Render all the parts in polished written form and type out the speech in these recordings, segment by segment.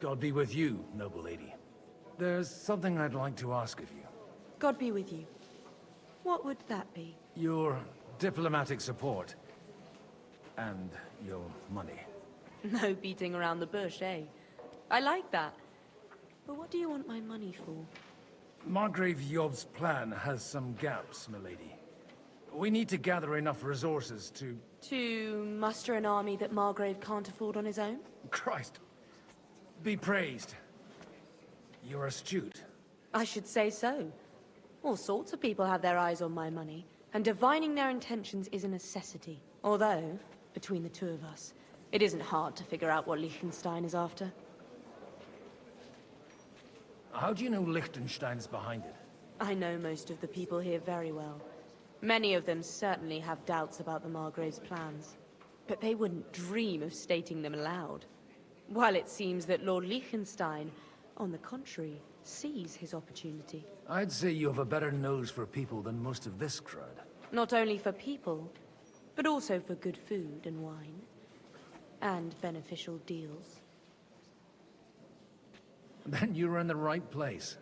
God be with you, noble lady. There's something I'd like to ask of you. God be with you. What would that be? Your diplomatic support. And your money. No beating around the bush, eh? I like that. But what do you want my money for? Margrave Yob's plan has some gaps, milady. We need to gather enough resources to... To muster an army that Margrave can't afford on his own? Christ. Be praised. You're astute. I should say so. All sorts of people have their eyes on my money, and divining their intentions is a necessity. Although, between the two of us, it isn't hard to figure out what Liechtenstein is after. How do you know Liechtenstein's behind it? I know most of the people here very well. Many of them certainly have doubts about the Margrave's plans, but they wouldn't dream of stating them aloud. While it seems that Lord Liechtenstein, on the contrary, sees his opportunity. I'd say you have a better nose for people than most of this crowd. Not only for people, but also for good food and wine, and beneficial deals. Then you're in the right place.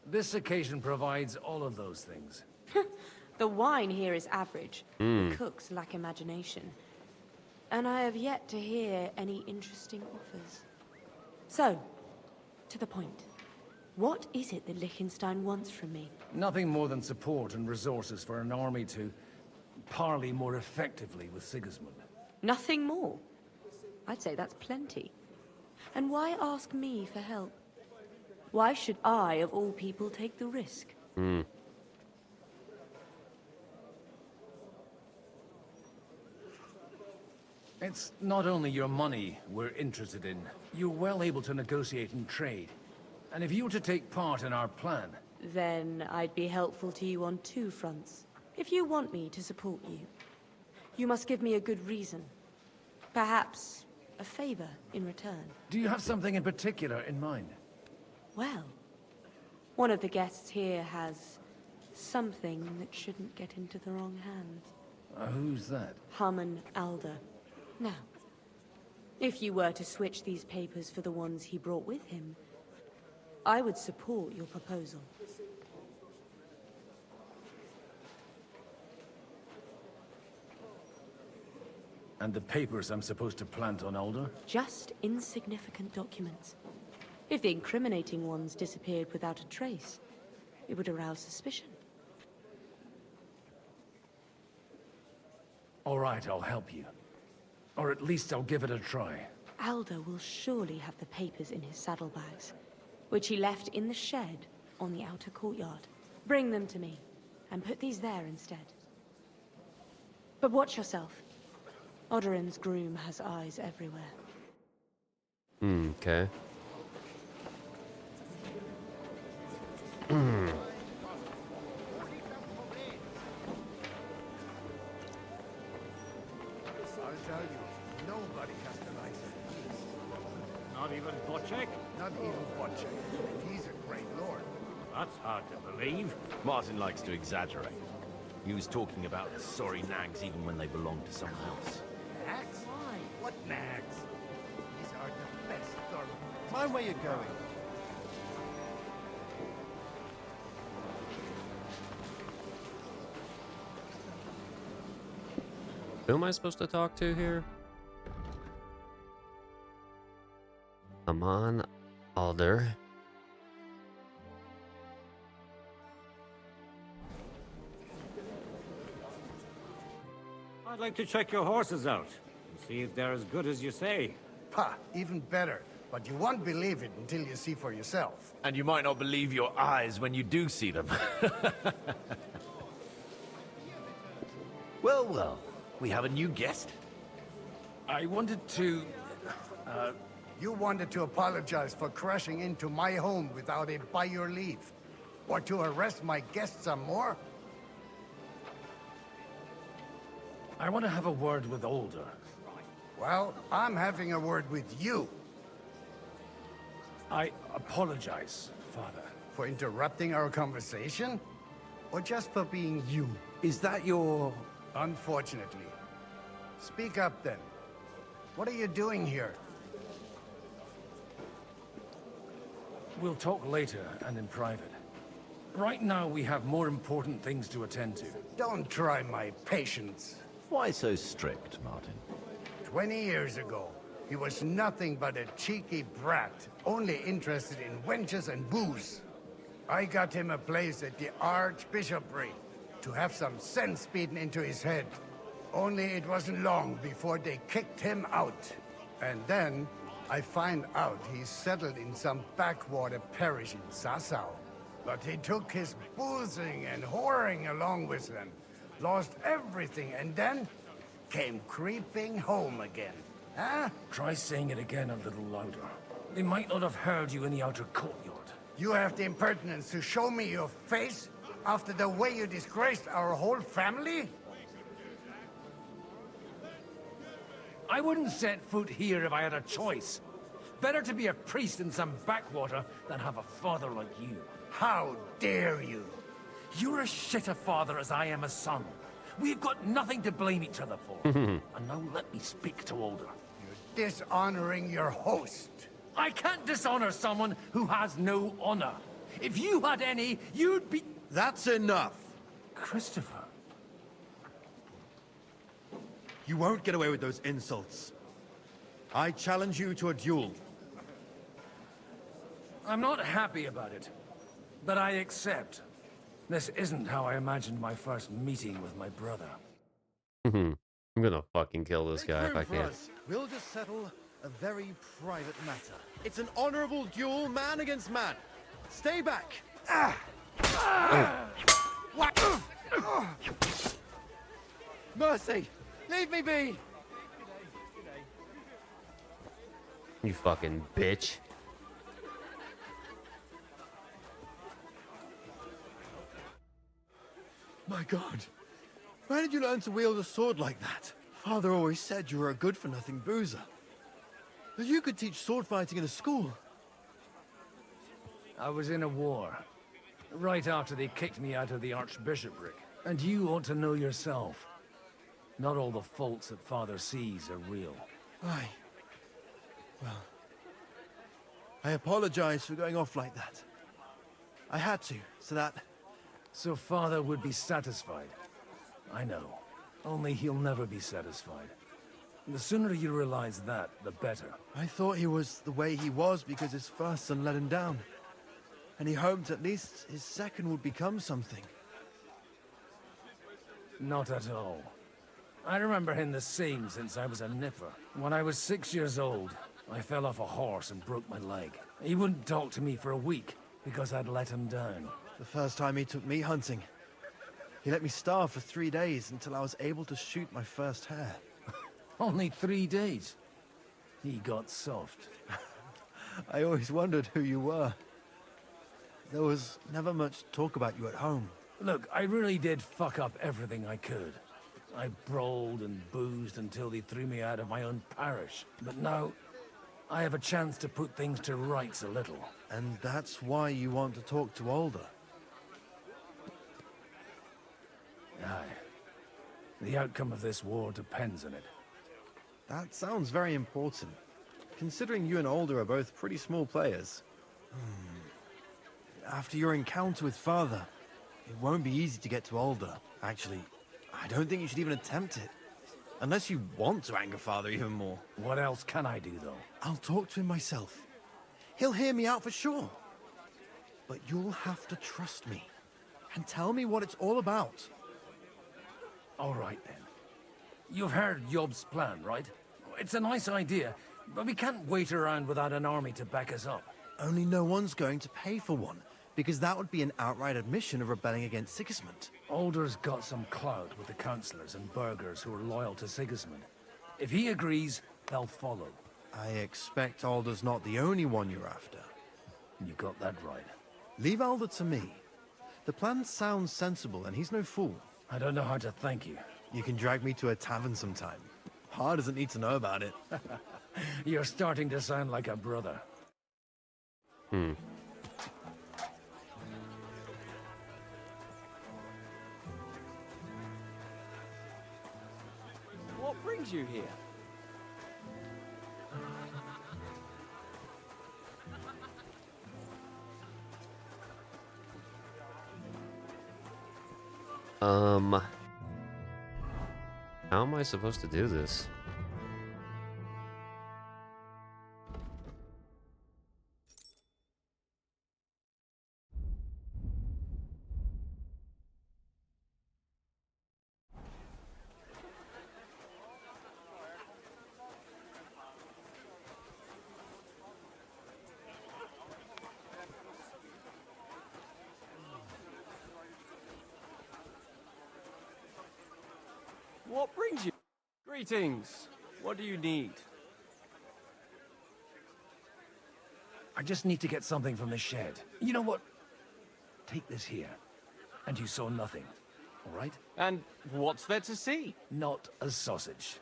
This occasion provides all of those things. The wine here is average. The cooks lack imagination. And I have yet to hear any interesting offers. So, to the point. What is it that Liechtenstein wants from me? Nothing more than support and resources for an army to parley more effectively with Sigismund. Nothing more? I'd say that's plenty. And why ask me for help? Why should I, of all people, take the risk? It's not only your money we're interested in. You're well able to negotiate and trade. And if you were to take part in our plan... Then I'd be helpful to you on two fronts. If you want me to support you, you must give me a good reason. Perhaps a favor in return. Do you have something in particular in mind? Well, one of the guests here has something that shouldn't get into the wrong hands. Who's that? Harman Alder. Now, if you were to switch these papers for the ones he brought with him, I would support your proposal. And the papers I'm supposed to plant on Alder? Just insignificant documents. If the incriminating ones disappeared without a trace, it would arouse suspicion. All right, I'll help you. Or at least I'll give it a try. Alder will surely have the papers in his saddlebags, which he left in the shed on the outer courtyard. Bring them to me, and put these there instead. But watch yourself. Odoran's groom has eyes everywhere. Okay. I'll tell you, nobody has the likes of these. Not even Bocek? Not even Bocek. And he's a great lord. That's hard to believe. Martin likes to exaggerate. He was talking about the sorry nags even when they belonged to someone else. Nags? Why? What nags? These are the best thoroughbreds. Mind where you're going. Who am I supposed to talk to here? Come on, Alder. I'd like to check your horses out and see if they're as good as you say. Pah, even better. But you won't believe it until you see for yourself. And you might not believe your eyes when you do see them. Well, well. We have a new guest. I wanted to... You wanted to apologize for crashing into my home without it by your leave. Or to arrest my guests some more? I want to have a word with Alder. Well, I'm having a word with you. I apologize, Father. For interrupting our conversation? Or just for being you? Is that your... Unfortunately. Speak up then. What are you doing here? We'll talk later and in private. Right now, we have more important things to attend to. Don't try my patience. Why so strict, Martin? 20 years ago, he was nothing but a cheeky brat, only interested in wenches and booze. I got him a place at the Archbishopric to have some sense beaten into his head. Only it wasn't long before they kicked him out. And then, I find out he's settled in some backwater parish in Sassau. But he took his boozing and whoring along with him, lost everything, and then came creeping home again. Huh? Try saying it again a little louder. They might not have heard you in the outer courtyard. You have the impertinence to show me your face after the way you disgraced our whole family? I wouldn't set foot here if I had a choice. Better to be a priest in some backwater than have a father like you. How dare you? You're as shit a father as I am a son. We've got nothing to blame each other for. And now let me speak to Alder. You're dishonoring your host. I can't dishonor someone who has no honor. If you had any, you'd be... That's enough! Christopher. You won't get away with those insults. I challenge you to a duel. I'm not happy about it, but I accept. This isn't how I imagined my first meeting with my brother. I'm gonna fucking kill this guy if I can. We'll just settle a very private matter. It's an honorable duel, man against man. Stay back. Mercy! Leave me be! You fucking bitch. My God. Where did you learn to wield a sword like that? Father always said you were a good-for-nothing boozer. That you could teach sword fighting in a school. I was in a war. Right after they kicked me out of the Archbishopric. And you ought to know yourself. Not all the faults that Father sees are real. Aye. Well, I apologize for going off like that. I had to, so that... So Father would be satisfied. I know. Only he'll never be satisfied. The sooner you realize that, the better. I thought he was the way he was because his first son let him down. And he hoped at least his second would become something. Not at all. I remember him the same since I was a nipper. When I was 6 years old, I fell off a horse and broke my leg. He wouldn't talk to me for a week because I'd let him down. The first time he took me hunting, he let me starve for 3 days until I was able to shoot my first hare. Only 3 days. He got soft. I always wondered who you were. There was never much talk about you at home. Look, I really did fuck up everything I could. I brawled and boozed until they threw me out of my own parish. But now, I have a chance to put things to rights a little. And that's why you want to talk to Alder. Aye. The outcome of this war depends on it. That sounds very important, considering you and Alder are both pretty small players. After your encounter with Father, it won't be easy to get to Alder. Actually, I don't think you should even attempt it. Unless you want to anger Father even more. What else can I do, though? I'll talk to him myself. He'll hear me out for sure. But you'll have to trust me. And tell me what it's all about. All right, then. You've heard Yob's plan, right? It's a nice idea, but we can't wait around without an army to back us up. Only no one's going to pay for one, because that would be an outright admission of rebelling against Sigismund. Alder's got some clout with the councillors and burghers who are loyal to Sigismund. If he agrees, they'll follow. I expect Alder's not the only one you're after. You got that right. Leave Alder to me. The plan sounds sensible, and he's no fool. I don't know how to thank you. You can drag me to a tavern sometime. Pa doesn't need to know about it. You're starting to sound like a brother. What brings you here? How am I supposed to do this? What brings you? Greetings. What do you need? I just need to get something from the shed. You know what? Take this here. And you saw nothing, all right? And what's there to see? Not a sausage.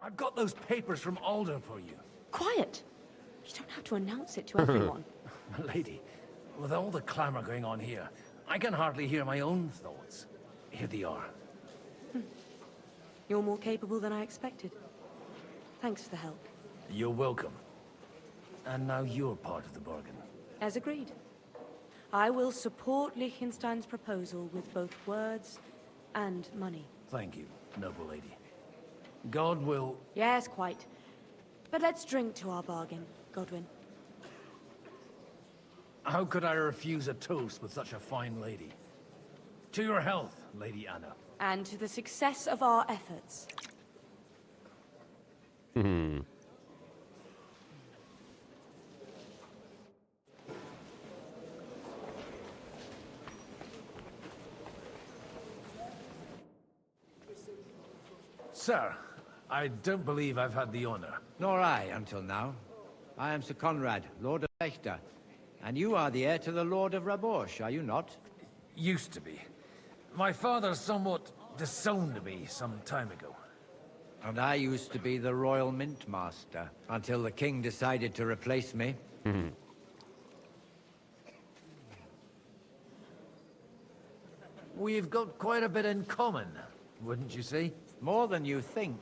I've got those papers from Alden for you. Quiet! You don't have to announce it to everyone. Lady, with all the clamor going on here, I can hardly hear my own thoughts. Here they are. You're more capable than I expected. Thanks for the help. You're welcome. And now you're part of the bargain. As agreed. I will support Liechtenstein's proposal with both words and money. Thank you, noble lady. God will... Yes, quite. But let's drink to our bargain, Godwin. How could I refuse a toast with such a fine lady? To your health, Lady Anna. And to the success of our efforts. Sir, I don't believe I've had the honor. Nor I, until now. I am Sir Conrad, Lord of Fechter. And you are the heir to the Lord of Raborsch, are you not? Used to be. My father somewhat disowned me some time ago. And I used to be the Royal Mint Master, until the King decided to replace me. We've got quite a bit in common, wouldn't you say? More than you think.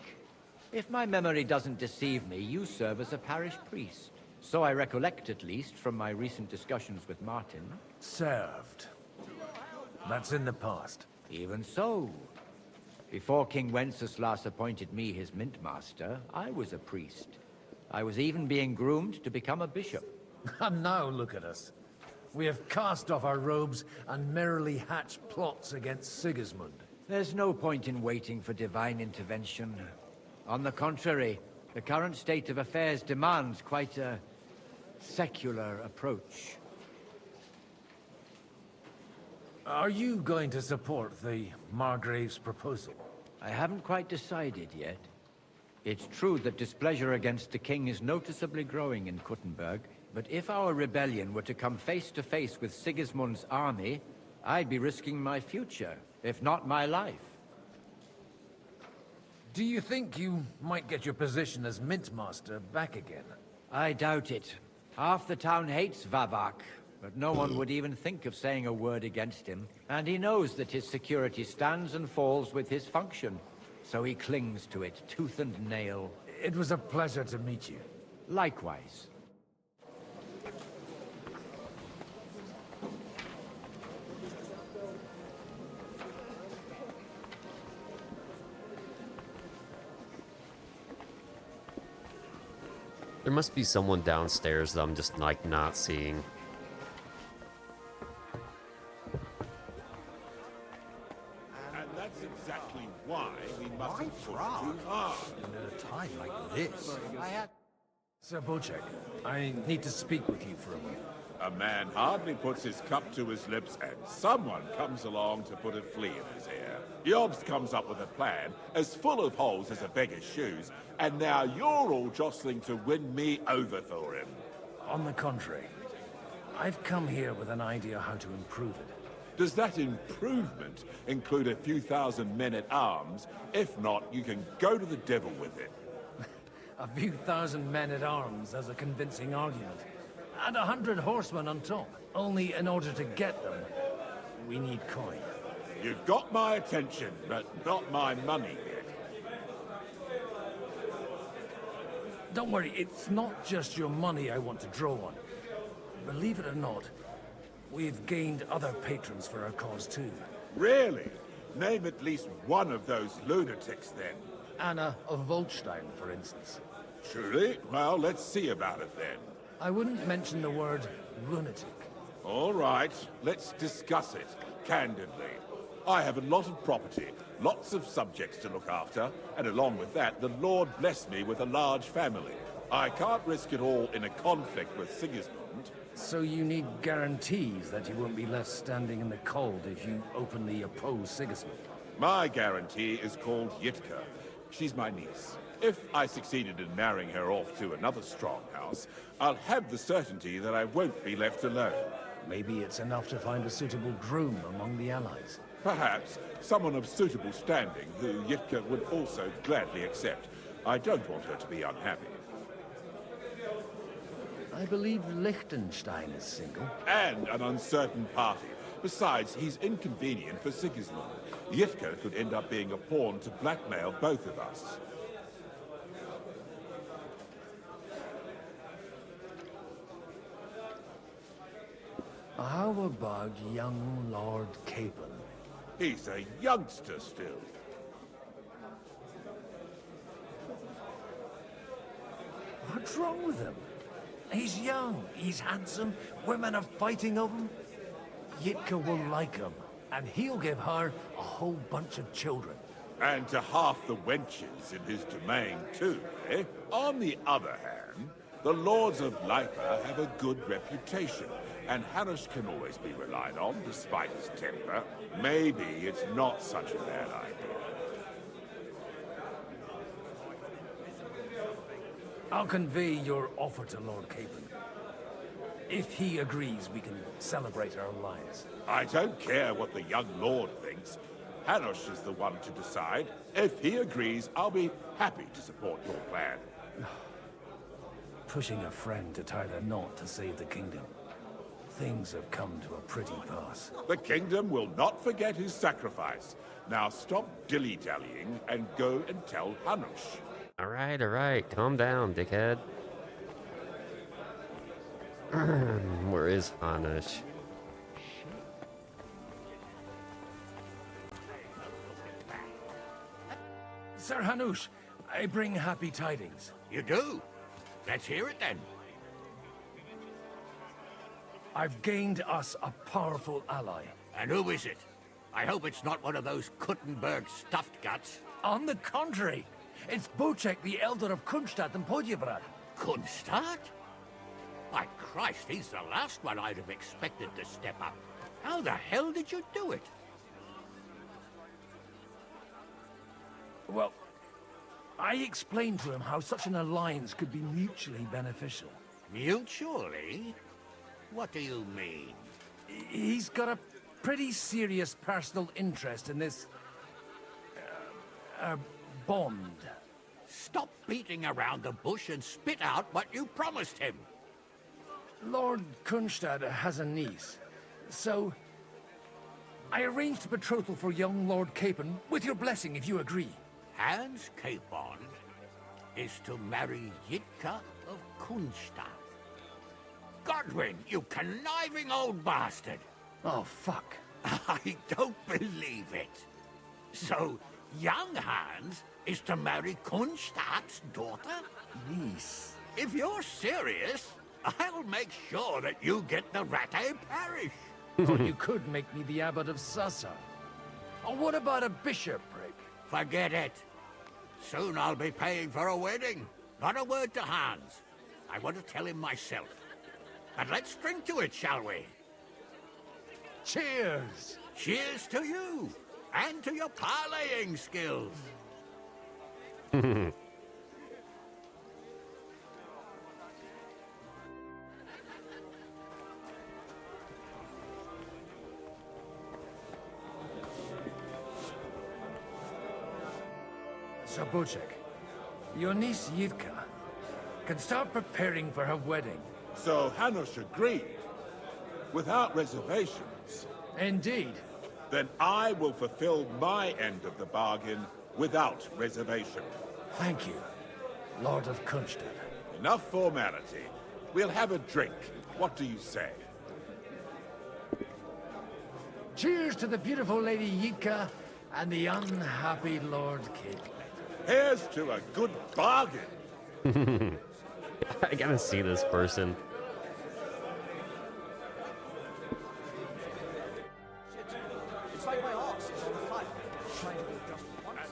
If my memory doesn't deceive me, you serve as a parish priest. So I recollect, at least, from my recent discussions with Martin. Served. That's in the past. Even so. Before King Wenceslas appointed me his mint master, I was a priest. I was even being groomed to become a bishop. And now look at us. We have cast off our robes and merrily hatched plots against Sigismund. There's no point in waiting for divine intervention. On the contrary, the current state of affairs demands quite a secular approach. Are you going to support the Margrave's proposal? I haven't quite decided yet. It's true that displeasure against the king is noticeably growing in Kuttenberg, but if our rebellion were to come face to face with Sigismund's army, I'd be risking my future, if not my life. Do you think you might get your position as Mint Master back again? I doubt it. Half the town hates Vavak, but no one would even think of saying a word against him. And he knows that his security stands and falls with his function, so he clings to it tooth and nail. It was a pleasure to meet you. Likewise. There must be someone downstairs that I'm just, like, not seeing. And that's exactly why we mustn't push too hard. At a time like this. Sir Bocek, I need to speak with you for a moment. A man hardly puts his cup to his lips, and someone comes along to put a flea in his ear. Yobbs comes up with a plan as full of holes as a beggar's shoes, and now you're all jostling to win me over for him. On the contrary, I've come here with an idea how to improve it. Does that improvement include a few thousand men-at-arms? If not, you can go to the devil with it. A few thousand men-at-arms as a convincing argument. And 100 horsemen on top. Only in order to get them, we need coin. You've got my attention, but not my money yet. Don't worry, it's not just your money I want to draw on. Believe it or not, we've gained other patrons for our cause too. Really? Name at least one of those lunatics, then. Anna of Volstein, for instance. Truly? Well, let's see about it, then. I wouldn't mention the word lunatic. All right, let's discuss it, candidly. I have a lot of property, lots of subjects to look after, and along with that, the Lord blessed me with a large family. I can't risk it all in a conflict with Sigismund. So you need guarantees that you won't be left standing in the cold if you openly oppose Sigismund. My guarantee is called Yitka. She's my niece. If I succeeded in marrying her off to another strong house, I'll have the certainty that I won't be left alone. Maybe it's enough to find a suitable groom among the allies. Perhaps someone of suitable standing who Yitka would also gladly accept. I don't want her to be unhappy. I believe Liechtenstein is single. And an uncertain party. Besides, he's inconvenient for Sigismund. Yitka could end up being a pawn to blackmail both of us. How about young Lord Capon? He's a youngster still. What's wrong with him? He's young, he's handsome, women are fighting over him. Yitka will like him, and he'll give her a whole bunch of children. And to half the wenches in his domain, too, eh? On the other hand, the Lords of Lipa have a good reputation, and Hanush can always be relied on, despite his temper. Maybe it's not such a bad idea. I'll convey your offer to Lord Capon. If he agrees, we can celebrate our lives. I don't care what the young lord thinks. Hanush is the one to decide. If he agrees, I'll be happy to support your plan. Pushing a friend to tie the knot to save the kingdom. Things have come to a pretty pass. The kingdom will not forget his sacrifice. Now stop dilly-dallying and go and tell Hanush. All right. Calm down, dickhead. Where is Hanush? Sir Hanush, I bring happy tidings. You do? Let's hear it then. I've gained us a powerful ally. And who is it? I hope it's not one of those Kuttenberg stuffed guts. On the contrary, it's Bocek, the elder of Kunstadt and Podjebrad. Kunstadt? By Christ, he's the last one I'd have expected to step up. How the hell did you do it? Well, I explained to him how such an alliance could be mutually beneficial. Mutually? What do you mean? He's got a pretty serious personal interest in this... bond. Stop beating around the bush and spit out what you promised him. Lord Kunstad has a niece, so... I arranged a betrothal for young Lord Capon, with your blessing if you agree. Hans Capon is to marry Yitka of Kunstadt. Godwin, you conniving old bastard! Oh, fuck. I don't believe it. So, young Hans is to marry Kunstadt's daughter? Niece. If you're serious, I'll make sure that you get the Rattay parish. Or you could make me the abbot of Sassa. Or what about a bishopric? Forget it. Soon I'll be paying for a wedding. Not a word to Hans. I want to tell him myself. And let's drink to it, shall we? Cheers! Cheers to you, and to your parleying skills. Sabocek, your niece Yivka can start preparing for her wedding. So Hanush agreed, without reservations. Indeed. Then I will fulfill my end of the bargain without reservation. Thank you, Lord of Kunstad. Enough formality. We'll have a drink. What do you say? Cheers to the beautiful Lady Yivka and the unhappy Lord Capon. Here's to a good bargain. I gotta see this person. It's like my ox is on fire. Trying to do just once.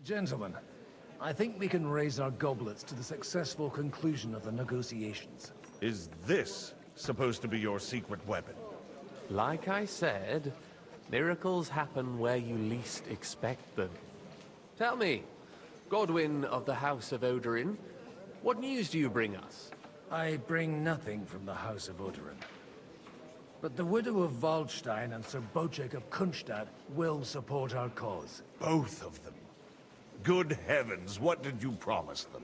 Gentlemen, I think we can raise our goblets to the successful conclusion of the negotiations. Is this supposed to be your secret weapon? Like I said, miracles happen where you least expect them. Tell me, Godwin of the House of Odorin, what news do you bring us? I bring nothing from the House of Odorin. But the widow of Waldstein and Sir Bocek of Kunstad will support our cause. Both of them. Good heavens, what did you promise them?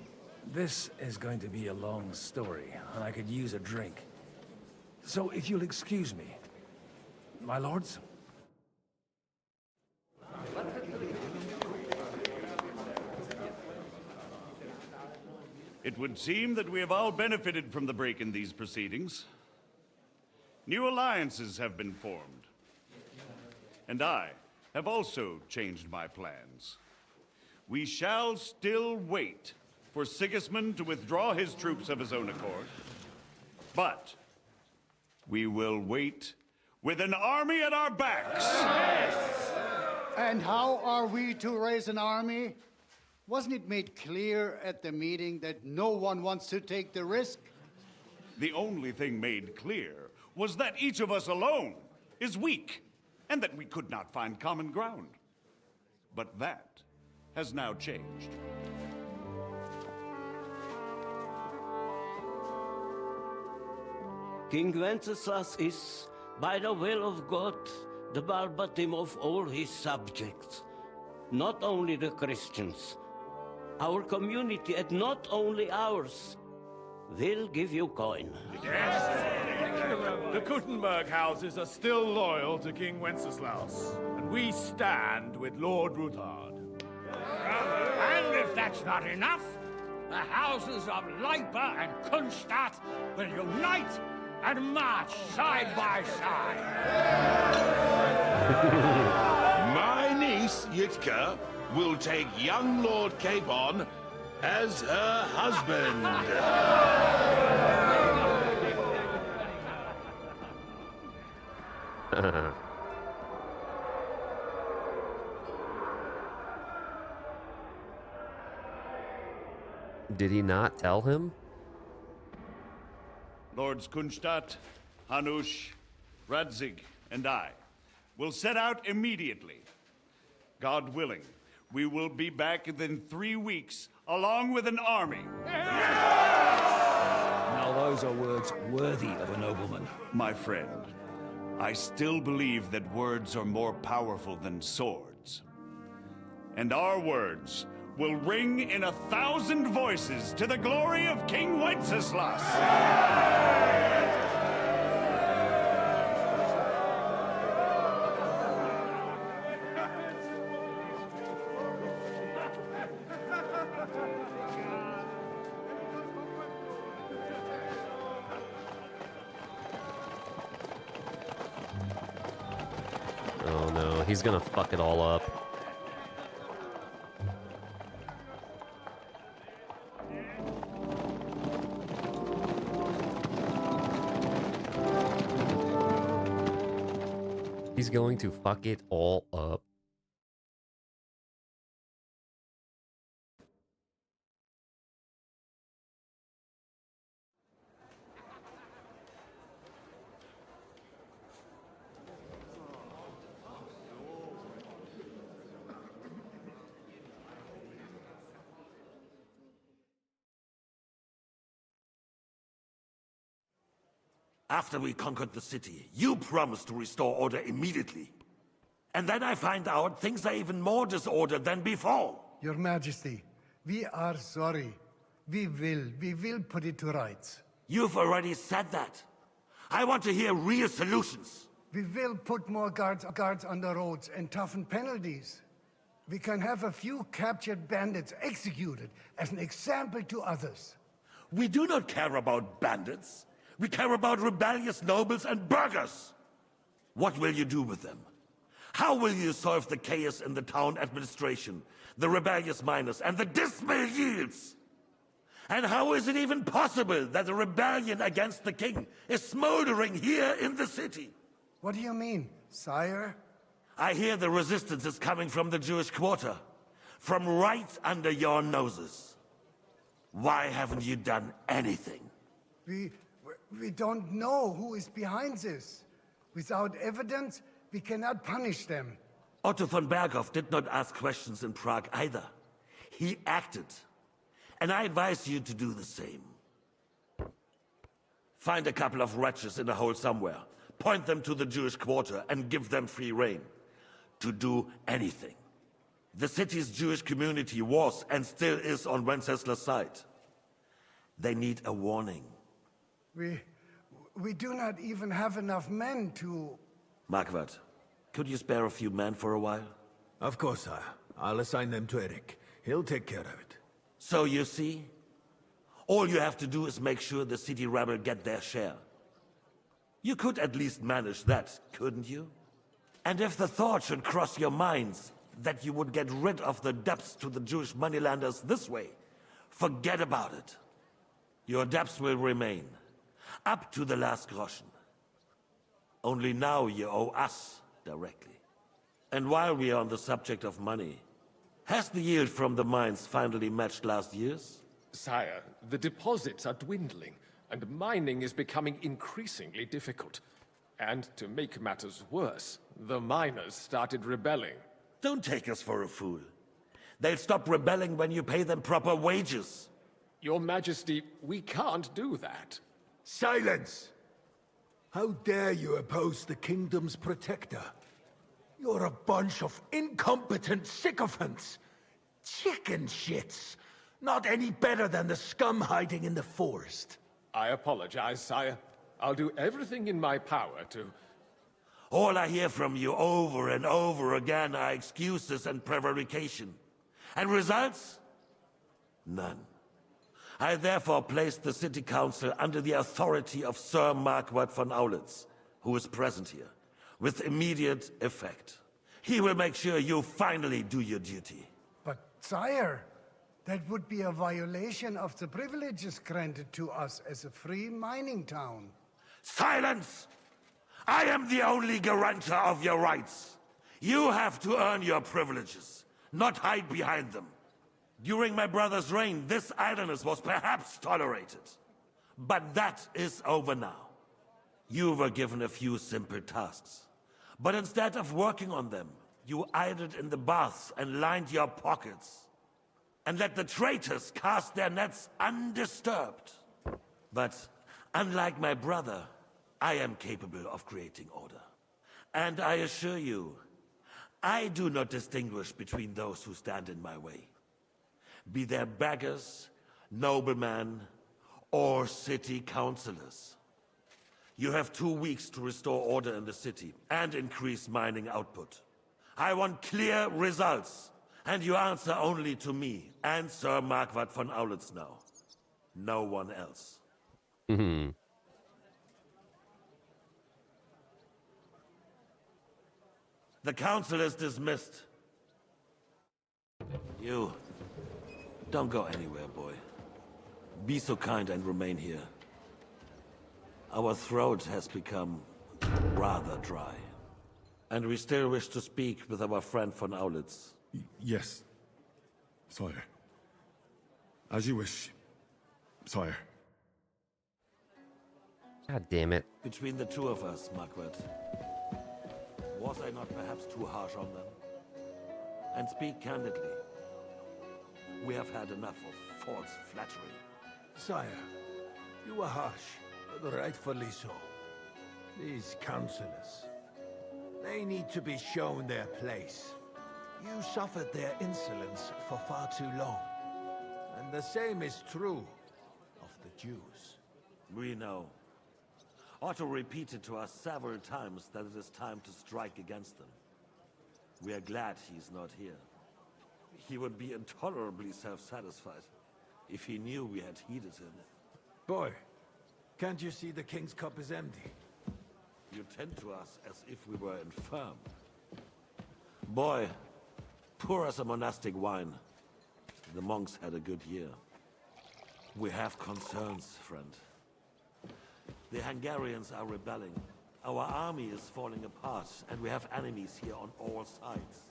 This is going to be a long story, and I could use a drink. So if you'll excuse me, my lords? It would seem that we have all benefited from the break in these proceedings. New alliances have been formed. And I have also changed my plans. We shall still wait for Sigismund to withdraw his troops of his own accord. But we will wait with an army at our backs. Yes. And how are we to raise an army? Wasn't it made clear at the meeting that no one wants to take the risk? The only thing made clear was that each of us alone is weak, and that we could not find common ground. But that has now changed. King Wenceslas is, by the will of God, the Balbatim of all his subjects. Not only the Christians, our community, and not only ours, will give you coin. The Kuttenberg houses are still loyal to King Wenceslas, and we stand with Lord Ruthard. And if that's not enough, the houses of Leipa and Kunstadt will unite and march side by side. My niece, Yitka, will take young Lord Capon as her husband. Did he not tell him? Lords Kunstadt, Hanush, Radzig, and I will set out immediately. God willing, we will be back within 3 weeks, along with an army. Now those are words worthy of a nobleman. My friend, I still believe that words are more powerful than swords. And our words will ring in 1,000 voices to the glory of King Wenceslas. Oh no, he's gonna fuck it all up. He's going to fuck it all up. After we conquered the city, you promised to restore order immediately. And then I find out things are even more disordered than before. Your Majesty, we are sorry. We will put it to rights. You've already said that. I want to hear real solutions. We will put more guards on the roads and toughen penalties. We can have a few captured bandits executed as an example to others. We do not care about bandits. We care about rebellious nobles and burghers. What will you do with them? How will you solve the chaos in the town administration, the rebellious miners, and the dismal yields? And how is it even possible that a rebellion against the king is smoldering here in the city? What do you mean, sire? I hear the resistance is coming from the Jewish quarter, from right under your noses. Why haven't you done anything? We don't know who is behind this. Without evidence, we cannot punish them. Otto von Berghoff did not ask questions in Prague either. He acted. And I advise you to do the same. Find a couple of wretches in a hole somewhere, point them to the Jewish quarter, and give them free rein to do anything. The city's Jewish community was and still is on Wencesla's side. They need a warning. We do not even have enough men to... Marquardt, could you spare a few men for a while? Of course, sire. I'll assign them to Eric. He'll take care of it. So you see, all you have to do is make sure the city rebel get their share. You could at least manage that, couldn't you? And if the thought should cross your minds that you would get rid of the debts to the Jewish moneylenders this way, forget about it. Your debts will remain, up to the last groschen. Only now you owe us directly. And while we are on the subject of money, has the yield from the mines finally matched last year's? Sire, the deposits are dwindling, and mining is becoming increasingly difficult. And to make matters worse, the miners started rebelling. Don't take us for a fool. They'll stop rebelling when you pay them proper wages. Your Majesty, we can't do that. Silence! How dare you oppose the kingdom's protector? You're a bunch of incompetent sycophants. Chicken shits. Not any better than the scum hiding in the forest. I apologize, sire. I'll do everything in my power to... All I hear from you over and over again are excuses and prevarication. And results? None. I therefore placed the city council under the authority of Sir Marquardt von Aulitz, who is present here, with immediate effect. He will make sure you finally do your duty. But, sire, that would be a violation of the privileges granted to us as a free mining town. Silence! I am the only guarantor of your rights. You have to earn your privileges, not hide behind them. During my brother's reign, this idleness was perhaps tolerated. But that is over now. You were given a few simple tasks. But instead of working on them, you idled in the baths and lined your pockets. And let the traitors cast their nets undisturbed. But unlike my brother, I am capable of creating order. And I assure you, I do not distinguish between those who stand in my way. Be they beggars, noblemen, or city councillors. You have 2 weeks to restore order in the city and increase mining output. I want clear results, and you answer only to me and Sir Marquardt von Aulitz now. No one else. The council is dismissed. You, don't go anywhere, boy. Be so kind and remain here. Our throat has become rather dry. And we still wish to speak with our friend von Aulitz. Yes, sire. As you wish, sire. God damn it. Between the two of us, Marquardt, was I not perhaps too harsh on them? And speak candidly. We have had enough of false flattery. Sire, you were harsh, but rightfully so. These councillors. They need to be shown their place. You suffered their insolence for far too long. And the same is true of the Jews. We know. Otto repeated to us several times that it is time to strike against them. We are glad he's not here. He would be intolerably self-satisfied if he knew we had heeded him. Boy, can't you see the king's cup is empty? You tend to us as if we were infirm. Boy, pour us a monastic wine. The monks had a good year. We have concerns, friend. The Hungarians are rebelling. Our army is falling apart, and we have enemies here on all sides.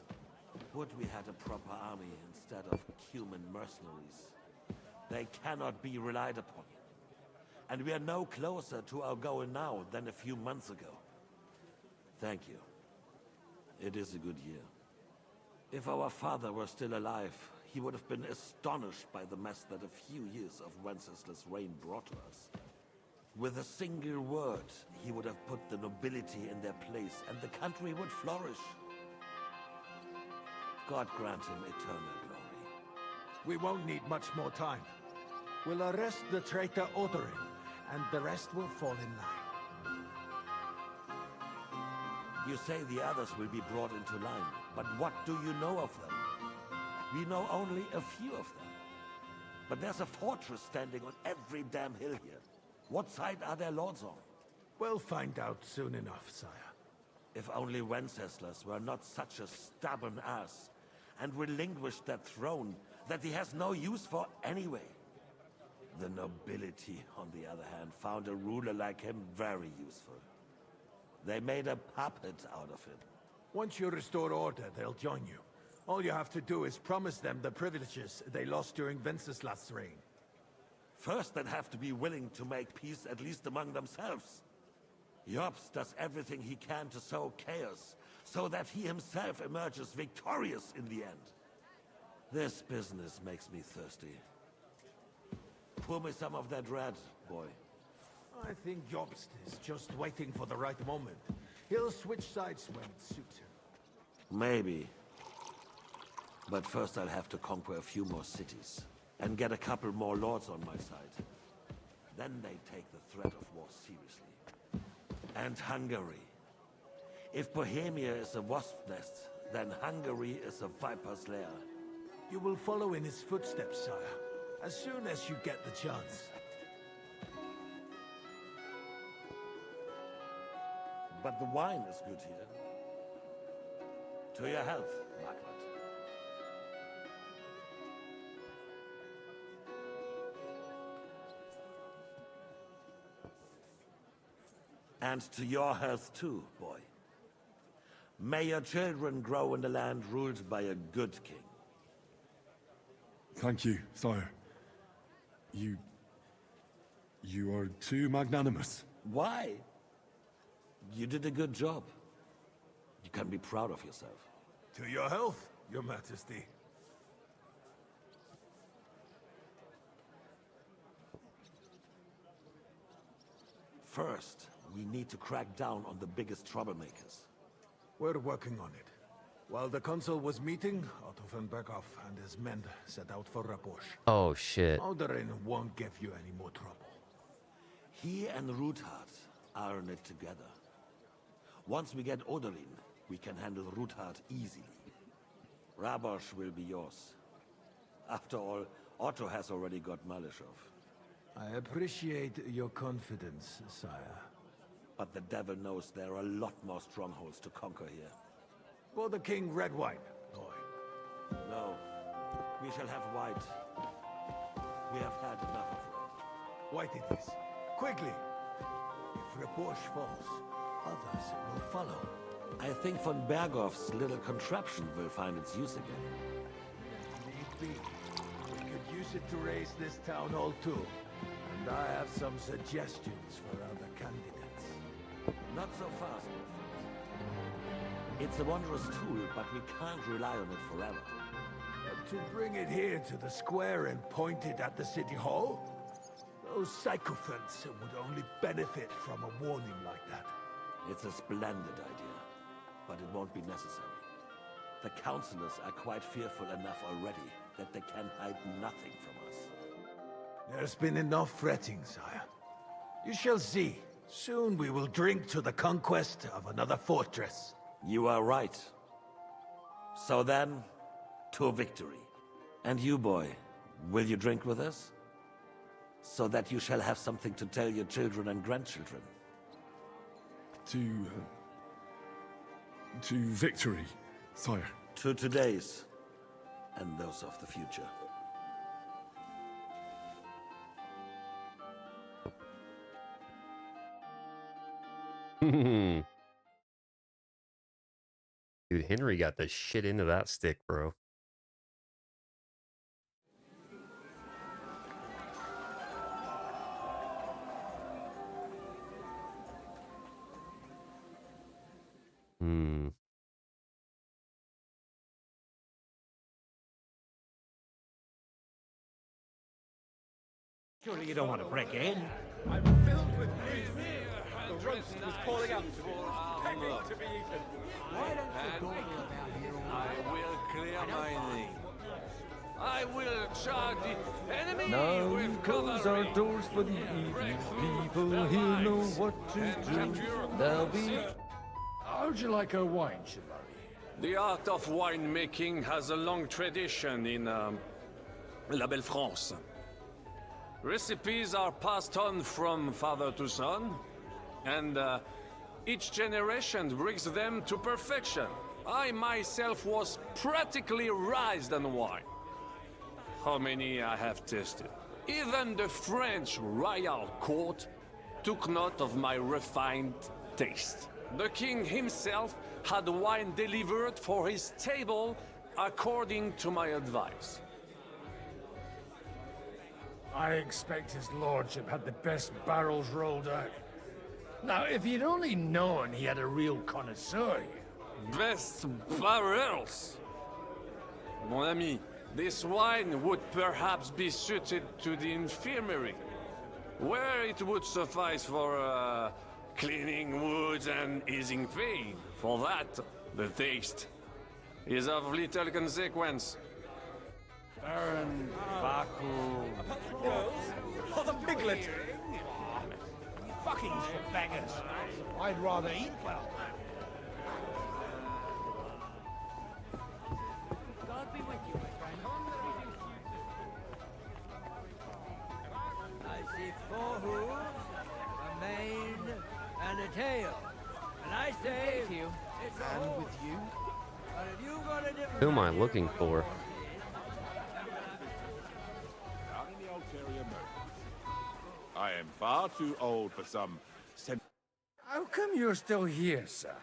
Would we had a proper army instead of human mercenaries? They cannot be relied upon. And we are no closer to our goal now than a few months ago. Thank you. It is a good year. If our father were still alive, he would have been astonished by the mess that a few years of Wenceslas' reign brought to us. With a single word, he would have put the nobility in their place, and the country would flourish. God grant him eternal glory. We won't need much more time. We'll arrest the traitor Odorin, and the rest will fall in line. You say the others will be brought into line, but what do you know of them? We know only a few of them. But there's a fortress standing on every damn hill here. What side are their lords on? We'll find out soon enough, sire. If only Wenceslas were not such a stubborn ass, and relinquished that throne that he has no use for anyway. The nobility, on the other hand, found a ruler like him very useful. They made a puppet out of him. Once you restore order, they'll join you. All you have to do is promise them the privileges they lost during Wenceslas' reign. First, they'd have to be willing to make peace at least among themselves. Jobst does everything he can to sow chaos, so that he himself emerges victorious in the end. This business makes me thirsty. Pour me some of that red, boy. I think Jobst is just waiting for the right moment. He'll switch sides when it suits him. Maybe. But first I'll have to conquer a few more cities, and get a couple more lords on my side. Then they take the threat of war seriously. And Hungary. If Bohemia is a wasp nest, then Hungary is a viper's lair. You will follow in his footsteps, sire, as soon as you get the chance. But the wine is good here. To your health, Margaret. And to your health too, boy. May your children grow in a land ruled by a good king. Thank you, sire. You are too magnanimous. Why? You did a good job. You can be proud of yourself. To your health, your majesty. First, we need to crack down on the biggest troublemakers. We're working on it. While the consul was meeting, Otto von Berghoff and his men set out for Rabosch. Oh, shit. Odorin won't give you any more trouble. He and Ruthard are in it together. Once we get Odorin, we can handle Ruthard easily. Rabosch will be yours. After all, Otto has already got Malishov. I appreciate your confidence, sire. But the devil knows there are a lot more strongholds to conquer here. For the king, red wine, boy. No. We shall have white. We have had enough of red. White it is. Quickly! If Rabosch falls, others will follow. I think von Berghoff's little contraption will find its use again. Need be. We could use it to raise this town hall too. And I have some suggestions for other candidates. Not so fast, my friend. It's a wondrous tool, but we can't rely on it forever. But to bring it here to the square and point it at the city hall? Those sycophants would only benefit from a warning like that. It's a splendid idea, but it won't be necessary. The councillors are quite fearful enough already that they can hide nothing from us. There's been enough fretting, sire. You shall see. Soon we will drink to the conquest of another fortress. You are right. So then, to victory. And you, boy, will you drink with us? So that you shall have something to tell your children and grandchildren. To victory, sire. To today's, and those of the future. Dude, Henry got the shit into that stick, bro. Surely you don't want to break in? I'm filled with grief. The roast was calling out to me, begging to be eaten. Why don't you go about here? I will clear my name. I will charge the enemy Now we with close our doors for the evening. People here know what to do. There'll be... How'd you like a wine, Chevalier? The art of winemaking has a long tradition in La Belle France. Recipes are passed on from father to son, and each generation brings them to perfection. I myself was practically raised on wine. How many I have tasted. Even the French royal court took note of my refined taste. The king himself had wine delivered for his table according to my advice. I expect his lordship had the best barrels rolled out. Now, if you'd only known he had a real connoisseur here. Best barrels! Mon ami, this wine would perhaps be suited to the infirmary, where it would suffice for cleaning wounds and easing pain. For that, the taste is of little consequence. Baron Vaku. Or the piglet. Fuckings for beggars. I'd rather eat well. God be with you, my friend. I see 4 hooves, a mane, and a tail. And I say... With you. And with you? But if you got a different... Who am I looking for? I am far too old for some... How come you're still here, sir?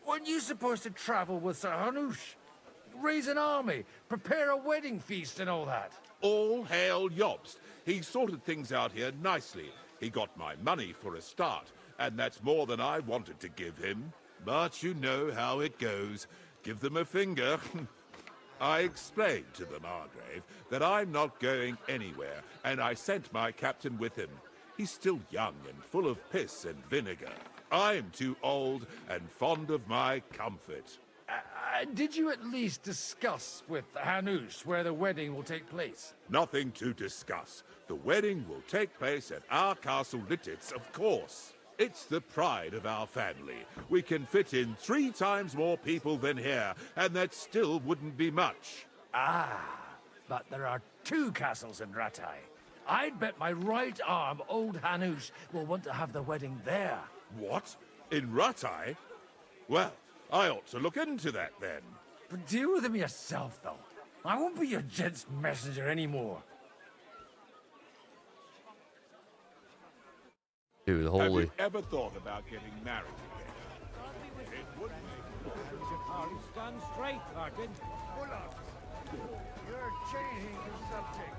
Weren't you supposed to travel with Sir Hanush? Raise an army, prepare a wedding feast and all that? All hail Jobst. He sorted things out here nicely. He got my money for a start, and that's more than I wanted to give him. But you know how it goes. Give them a finger. I explained to the Margrave that I'm not going anywhere, and I sent my captain with him. He's still young and full of piss and vinegar. I'm too old and fond of my comfort. Did you at least discuss with Hanush where the wedding will take place? Nothing to discuss. The wedding will take place at our castle Littitz, of course. It's the pride of our family. We can fit in 3 times more people than here, and that still wouldn't be much. Ah, but there are 2 castles in Rattay. I'd bet my right arm old Hanush will want to have the wedding there. What? In Rattay? Well, I ought to look into that then. But deal with him yourself, though. I won't be your gent's messenger anymore. Dude, holy. Have you ever thought about getting married again? It would Stand straight, Martin. Hold on. You're changing the subject.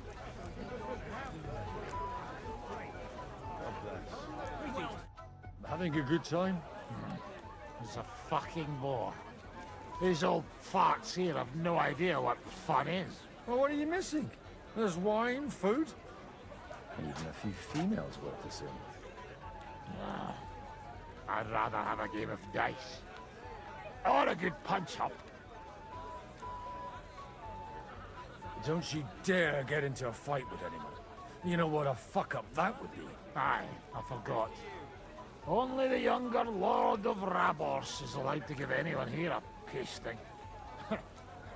Having a good time? It's a fucking bore. These old farts here have no idea what fun is. Well, what are you missing? There's wine, food, and even a few females worth the same. I'd rather have a game of dice. Or a good punch-up. Don't you dare get into a fight with anyone. You know what a fuck-up that would be. Aye, I forgot. Only the younger Lord of Rabors is allowed to give anyone here a pasting.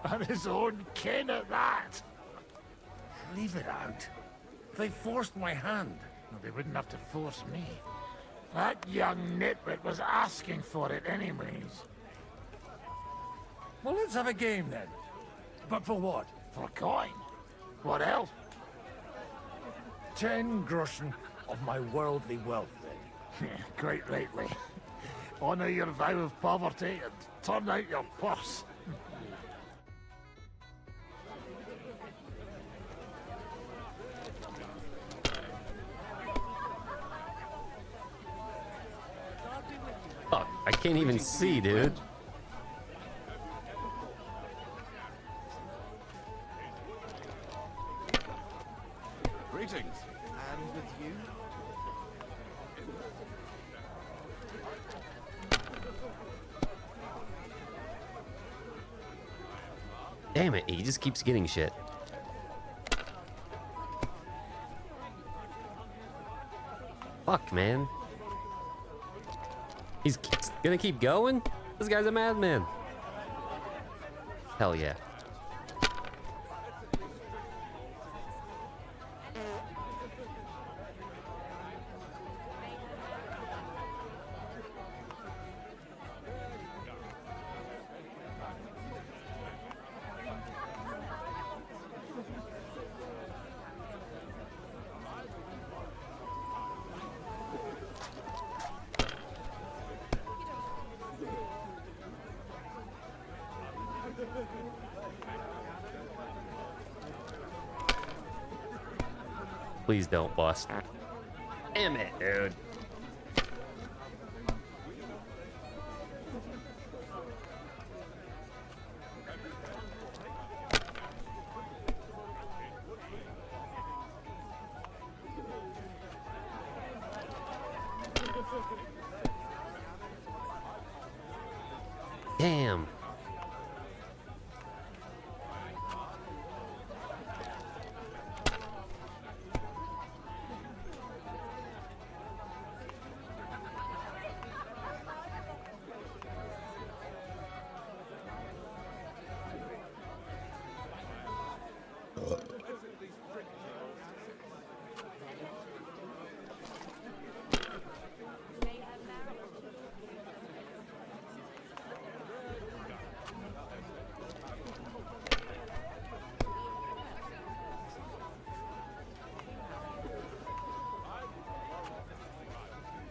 And his own kin at that. Leave it out. They forced my hand. Well, they wouldn't have to force me. That young nitwit was asking for it anyways. Well, let's have a game then. But for what? For a coin. What else? 10 groschen of my worldly wealth, then. Quite rightly. Honor your vow of poverty and turn out your purse. Fuck, I can't even see, dude. Greetings. And with you? Damn it, he just keeps getting shit. Fuck, man. He's gonna keep going? This guy's a madman. Hell yeah. Please don't bust. Damn it, dude. Damn.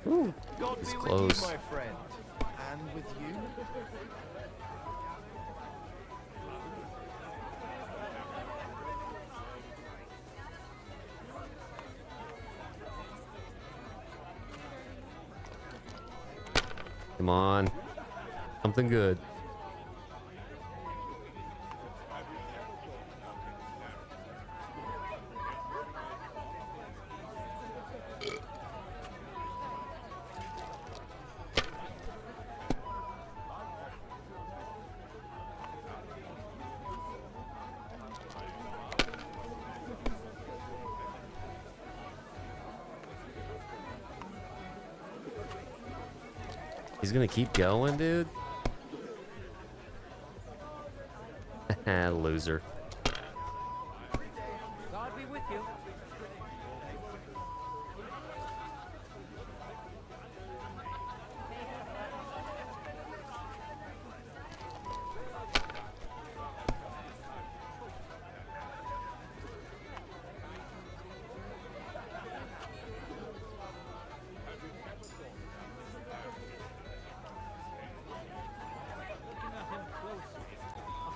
Ooh, God it's be close. with you, my friend. And with you? Come on. Something good. He's gonna keep going, dude. Loser. God be with you.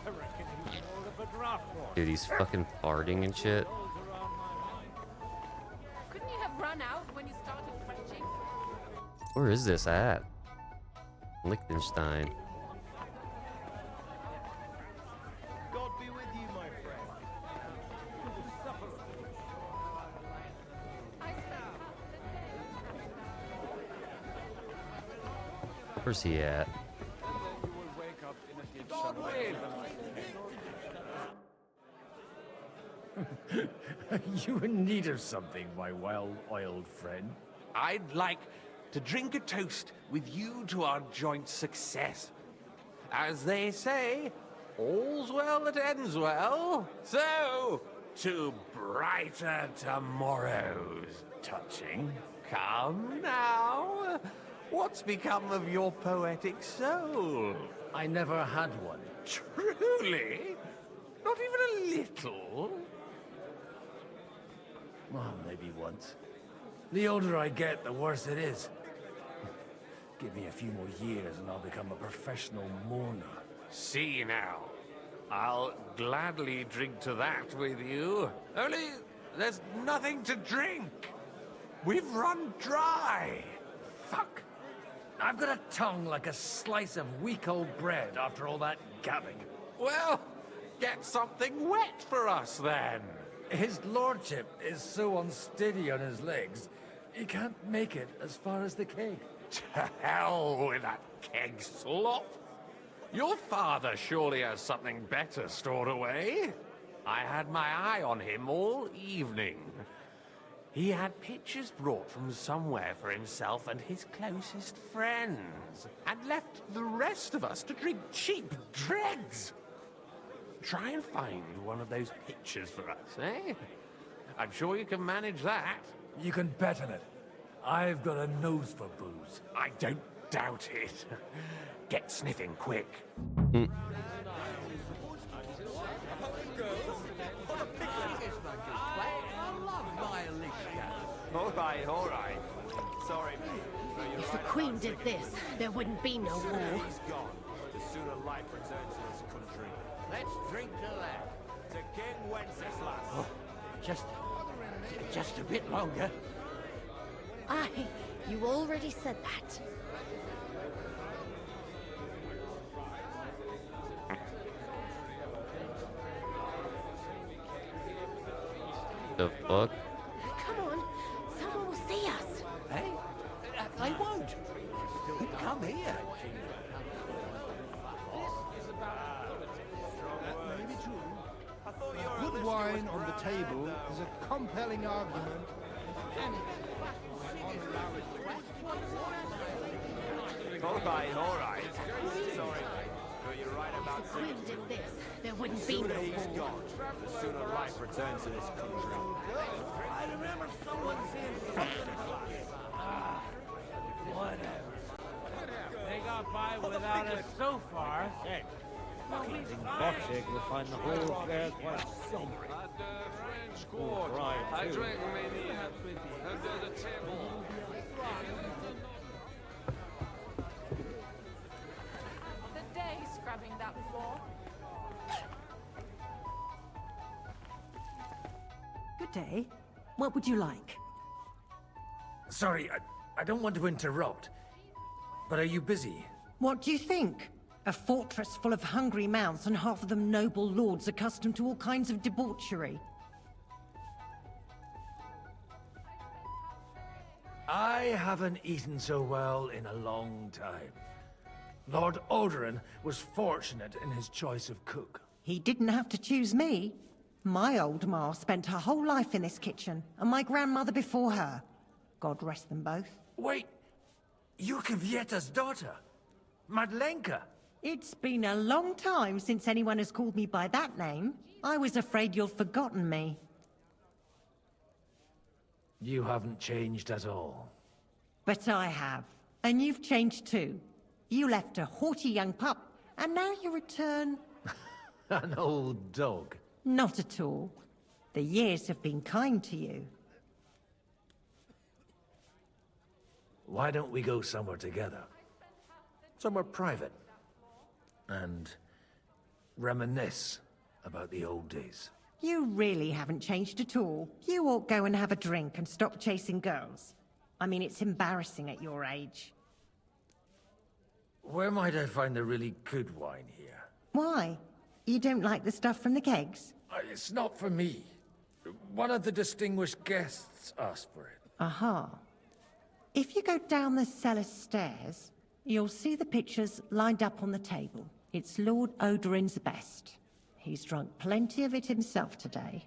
I reckon he's more of a draft horse. Dude, he's fucking farting and shit. Couldn't you have run out when you started preaching? Where is this at? Liechtenstein. God be with you, my friend. Where's he at? You in need of something, my well-oiled friend? I'd like to drink a toast with you to our joint success. As they say, all's well that ends well. So, to brighter tomorrows. Touching. Come now. What's become of your poetic soul? I never had one. Truly? Not even a little? Well, maybe once. The older I get, the worse it is. Give me a few more years and I'll become a professional mourner. See now. I'll gladly drink to that with you. Only, there's nothing to drink. We've run dry. Fuck. I've got a tongue like a slice of weak old bread after all that gabbing. Well, get something wet for us then. His lordship is so unsteady on his legs, he can't make it as far as the keg. To hell with that keg slop. Your father surely has something better stored away. I had my eye on him all evening. He had pictures brought from somewhere for himself and his closest friends, and left the rest of us to drink cheap dregs. Try and find one of those pictures for us, eh? I'm sure you can manage that. You can bet on it. I've got a nose for booze. I don't doubt it. Get sniffing quick. All right. Sorry, mate. If the Queen did this, there wouldn't be no war. He's gone. The sooner life returns to this country. Let's drink to that. To King Wenceslas. Oh, just a bit longer. Aye, you already said that. The fuck? Come on, someone will see us. Hey, they won't. Come here. Good wine on the table is a compelling argument. All right. Sorry, but you're right about If the Queen did this, there wouldn't be no he's war. gone. The sooner life returns to this country. I remember someone saying something about whatever. They got by without us so far. Hey, King Boxig will find the whole affair quite somber. At the French court, right, I too. drank many under the table. The day scrubbing that floor. Good day. What would you like? Sorry, I don't want to interrupt. But are you busy? What do you think? A fortress full of hungry mouths and half of them noble lords accustomed to all kinds of debauchery. I haven't eaten so well in a long time. Lord Odoran was fortunate in his choice of cook. He didn't have to choose me. My old ma spent her whole life in this kitchen, and my grandmother before her. God rest them both. Wait, you're Kvieta's daughter, Madlenka. It's been a long time since anyone has called me by that name. I was afraid you'd forgotten me. You haven't changed at all. But I have. And you've changed too. You left a haughty young pup, and now you return... An old dog. Not at all. The years have been kind to you. Why don't we go somewhere together? Somewhere private. And reminisce about the old days. You really haven't changed at all. You ought go and have a drink and stop chasing girls. I mean, it's embarrassing at your age. Where might I find the really good wine here? Why? You don't like the stuff from the kegs? It's not for me. One of the distinguished guests asked for it. Aha. If you go down the cellar stairs, You'll see the pictures lined up on the table. It's Lord Odorin's best. He's drunk plenty of it himself today.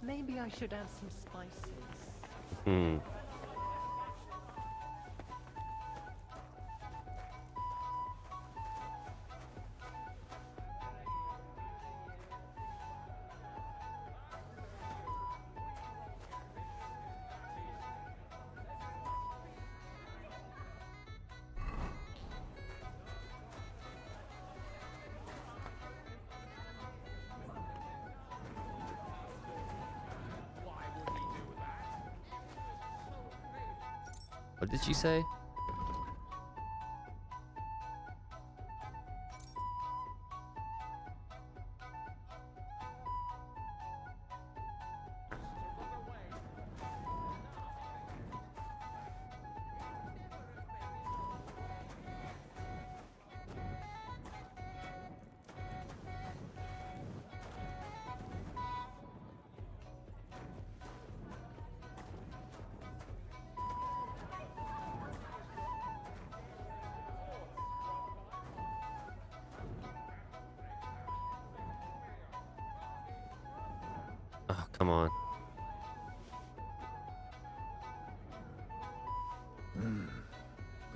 Maybe I should add some spices. What did she say? Oh, come on.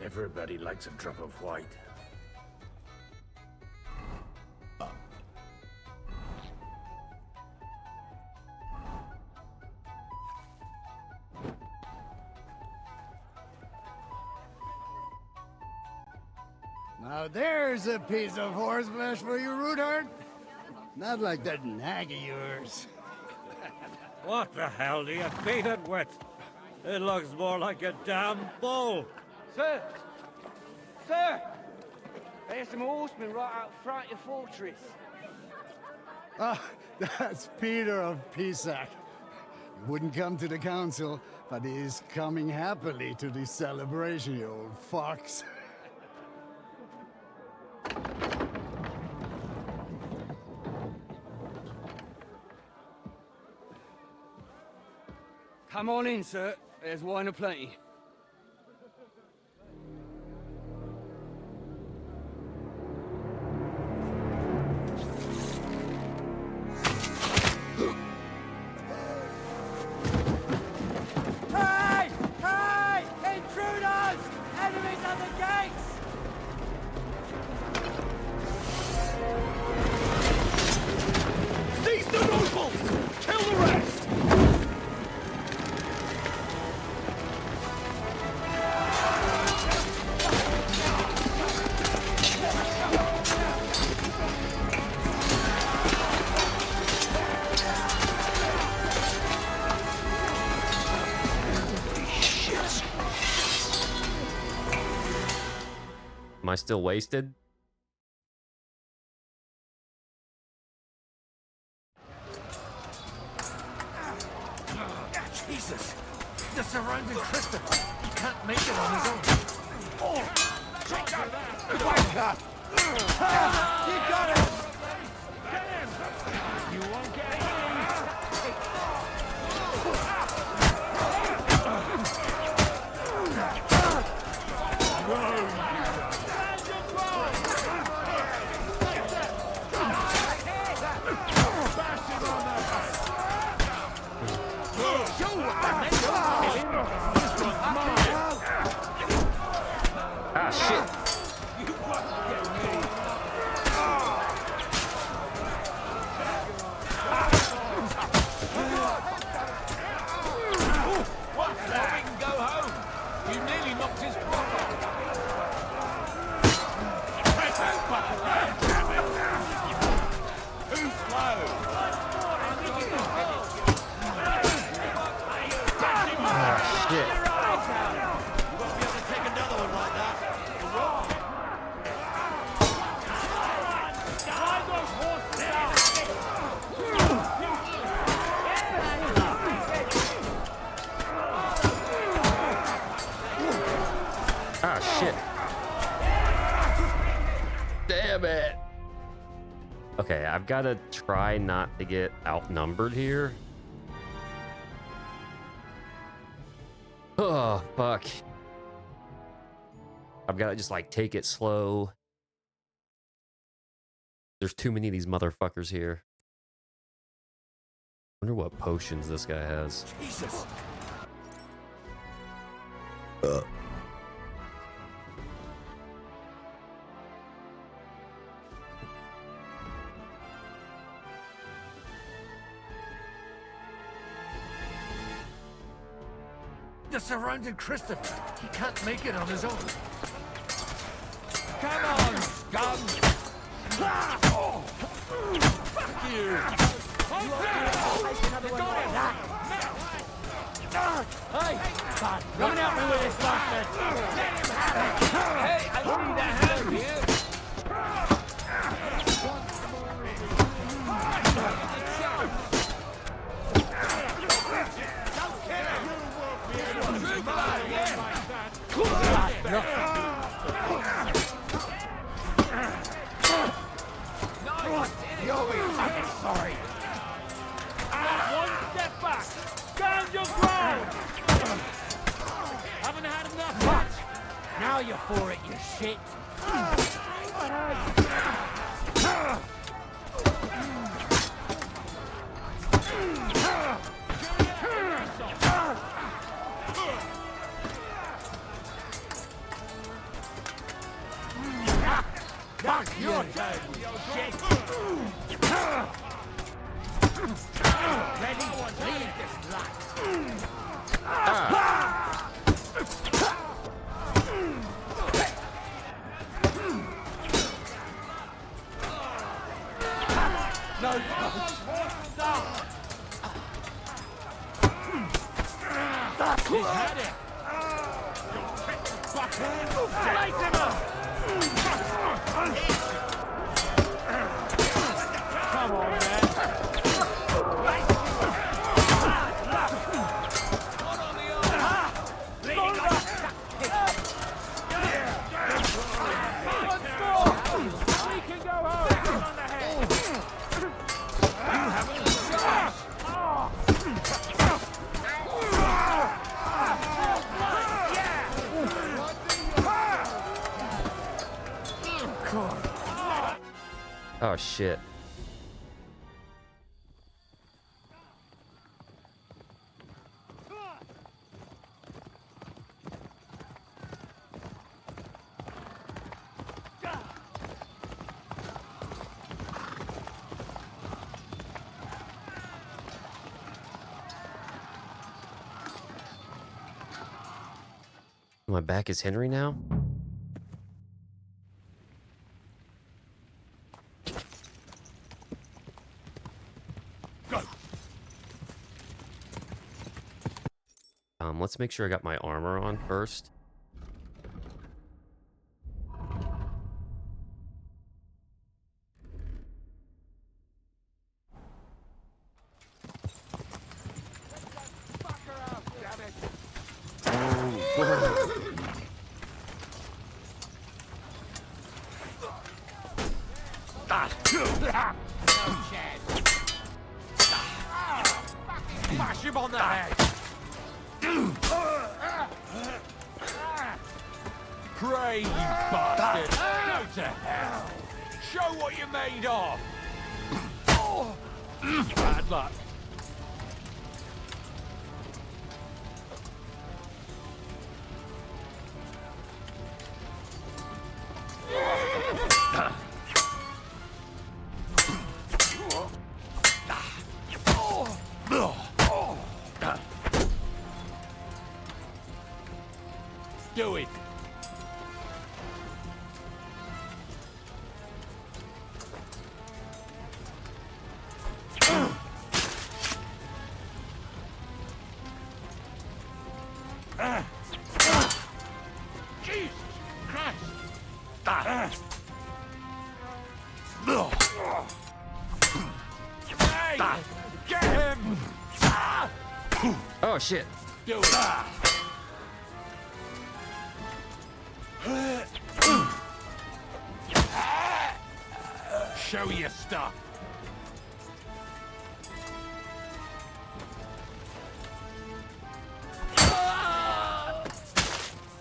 Everybody likes a drop of white. Now there's a piece of horseflesh for you, Rootheart. Not like that nag of yours. What the hell do you beat it with? It looks more like a damn bull. Sir! Sir! There's some horsemen right out front of your fortress. Ah, that's Peter of Pisac. He wouldn't come to the council, but he's coming happily to the celebration, you old fox. Come on in, sir. There's wine aplenty. Hey! Hey! Intruders! Enemies at the gates! Seize the nobles! Kill the rest! Am I still wasted? Jesus! They're surrounding Christopher. He can't make it on his own. Oh! Take that! You got it! Get him! You won't get him! Ah, shit. What's that? We can go home. You nearly knocked his prop off. Press that button, damn it. Too slow. Ah, shit. Ah, shit. Damn it. Okay, I've got to try not to get outnumbered here. Oh, fuck. I've got to just like take it slow. There's too many of these motherfuckers here. Wonder what potions this guy has. Jesus. They're surrounding Christopher. He can't make it on his own. Come on, scum! Oh. Fuck you! Hey! Run out me with this bastard! Let him have it! Hey, I need a hand here! You'll be fucking sorry. One step back. Stand your ground. Haven't had enough much. Now you're for it, you shit. Fuck your turn, you shit! Ready? Leave this life! No, he's had it! Light him up! Come on, man. We can go home. On the head. You haven't shot. Oh shit. My back is Henry now? Let's make sure I got my armor on first. Smash him on the head! Pray, you bastard! Go to hell! Show what you're made of! Bad luck. Do it. Jesus Christ! Hey, get him! Oh shit! Do it. Show your stuff.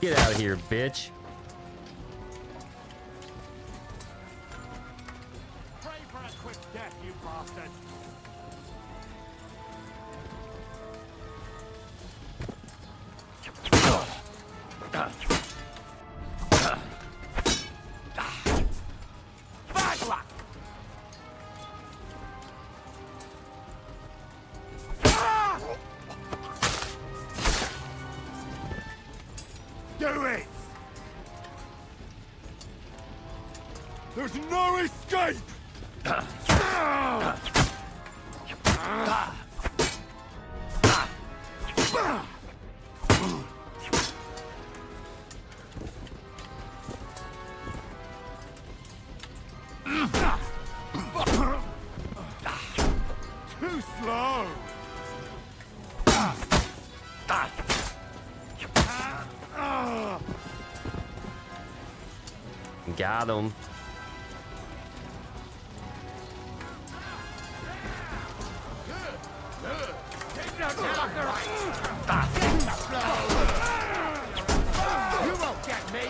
Get out of here, bitch. want a quick death, you bastard. Bad luck! Do it! There's no escape! Too slow! Got him. You won't get me!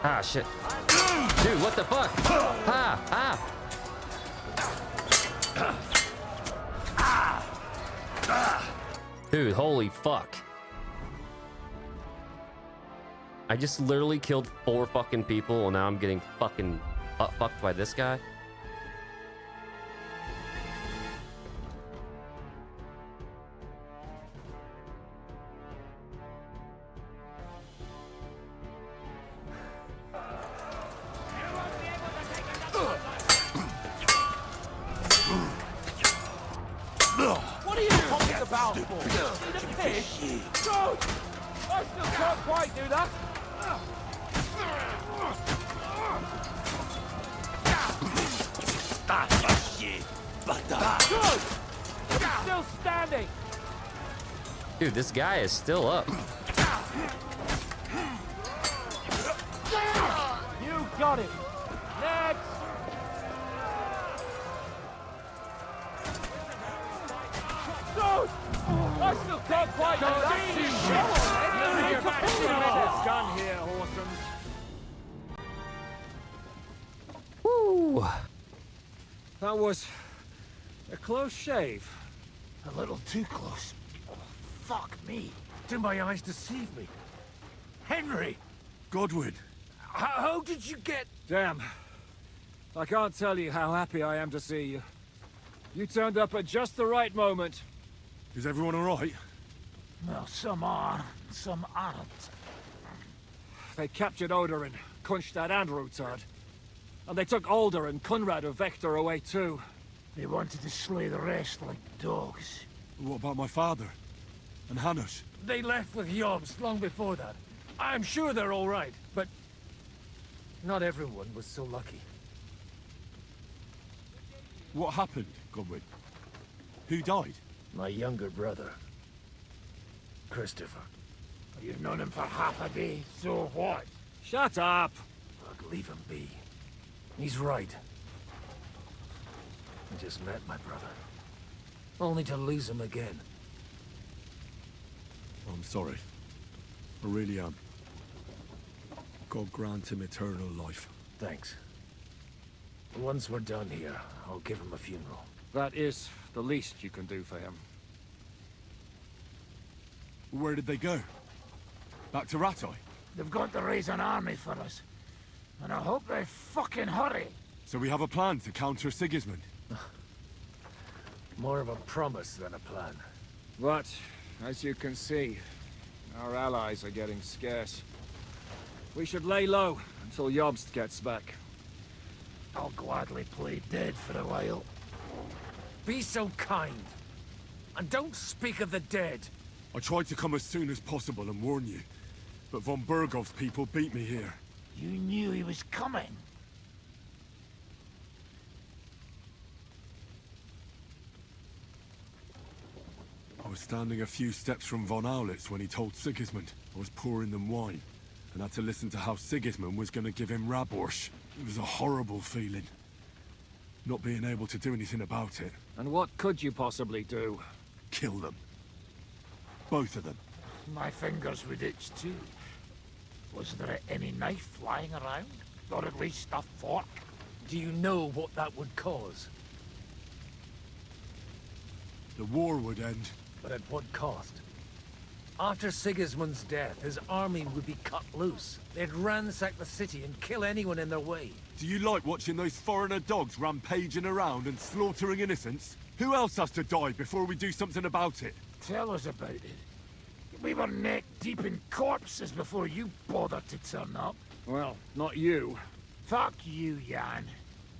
Ah, shit. Dude, what the fuck? Ah, ah. Dude, holy fuck. I just literally killed 4 fucking people and now I'm getting fucking fucked by this guy. What are you talking about for? The pig? Don't! I still can't quite do that. Good! He's still standing. Dude, this guy is still up. You got it. Next. Dude! I still can't quite do that. You're back to the gun here, Horsens. Woo! That was a close shave. A little too close. Oh, fuck me. Did my eyes deceive me? Henry! Godwin. How did you get... Damn. I can't tell you how happy I am to see you. You turned up at just the right moment. Is everyone alright? Well, some are, some aren't. They captured Odorin, Kunstad and Rutard. And they took Alder and Kunrad of Vector away too. They wanted to slay the rest like dogs. What about my father? And Hanush? They left with Yobs long before that. I'm sure they're all right, but not everyone was so lucky. What happened, Godwin? Who died? My younger brother, Christopher. You've known him for half a day, so what? Shut up! Look, leave him be. He's right. I just met my brother. Only to lose him again. I'm sorry. I really am. God grant him eternal life. Thanks. Once we're done here, I'll give him a funeral. That is the least you can do for him. Where did they go? Back to Rattay? They've got to raise an army for us. And I hope they fucking hurry. So we have a plan to counter Sigismund? More of a promise than a plan. But, as you can see, our allies are getting scarce. We should lay low until Jobst gets back. I'll gladly play dead for a while. Be so kind. And don't speak of the dead. I tried to come as soon as possible and warn you, but von Bergov's people beat me here. You knew he was coming. I was standing a few steps from von Aulitz when he told Sigismund I was pouring them wine, and had to listen to how Sigismund was going to give him Raborsch. It was a horrible feeling. not being able to do anything about it. And what could you possibly do? Kill them. Both of them. My fingers would itch too. Was there any knife lying around? Or at least a fork? Do you know what that would cause? The war would end. But at what cost? After Sigismund's death, his army would be cut loose. They'd ransack the city and kill anyone in their way. Do you like watching those foreigner dogs rampaging around and slaughtering innocents? Who else has to die before we do something about it? Tell us about it. We were neck deep in corpses before you bothered to turn up. Well, not you. Fuck you, Jan.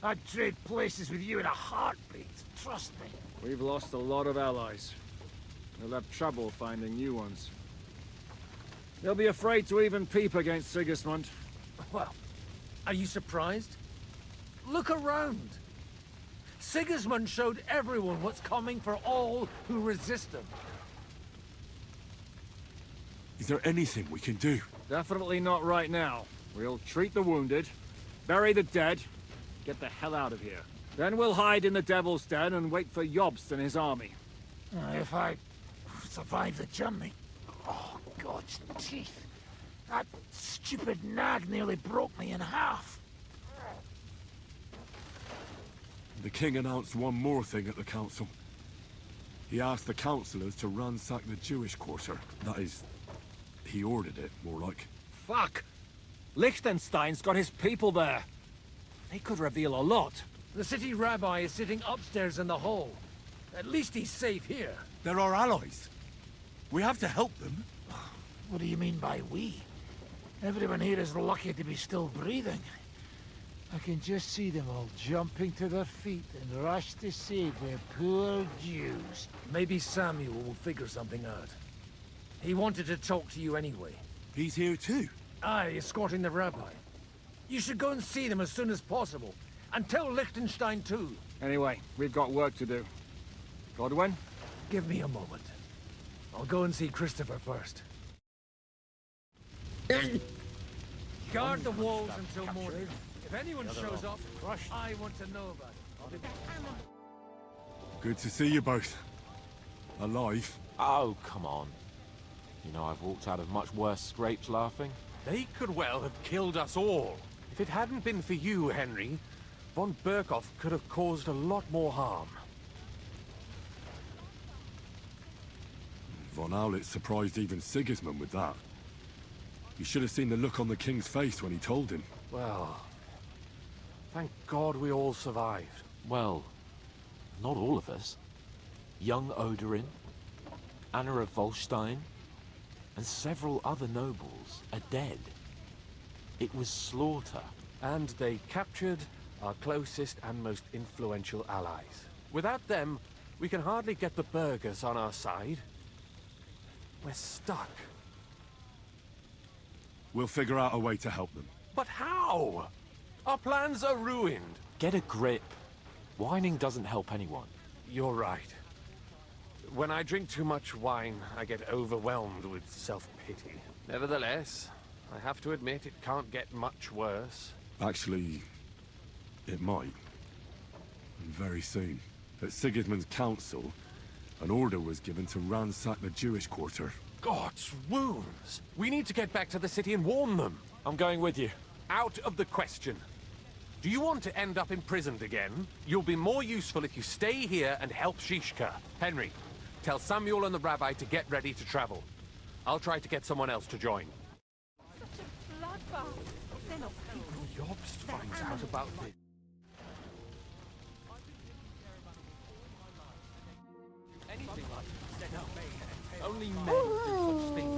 I'd trade places with you in a heartbeat. Trust me. We've lost a lot of allies. We'll have trouble finding new ones. They'll be afraid to even peep against Sigismund. Well, are you surprised? Look around. Sigismund showed everyone what's coming for all who resist him. Is there anything we can do? Definitely not right now. We'll treat the wounded, bury the dead, get the hell out of here. Then we'll hide in the Devil's Den and wait for Jobst and his army. If I survive the journey... Oh, God's teeth. That stupid nag nearly broke me in half. The king announced one more thing at the council. He asked the councillors to ransack the Jewish quarter. That is, he ordered it, more like. Fuck! Liechtenstein's got his people there. They could reveal a lot. The city rabbi is sitting upstairs in the hall. At least he's safe here. They're our allies. We have to help them. What do you mean by we? Everyone here is lucky to be still breathing. I can just see them all jumping to their feet and rush to save their poor Jews. Maybe Samuel will figure something out. He wanted to talk to you anyway. He's here too? Aye, escorting the rabbi. You should go and see them as soon as possible. And tell Liechtenstein too. Anyway, we've got work to do. Godwin? Give me a moment. I'll go and see Christopher first. Guard the walls until morning. If anyone shows up, I want to know about it. Good to see you both. Alive. Oh, come on. You know I've walked out of much worse scrapes laughing. They could well have killed us all. If it hadn't been for you, Henry, von Berkhoff could have caused a lot more harm. Von Aulitz surprised even Sigismund with that. You should have seen the look on the king's face when he told him. Well, thank God we all survived. Well, not all of us. Young Odorin, Anna of Volstein, and several other nobles are dead. It was slaughter. And they captured our closest and most influential allies. Without them, we can hardly get the burghers on our side. We're stuck. We'll figure out a way to help them. But how? Our plans are ruined. Get a grip. Whining doesn't help anyone. You're right. When I drink too much wine, I get overwhelmed with self-pity. Nevertheless, I have to admit it can't get much worse. Actually, it might. And very soon. At Sigismund's council, an order was given to ransack the Jewish quarter. God's wounds! We need to get back to the city and warn them. I'm going with you. Out of the question. Do you want to end up imprisoned again? You'll be more useful if you stay here and help Shishka. Henry, tell Samuel and the rabbi to get ready to travel. I'll try to get someone else to join. Such a bloodbath. They're not people. Jobst finds out about this. Anything like set up me. Only men do such things.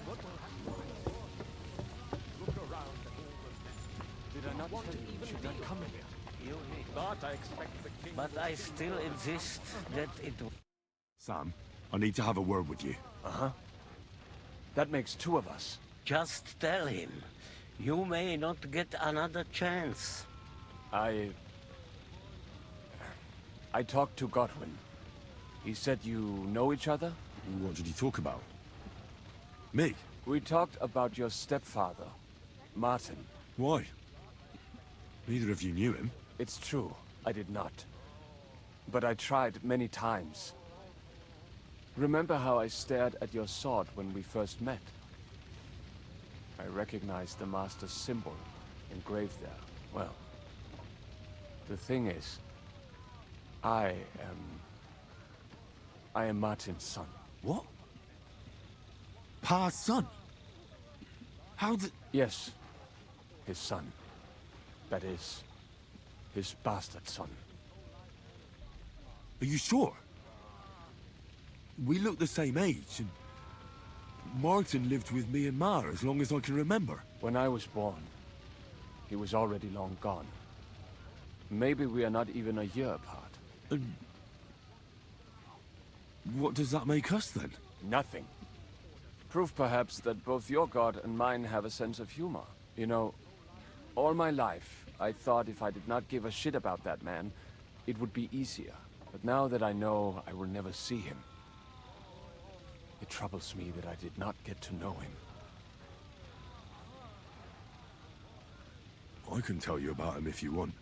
Look around at all the men. Did I not tell you you should not come here? You need not. I expect the king. But I still insist that it... Sam, I need to have a word with you. Uh-huh. That makes two of us. Just tell him. You may not get another chance. I talked to Godwin. He said you know each other? What did you talk about? Me? We talked about your stepfather, Martin. Why? Neither of you knew him. It's true, I did not. But I tried many times. Remember how I stared at your sword when we first met? I recognized the Master's symbol engraved there. Well, the thing is, I am Martin's son. What? Pa's son? How did... Yes, his son. That is, his bastard son. Are you sure? We look the same age, and Martin lived with me and Ma as long as I can remember. When I was born, he was already long gone. Maybe we are not even a year apart. And what does that make us then? Nothing. Proof perhaps that both your god and mine have a sense of humor. You know, all my life, I thought if I did not give a shit about that man, it would be easier. But now that I know I will never see him, it troubles me that I did not get to know him. I can tell you about him if you want.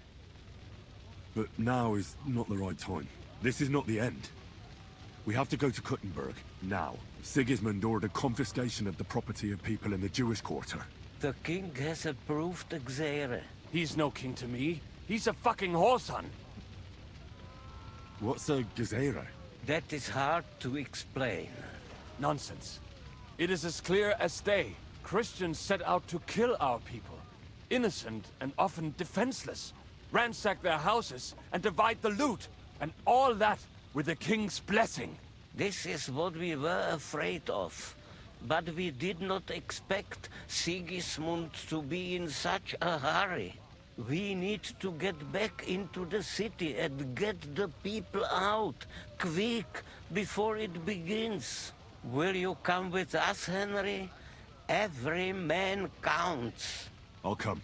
But now is not the right time. This is not the end. We have to go to Kuttenberg, now. Sigismund ordered confiscation of the property of people in the Jewish quarter. The king has approved Xere. He's no king to me. He's a fucking whoreson. What's a Gezerah? That is hard to explain. Nonsense. It is as clear as day. Christians set out to kill our people. Innocent and often defenseless. Ransack their houses and divide the loot. And all that with the king's blessing. This is what we were afraid of. But we did not expect Sigismund to be in such a hurry. We need to get back into the city and get the people out, quick, before it begins. Will you come with us, Henry? Every man counts. I'll come.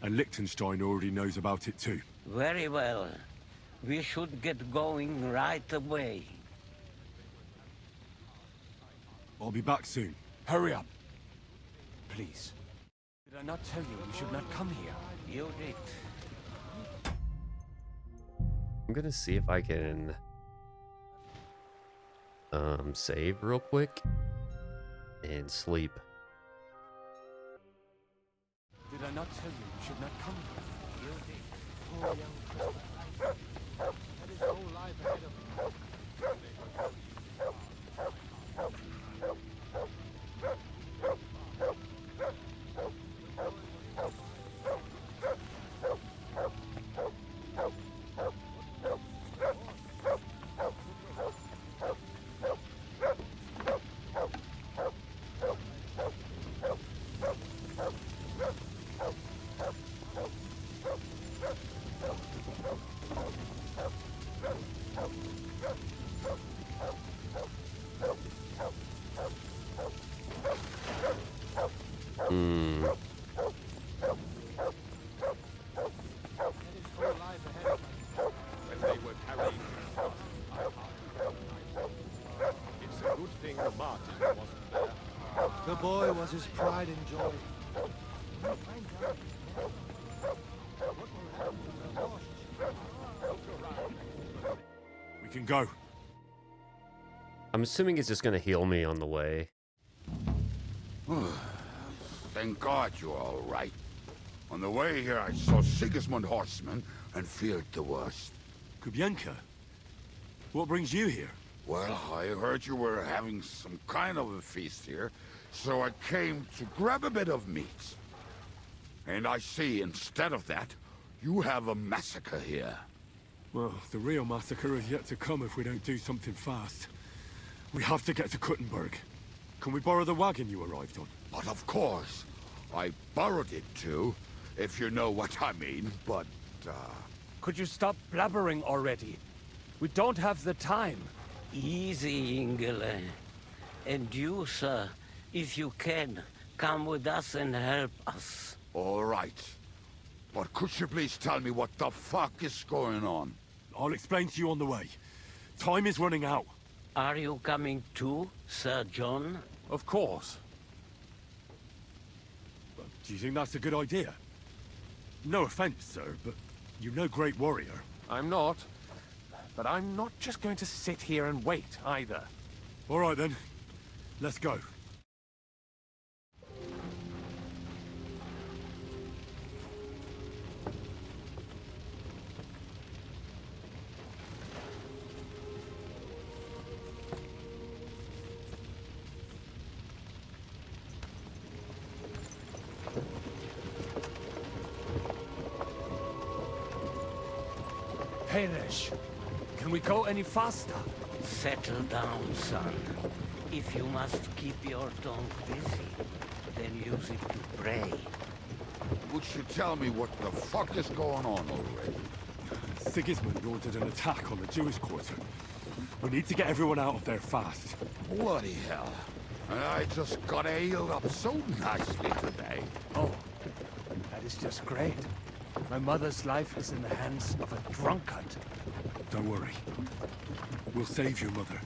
And Liechtenstein already knows about it too. Very well. We should get going right away. I'll be back soon. Hurry up. Please. Did I not tell you we should not come here? You did. I'm gonna see if I can save real quick and sleep. Did I not tell you we should not come here? You did. Poor young Christopher. Had his whole life ahead of him. The boy was his pride and joy. We can go. I'm assuming it's just gonna heal me on the way. Thank God you're all right. On the way here, I saw Sigismund horsemen and feared the worst. Kubienka, what brings you here? Well, I heard you were having some kind of a feast here, so I came to grab a bit of meat. And I see, instead of that, you have a massacre here. Well, the real massacre is yet to come if we don't do something fast. We have to get to Kuttenberg. Can we borrow the wagon you arrived on? But of course. I borrowed it too, if you know what I mean, but, Could you stop blabbering already? We don't have the time. Easy, Ingele. And you, sir, if you can, come with us and help us. All right. But could you please tell me what the fuck is going on? I'll explain to you on the way. Time is running out. Are you coming too, Sir John? Of course. Do you think that's a good idea? No offense, sir, but you're no great warrior. I'm not. But I'm not just going to sit here and wait, either. All right, then. Let's go. Perish. Can we go any faster? Settle down, son. If you must keep your tongue busy, then use it to pray. Would you tell me what the fuck is going on already? Sigismund ordered an attack on the Jewish quarter. We need to get everyone out of there fast. Bloody hell. I just got ailed up so nicely today. Oh, that is just great. My mother's life is in the hands of a drunkard. Don't worry. We'll save your mother.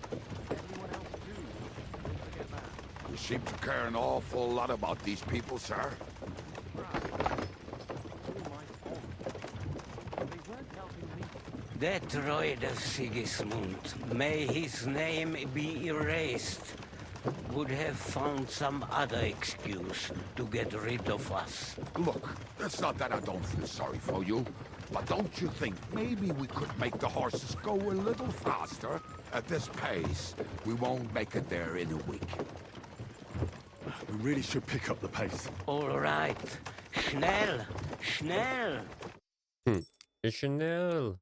You seem to care an awful lot about these people, sir. That droid of Sigismund, may his name be erased, would have found some other excuse to get rid of us. Look, it's not that I don't feel sorry for you, but don't you think maybe we could make the horses go a little faster? At this pace, we won't make it there in a week. We really should pick up the pace. All right. Schnell! Schnell! Chanel.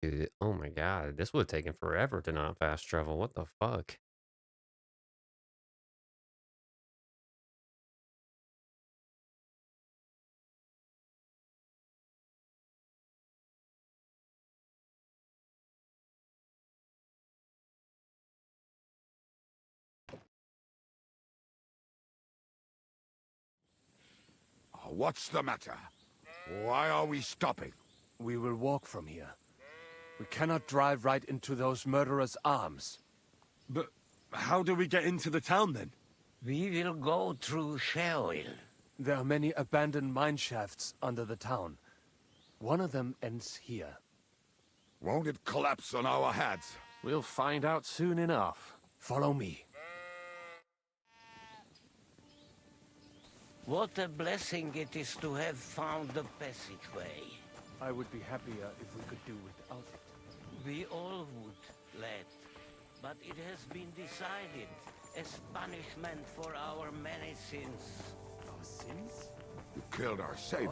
Dude, oh my god, this would have taken forever to not fast travel. What the fuck? What's the matter? Why are we stopping? We will walk from here. We cannot drive right into those murderers' arms. But how do we get into the town, then? We will go through Sheol. There are many abandoned mine shafts under the town. One of them ends here. Won't it collapse on our heads? We'll find out soon enough. Follow me. What a blessing it is to have found the passageway. I would be happier if we could do without it. We all would, lad. But it has been decided as punishment for our many sins. Our sins? You killed our savior.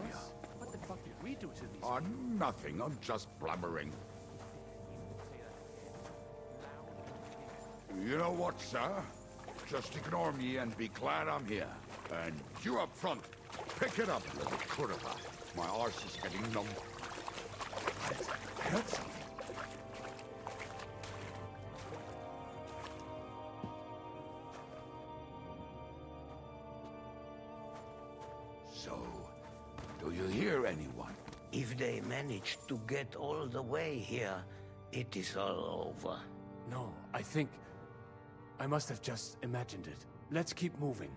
What the fuck did we do to these Oh, nothing. I'm just blabbering. You know what, sir? Just ignore me and be glad I'm here. And you up front, pick it up, little kurva. My arse is getting numb. I heard something. So, do you hear anyone? If they manage to get all the way here, it is all over. No, I think... I must have just imagined it. Let's keep moving.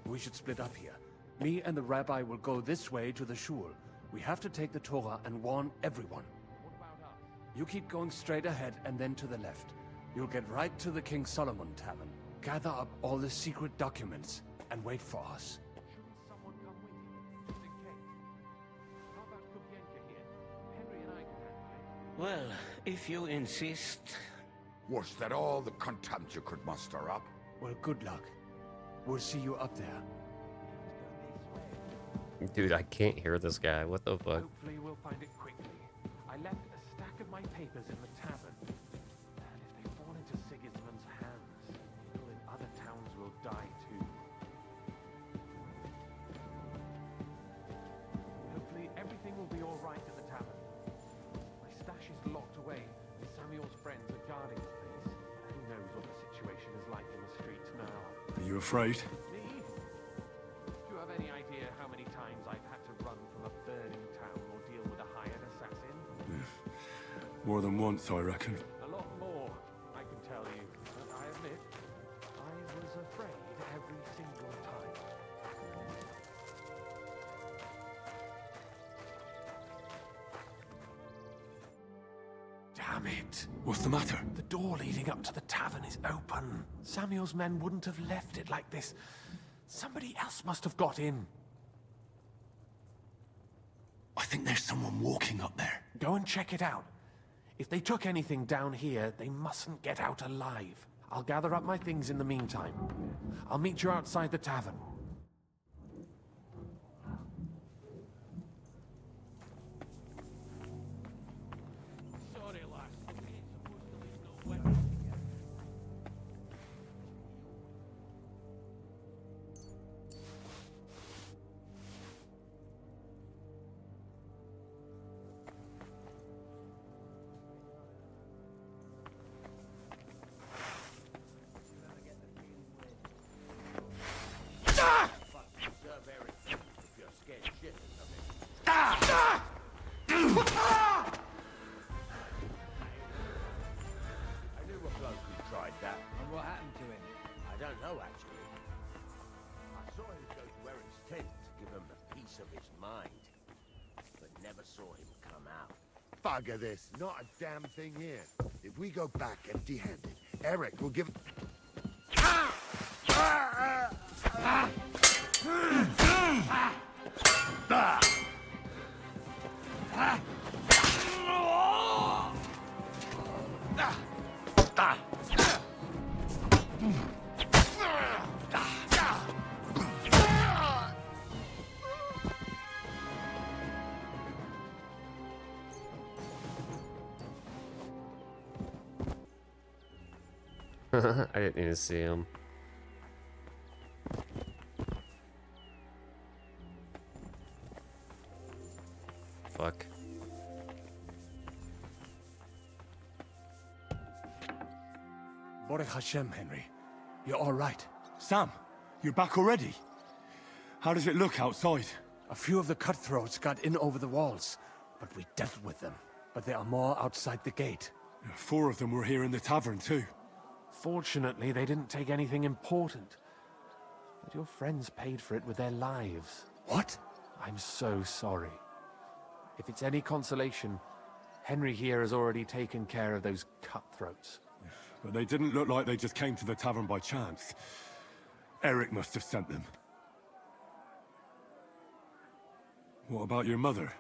We should split up here. Me and the rabbi will go this way to the shul. We have to take the Torah and warn everyone. You keep going straight ahead and then to the left. You'll get right to the King Solomon Tavern. Gather up all the secret documents and wait for us. Shouldn't someone come with you, just in case? How about Kupienka here? Henry and I can handle it. Well, if you insist... Was that all the contempt you could muster up? Well, good luck. We'll see you up there. Dude, I can't hear this guy. What the fuck? Hopefully we'll find it quickly. I left a stack of my papers in the tavern. And if they fall into Sigismund's hands, people in other towns will die too. You afraid? Me? Do you have any idea how many times I've had to run from a burning town or deal with a hired assassin? More than once, I reckon. A lot more, I can tell you. But I admit, I was afraid every single time. Damn it! What's the matter? The door leading up to the tavern is open. Samuel's men wouldn't have left it like this. Somebody else must have got in. I think there's someone walking up there. Go and check it out. If they took anything down here, they mustn't get out alive. I'll gather up my things in the meantime. I'll meet you outside the tavern. Sorry, lass. We ain't supposed to leave no weapons together. I knew a bloke who tried that. And what happened to him? I don't know, actually. I saw him go to Eric's tent to give him a piece of his mind, but never saw him come out. Bugger this. Not a damn thing here. If we go back empty-handed, Eric will give... I didn't even see him. Fuck. Baruch Hashem, Henry. You're all right. Sam, you're back already? How does it look outside? A few of the cutthroats got in over the walls, but we dealt with them. But there are more outside the gate. 4 of them were here in the tavern too. Fortunately, they didn't take anything important. But your friends paid for it with their lives. What? I'm so sorry. If it's any consolation, Henry here has already taken care of those cutthroats. But they didn't look like they just came to the tavern by chance. Eric must have sent them. What about your mother?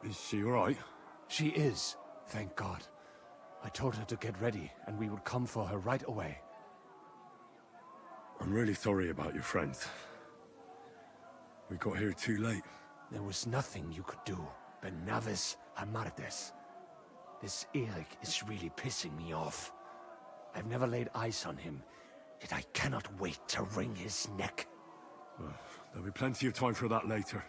Is she all right? She is, thank God. I told her to get ready, and we would come for her right away. I'm really sorry about your friends. We got here too late. There was nothing you could do. Benavis Hamardes. This Eric is really pissing me off. I've never laid eyes on him, yet I cannot wait to wring his neck. Well, there'll be plenty of time for that later.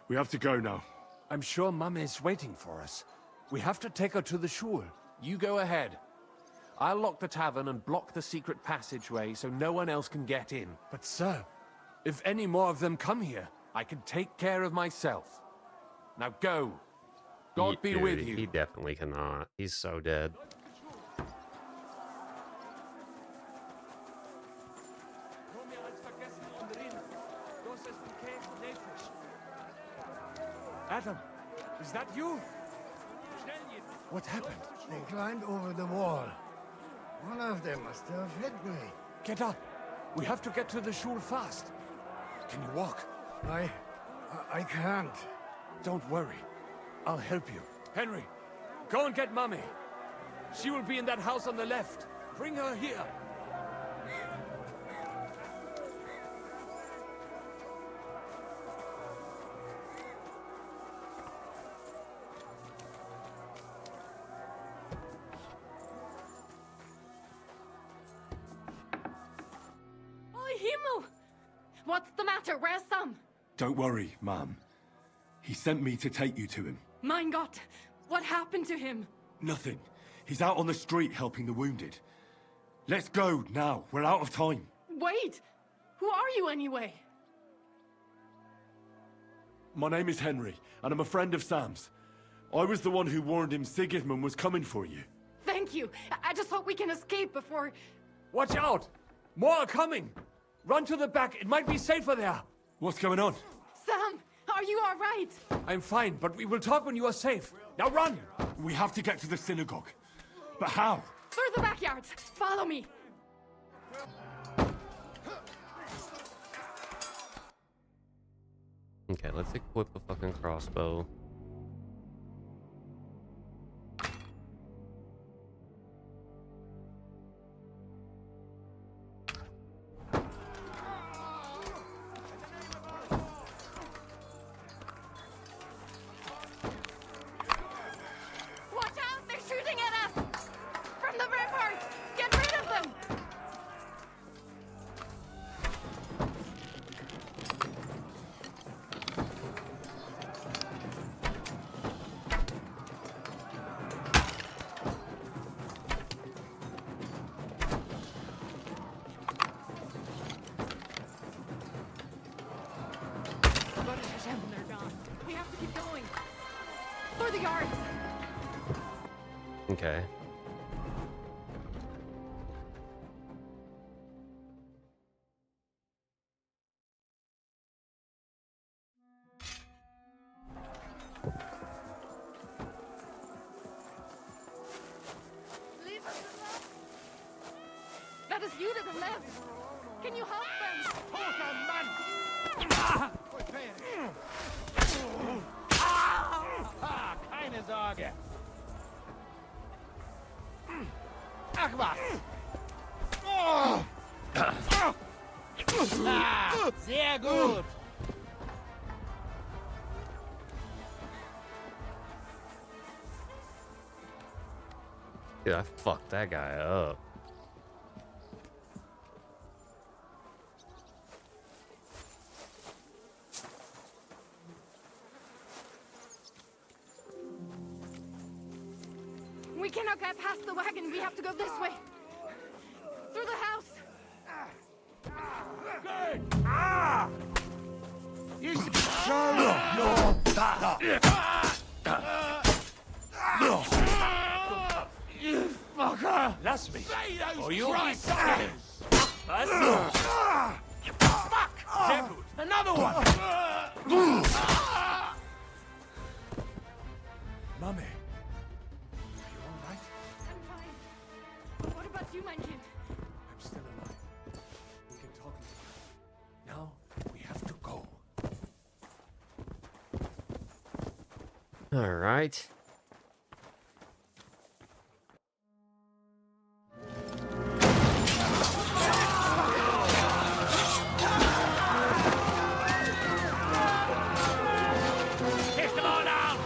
We have to go now. I'm sure Mum is waiting for us. We have to take her to the shul. You go ahead. I'll lock the tavern and block the secret passageway so no one else can get in. But sir, if any more of them come here, I can take care of myself. Now go. God be Dude, with you. He definitely cannot. He's so dead. Adam, is that you? What happened? They climbed over the wall. One of them must have hit me. Get up. We have to get to the shul fast. Can you walk? I can't. Don't worry. I'll help you. Henry, go and get Mummy. She will be in that house on the left. Bring her here. Himmel! What's the matter? Where's Sam? Don't worry, Ma'am. He sent me to take you to him. Mein Gott! What happened to him? Nothing. He's out on the street helping the wounded. Let's go now. We're out of time. Wait! Who are you anyway? My name is Henry, and I'm a friend of Sam's. I was the one who warned him Sigismund was coming for you. Thank you. I just hope we can escape before... Watch out! More are coming! Run to the back, it might be safer there! What's going on? Sam, are you all right? I'm fine, but we will talk when you are safe. Now run! We have to get to the synagogue. But how? Through the backyards. Follow me. Okay, let's equip a fucking crossbow. Watch out! They're shooting at us! From the ramparts! Get rid of them! They're gone. We have to keep going. Through the yards! Okay. Leave us alone! That is you to the left! Can you help them? Keine Sorge. Ach was. Sehr gut. Dude, I fucked that guy up. We cannot get past the wagon. We have to go this way. Through the house. You You fucker! Lass mich! Or you'll be sorry! Was? Fuck! Sehr gut! Another one! Mummy. I'm fine. What about you, mein Kind? I'm still alive. We can talk later. Now, we have to go. All right. Take them all down!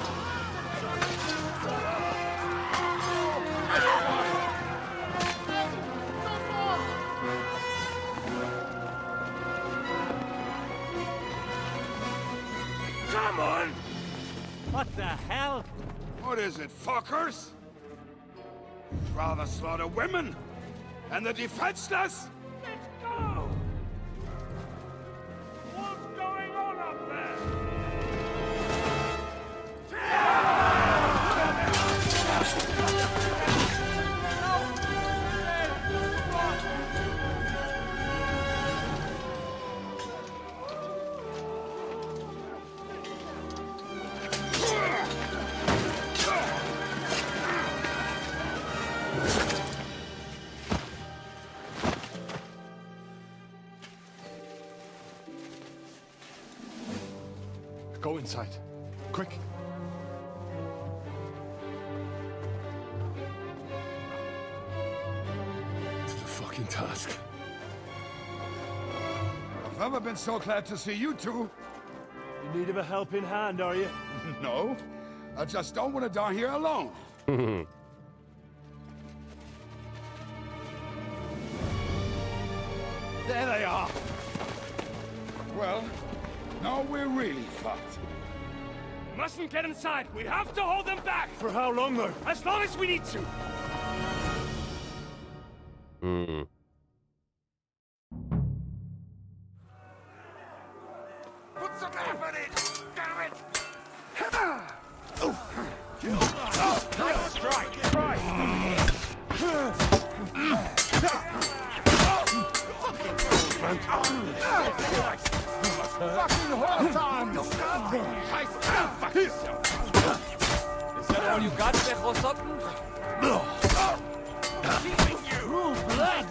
Come on! What the hell? What is it, fuckers? Rather slaughter women and the defenseless? Let's go! What's going on up there? Go inside. Quick. To the fucking task. I've never been so glad to see you two. In need of a helping hand, are you? No, I just don't want to die here alone. There they are! Well, now we're really fucked. Mustn't get inside! We have to hold them back! For how long, though? As long as we need to! Hmm. All you got, Becho Sutton? True blood,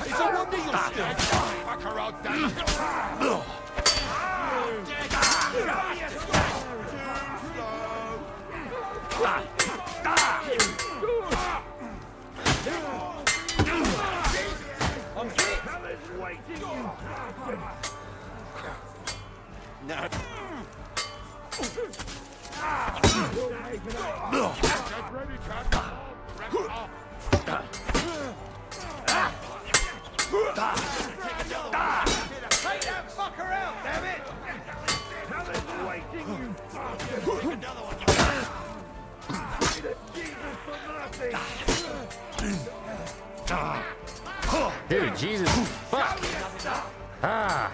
It's a wonder you're still fuck her out, Take that fucker out, damn it! Hell is waiting, you bastard! Another one. Dude, Jesus. Fuck. Ah.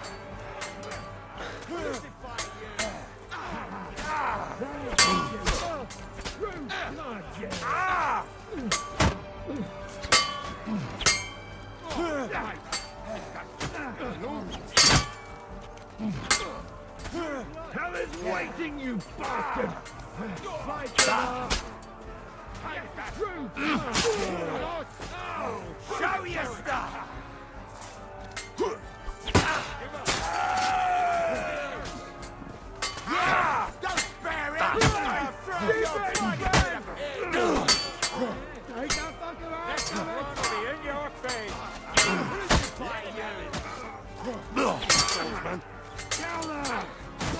Hell is waiting, you bastard! Fight show your stuff! Yeah! Don't spare it! I'll throw your take that fucker out! In your face!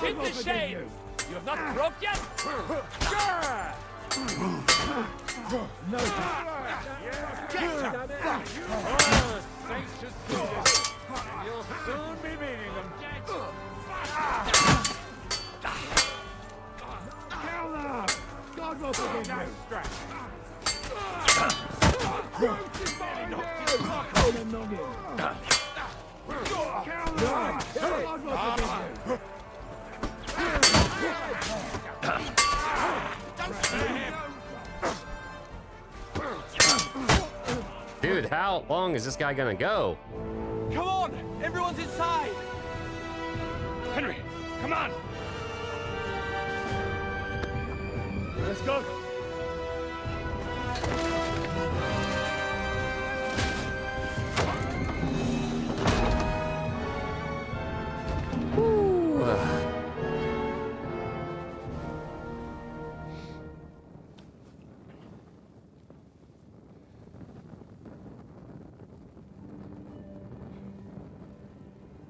Hit the shame! You have not broke yet? No! Get the fuck! Saints just do this, and you'll soon be meeting them. Counter! God will forgive you! Dude, how long is this guy gonna go? Come on! Everyone's inside! Henry, come on! Let's go!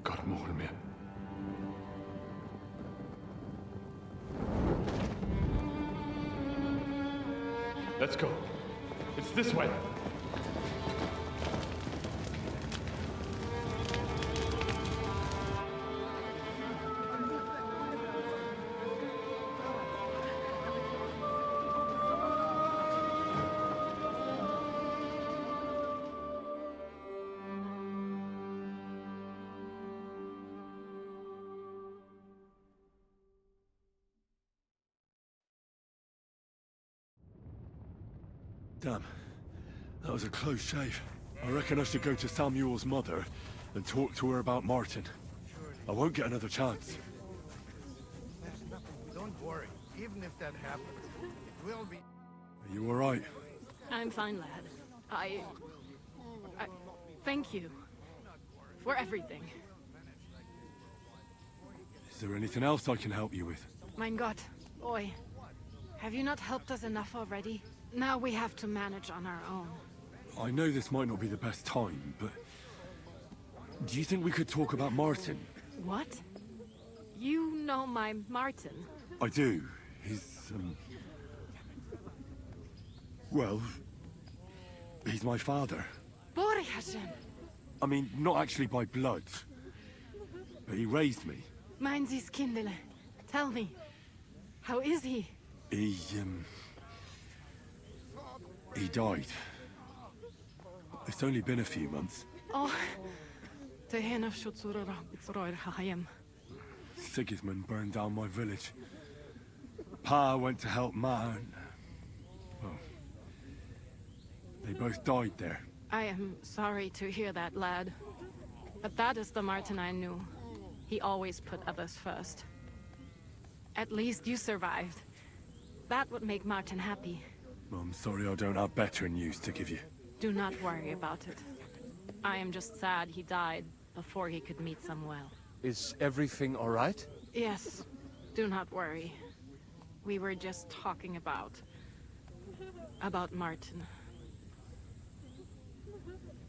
Got him over me. Let's go. It's this way. Damn. That was a close shave. I reckon I should go to Samuel's mother and talk to her about Martin. I won't get another chance. Don't worry. Even if that happens, it will be... Are you alright? I'm fine, lad. I thank you for everything. Is there anything else I can help you with? Mein Gott, boy, have you not helped us enough already? Now we have to manage on our own. I know this might not be the best time, but... do you think we could talk about Martin? What? You know my Martin? I do. He's, well... he's my father. Borjasen! I mean, not actually by blood. But he raised me. Mein Sie's Kindele. Tell me, how is he? He died. It's only been a few months. Oh, the hen of Schutzurera, it's roer Hayem. Sigismund burned down my village. Pa went to help Ma and... well... they both died there. I am sorry to hear that, lad. But that is the Martin I knew. He always put others first. At least you survived. That would make Martin happy. I'm sorry I don't have better news to give you. Do not worry about it. I am just sad he died before he could meet Samuel. Is everything all right? Yes. Do not worry. We were just talking about Martin.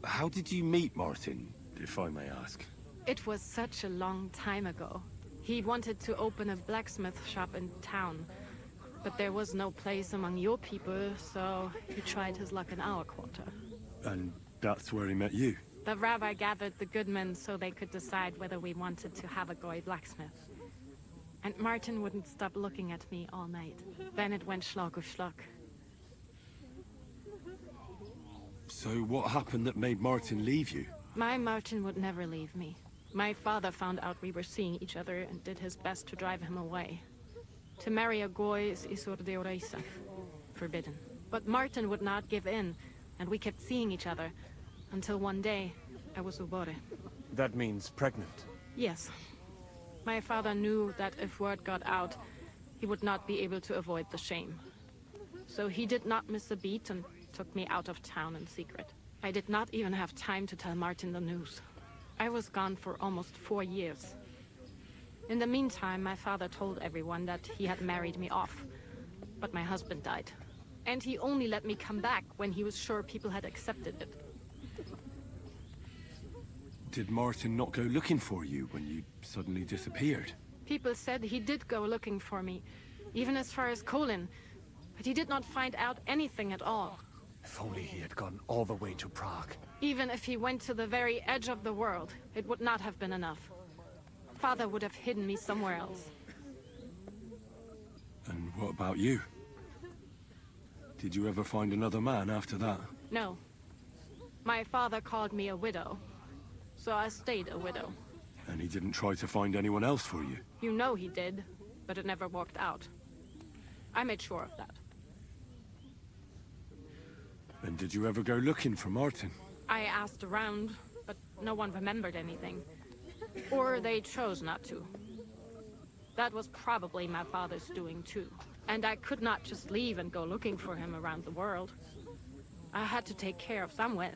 How did you meet Martin, if I may ask? It was such a long time ago. He wanted to open a blacksmith shop in town, but there was no place among your people, so he tried his luck in our quarter. And that's where he met you? The rabbi gathered the good men so they could decide whether we wanted to have a goy blacksmith. And Martin wouldn't stop looking at me all night. Then it went Schlag auf Schlag. So what happened that made Martin leave you? My Martin would never leave me. My father found out we were seeing each other and did his best to drive him away. To marry a goy is isur deoraisa, forbidden. But Martin would not give in, and we kept seeing each other, until one day, I was ubore. That means pregnant. Yes. My father knew that if word got out, he would not be able to avoid the shame. So he did not miss a beat and took me out of town in secret. I did not even have time to tell Martin the news. I was gone for almost 4 years. In the meantime, my father told everyone that he had married me off. But my husband died. And he only let me come back when he was sure people had accepted it. Did Martin not go looking for you when you suddenly disappeared? People said he did go looking for me, even as far as Colin. But he did not find out anything at all. If only he had gone all the way to Prague. Even if he went to the very edge of the world, it would not have been enough. Father would have hidden me somewhere else. And what about you? Did you ever find another man after that? No. My father called me a widow, so I stayed a widow. And he didn't try to find anyone else for you? You know he did, but it never worked out. I made sure of that. And did you ever go looking for Martin? I asked around, but no one remembered anything. Or they chose not to. That was probably my father's doing too. And I could not just leave and go looking for him around the world. I had to take care of Samuel.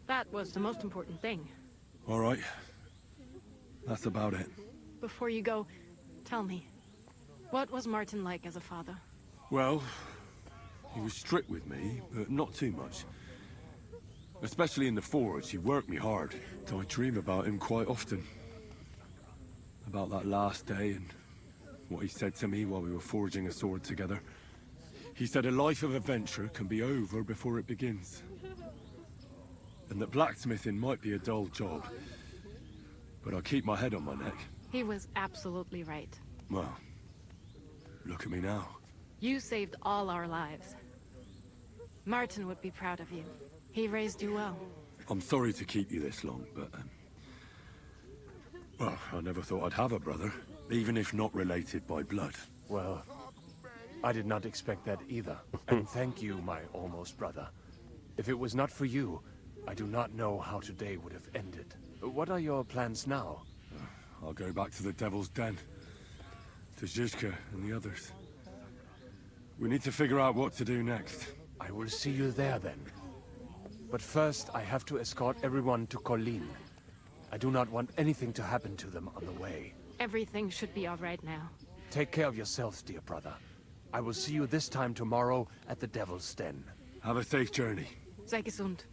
That was the most important thing. All right. That's about it. Before you go, tell me, what was Martin like as a father? Well, he was strict with me, but not too much. Especially in the forge, he worked me hard. So I dream about him quite often. About that last day and what he said to me while we were forging a sword together. He said a life of adventure can be over before it begins. And that blacksmithing might be a dull job, but I'll keep my head on my neck. He was absolutely right. Well, look at me now. You saved all our lives. Martin would be proud of you. He raised you well. I'm sorry to keep you this long, but... well, I never thought I'd have a brother, even if not related by blood. Well, I did not expect that either. And thank you, my almost brother. If it was not for you, I do not know how today would have ended. What are your plans now? I'll go back to the Devil's Den. To Zizka and the others. We need to figure out what to do next. I will see you there then. But first, I have to escort everyone to Colin. I do not want anything to happen to them on the way. Everything should be all right now. Take care of yourselves, dear brother. I will see you this time tomorrow at the Devil's Den. Have a safe journey. Sei gesund.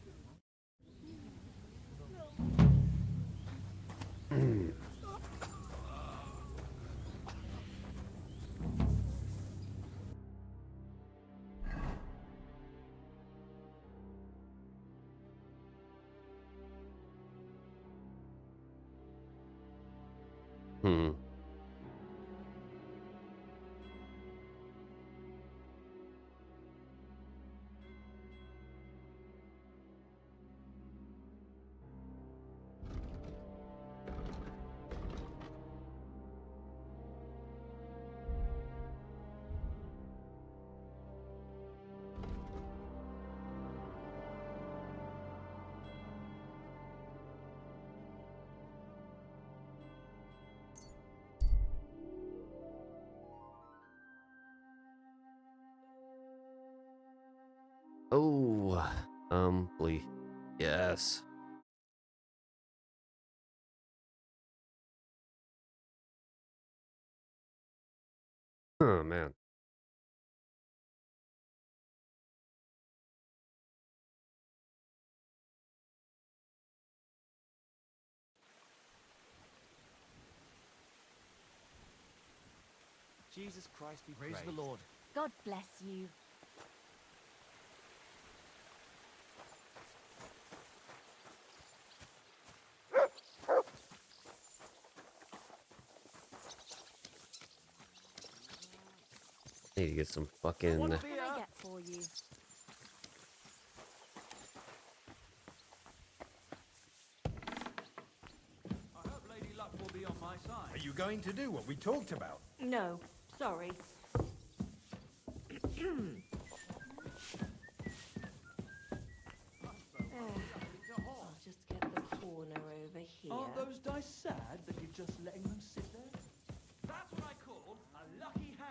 Oh, please. Yes. Oh, man. Jesus Christ be Praise praised. the Lord. God bless you. Need to get some fucking. What can I get for you? I hope Lady Luck will be on my side. Are you going to do what we talked about? No, sorry. I'll just get the corner over here. Aren't those dice sad that you're just letting them sit there? That's what I call a lucky hand.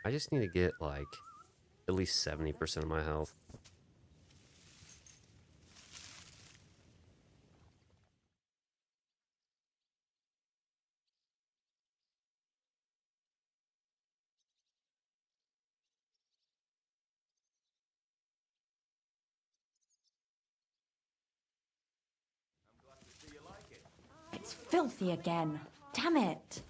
I just need to get like at least 70% of my health. It's filthy again. Damn it.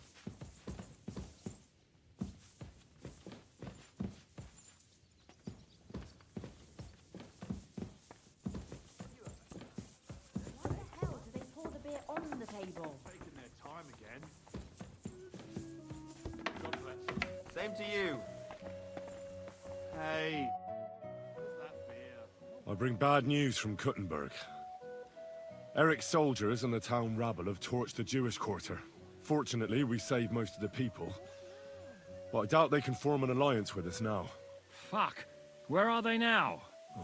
Why the hell do they pour the beer on the table? Taking their time again. God bless. Same to you. Hey. I bring bad news from Kuttenberg. Eric's soldiers and the town rabble have torched the Jewish quarter. Fortunately, we saved most of the people. But I doubt they can form an alliance with us now. Fuck. Where are they now?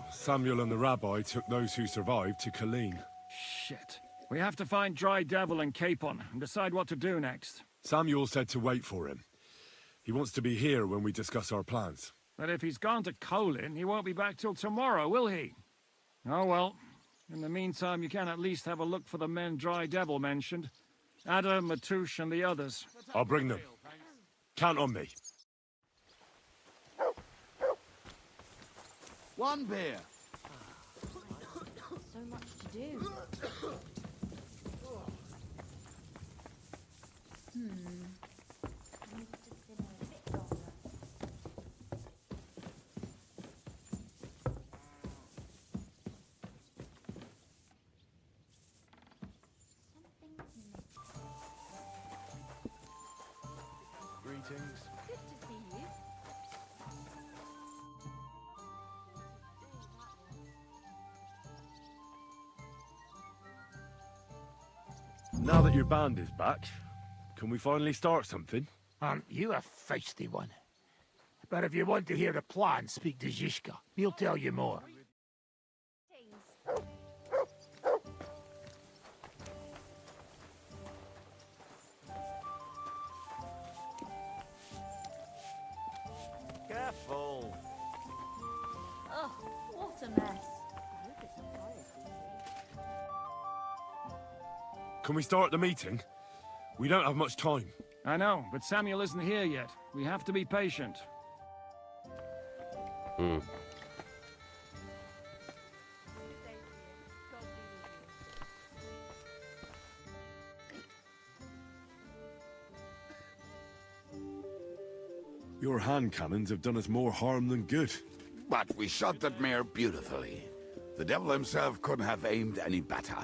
Samuel and the rabbi took those who survived to Colleen. Shit. We have to find Dry Devil and Capon and decide what to do next. Samuel said to wait for him. He wants to be here when we discuss our plans. But if he's gone to Colin, he won't be back till tomorrow, will he? Oh well. In the meantime, you can at least have a look for the men Dry Devil mentioned. Ada, Matouche, and the others. I'll bring them. Count on me. One beer. So much to do. Needs to simmer a bit longer. Greetings. Good to see you. Now that your band is back, can we finally start something? Aren't you a feisty one? But if you want to hear the plan, speak to Zizka. He'll tell you more. Careful. Oh, what a mess. Can we start the meeting? We don't have much time. I know, but Samuel isn't here yet. We have to be patient. Your hand cannons have done us more harm than good. But we shot that mare beautifully. The devil himself couldn't have aimed any better,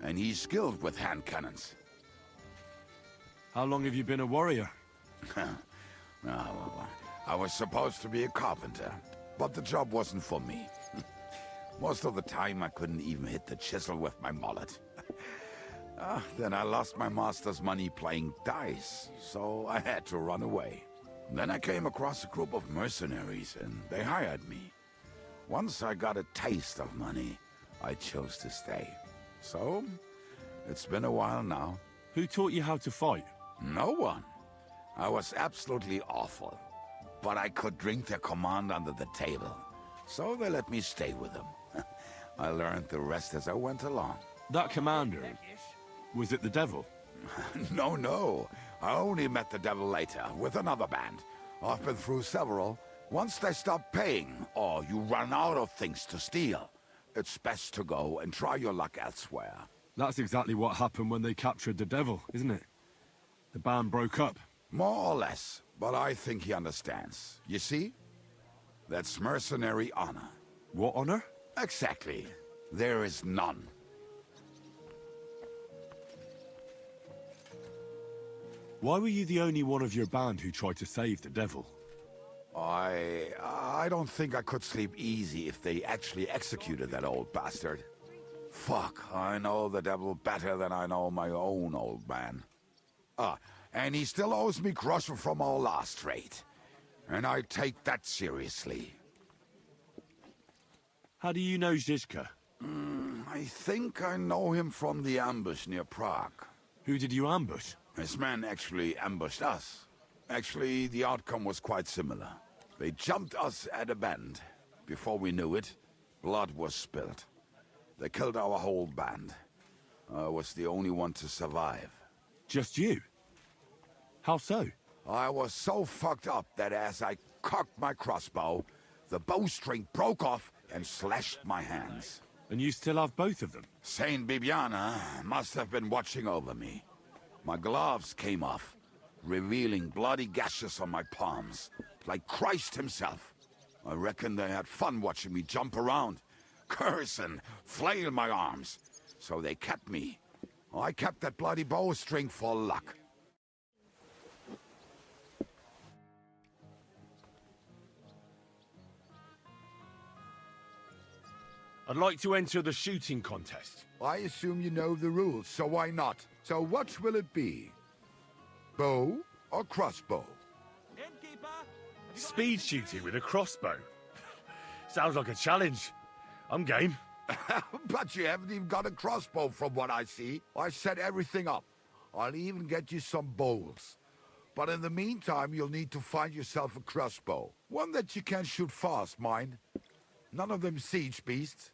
and he's skilled with hand cannons. How long have you been a warrior? I was supposed to be a carpenter, but the job wasn't for me. Most of the time I couldn't even hit the chisel with my mallet. Then I lost my master's money playing dice, so I had to run away. Then I came across a group of mercenaries, and they hired me. Once I got a taste of money, I chose to stay. So, it's been a while now. Who taught you how to fight? No one. I was absolutely awful. But I could drink their command under the table. So they let me stay with them. I learned the rest as I went along. That commander, was it the devil? No. I only met the devil later, with another band. I've been through several. Once they stop paying, or you run out of things to steal, it's best to go and try your luck elsewhere. That's exactly what happened when they captured the devil, isn't it? The band broke up. More or less, but I think he understands. You see? That's mercenary honor. What honor? Exactly. There is none. Why were you the only one of your band who tried to save the devil? I don't think I could sleep easy if they actually executed that old bastard. Fuck, I know the devil better than I know my own old man. And he still owes me groschen from our last raid. And I take that seriously. How do you know Zizka? I think I know him from the ambush near Prague. Who did you ambush? His men actually ambushed us. Actually, the outcome was quite similar. They jumped us at a bend. Before we knew it, blood was spilled. They killed our whole band. I was the only one to survive. Just you? How so? I was so fucked up that as I cocked my crossbow, the bowstring broke off and slashed my hands. And you still have both of them? Saint Bibiana must have been watching over me. My gloves came off, revealing bloody gashes on my palms, like Christ himself. I reckon they had fun watching me jump around, curse and flail my arms. So they kept me. I kept that bloody bowstring for luck. I'd like to enter the shooting contest. I assume you know the rules, so why not? So what will it be? Bow or crossbow? Speed shooting with a crossbow. Sounds like a challenge. I'm game. But you haven't even got a crossbow from what I see. I set everything up. I'll even get you some bowls. But in the meantime, you'll need to find yourself a crossbow. One that you can shoot fast, mind. None of them siege beasts.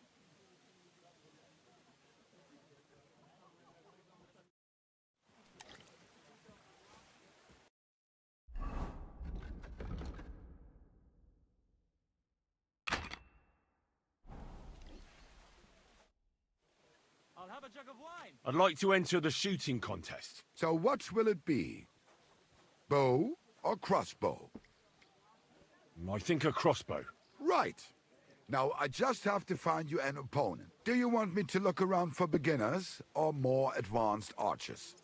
I'll have a jug of wine. I'd like to enter the shooting contest. So what will it be? Bow or crossbow? I think a crossbow. Right. Now, I just have to find you an opponent. Do you want me to look around for beginners or more advanced archers?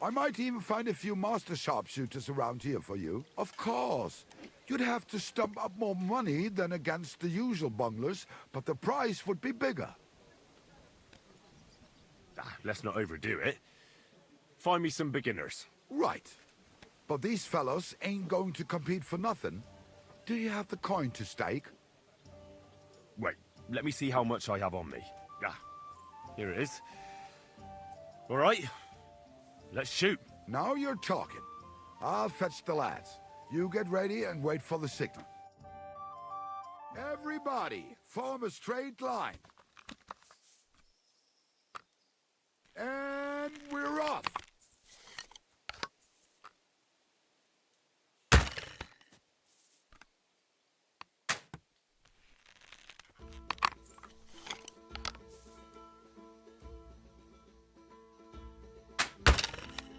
I might even find a few master sharpshooters around here for you. Of course. You'd have to stump up more money than against the usual bunglers, but the price would be bigger. Let's not overdo it. Find me some beginners. Right. But these fellows ain't going to compete for nothing. Do you have the coin to stake? Wait, let me see how much I have on me. Here it is. All right, let's shoot. Now you're talking. I'll fetch the lads. You get ready and wait for the signal. Everybody, form a straight line. And we're off.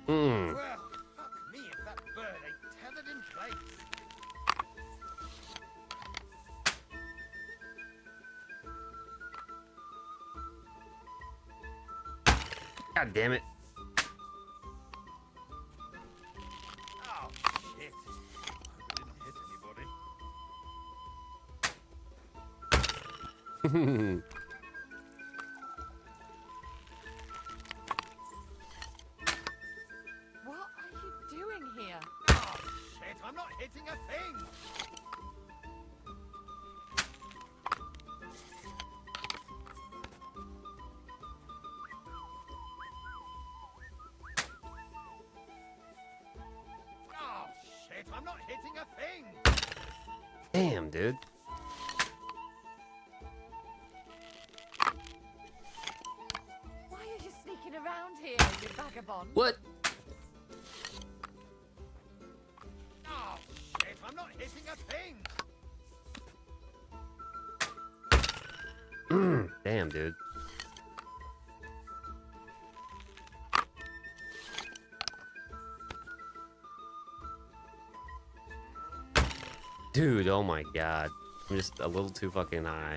Well, fuck me if that bird ain't tethered in place. God damn it. Oh, shit. I didn't hit anybody. I'm not hitting a thing! Damn, dude. Why are you sneaking around here, you vagabond? What? Oh, shit, I'm not hitting a thing! Damn, dude. Dude, oh my god. I'm just a little too fucking high.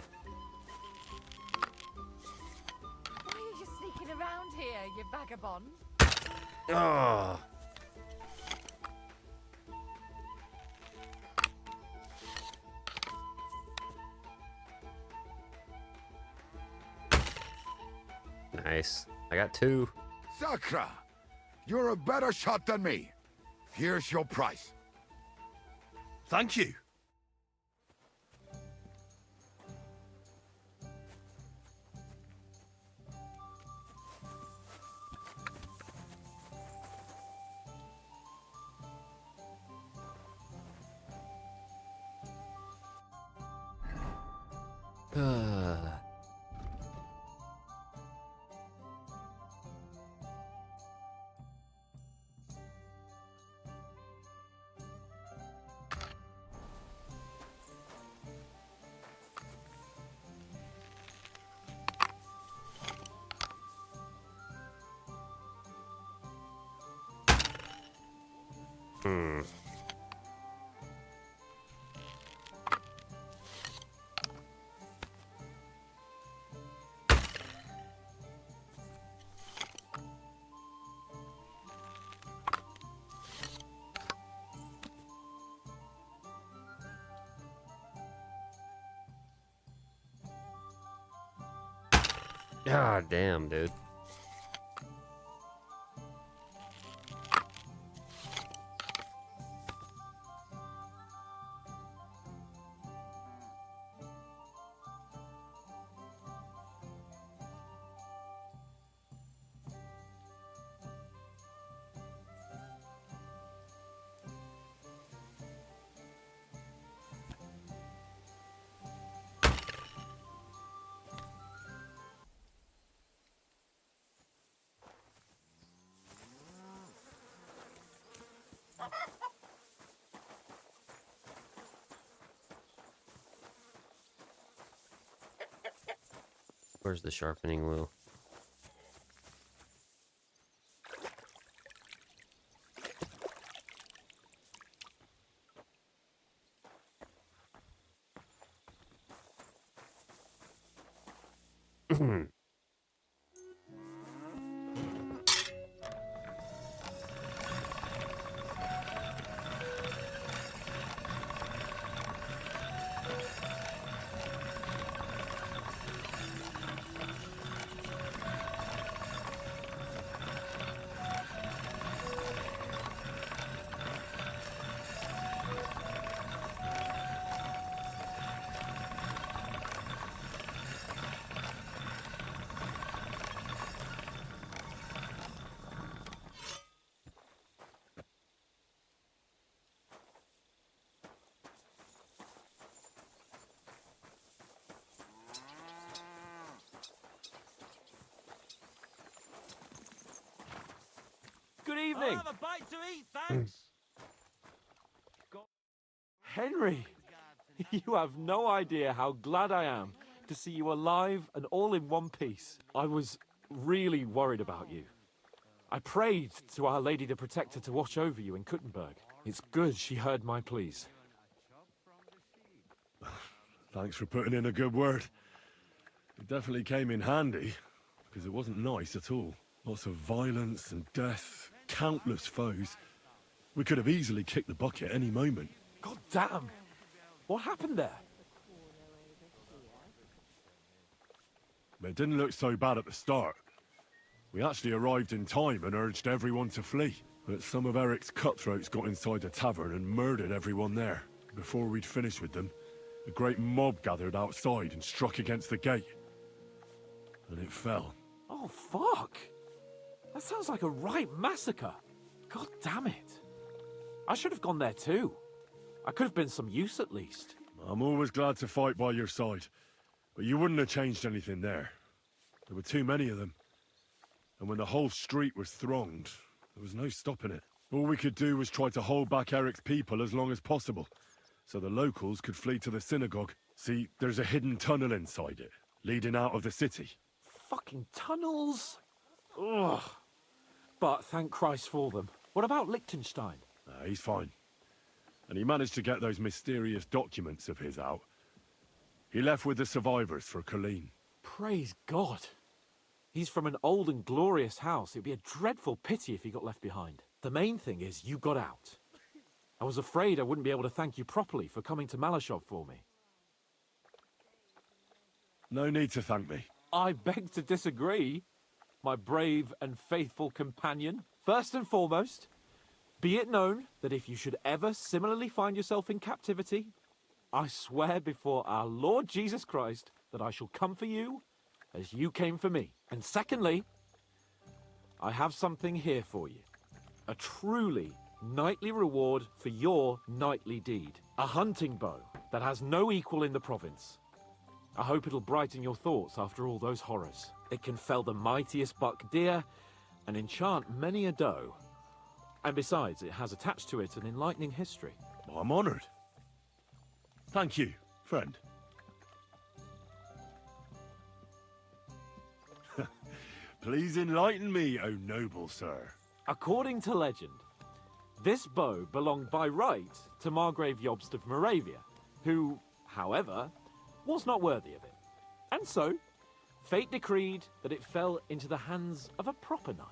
Why are you sneaking around here, you vagabond? Oh. Nice. I got 2. Sakra! You're a better shot than me. Here's your price. Thank you. God damn, dude. Where's the sharpening wheel? Good evening. I'll have a bite to eat, thanks. Henry, you have no idea how glad I am to see you alive and all in one piece. I was really worried about you. I prayed to Our Lady the Protector to watch over you in Kuttenberg. It's good she heard my pleas. Thanks for putting in a good word. It definitely came in handy, because it wasn't nice at all. Lots of violence and death, countless foes. We could have easily kicked the bucket any moment. God damn! What happened there? It didn't look so bad at the start. We actually arrived in time and urged everyone to flee. But some of Eric's cutthroats got inside the tavern and murdered everyone there. Before we'd finished with them, a great mob gathered outside and struck against the gate. And it fell. Oh, fuck! That sounds like a right massacre. God damn it. I should have gone there too. I could have been some use at least. I'm always glad to fight by your side, but you wouldn't have changed anything there. There were too many of them. And when the whole street was thronged, there was no stopping it. All we could do was try to hold back Eric's people as long as possible, so the locals could flee to the synagogue. See, there's a hidden tunnel inside it, leading out of the city. Fucking tunnels! Ugh. But thank Christ for them. What about Liechtenstein? He's fine. And he managed to get those mysterious documents of his out. He left with the survivors for Colleen. Praise God. He's from an old and glorious house. It'd be a dreadful pity if he got left behind. The main thing is you got out. I was afraid I wouldn't be able to thank you properly for coming to Malashov for me. No need to thank me. I beg to disagree, my brave and faithful companion. First and foremost, be it known that if you should ever similarly find yourself in captivity, I swear before our Lord Jesus Christ that I shall come for you as you came for me. And secondly, I have something here for you. A truly knightly reward for your knightly deed. A hunting bow that has no equal in the province. I hope it'll brighten your thoughts after all those horrors. It can fell the mightiest buck deer and enchant many a doe. And besides, it has attached to it an enlightening history. I'm honored. Thank you, friend. Please enlighten me, O noble sir. According to legend, this bow belonged by right to Margrave Jobst of Moravia, who, however, was not worthy of it. And so, fate decreed that it fell into the hands of a proper knight.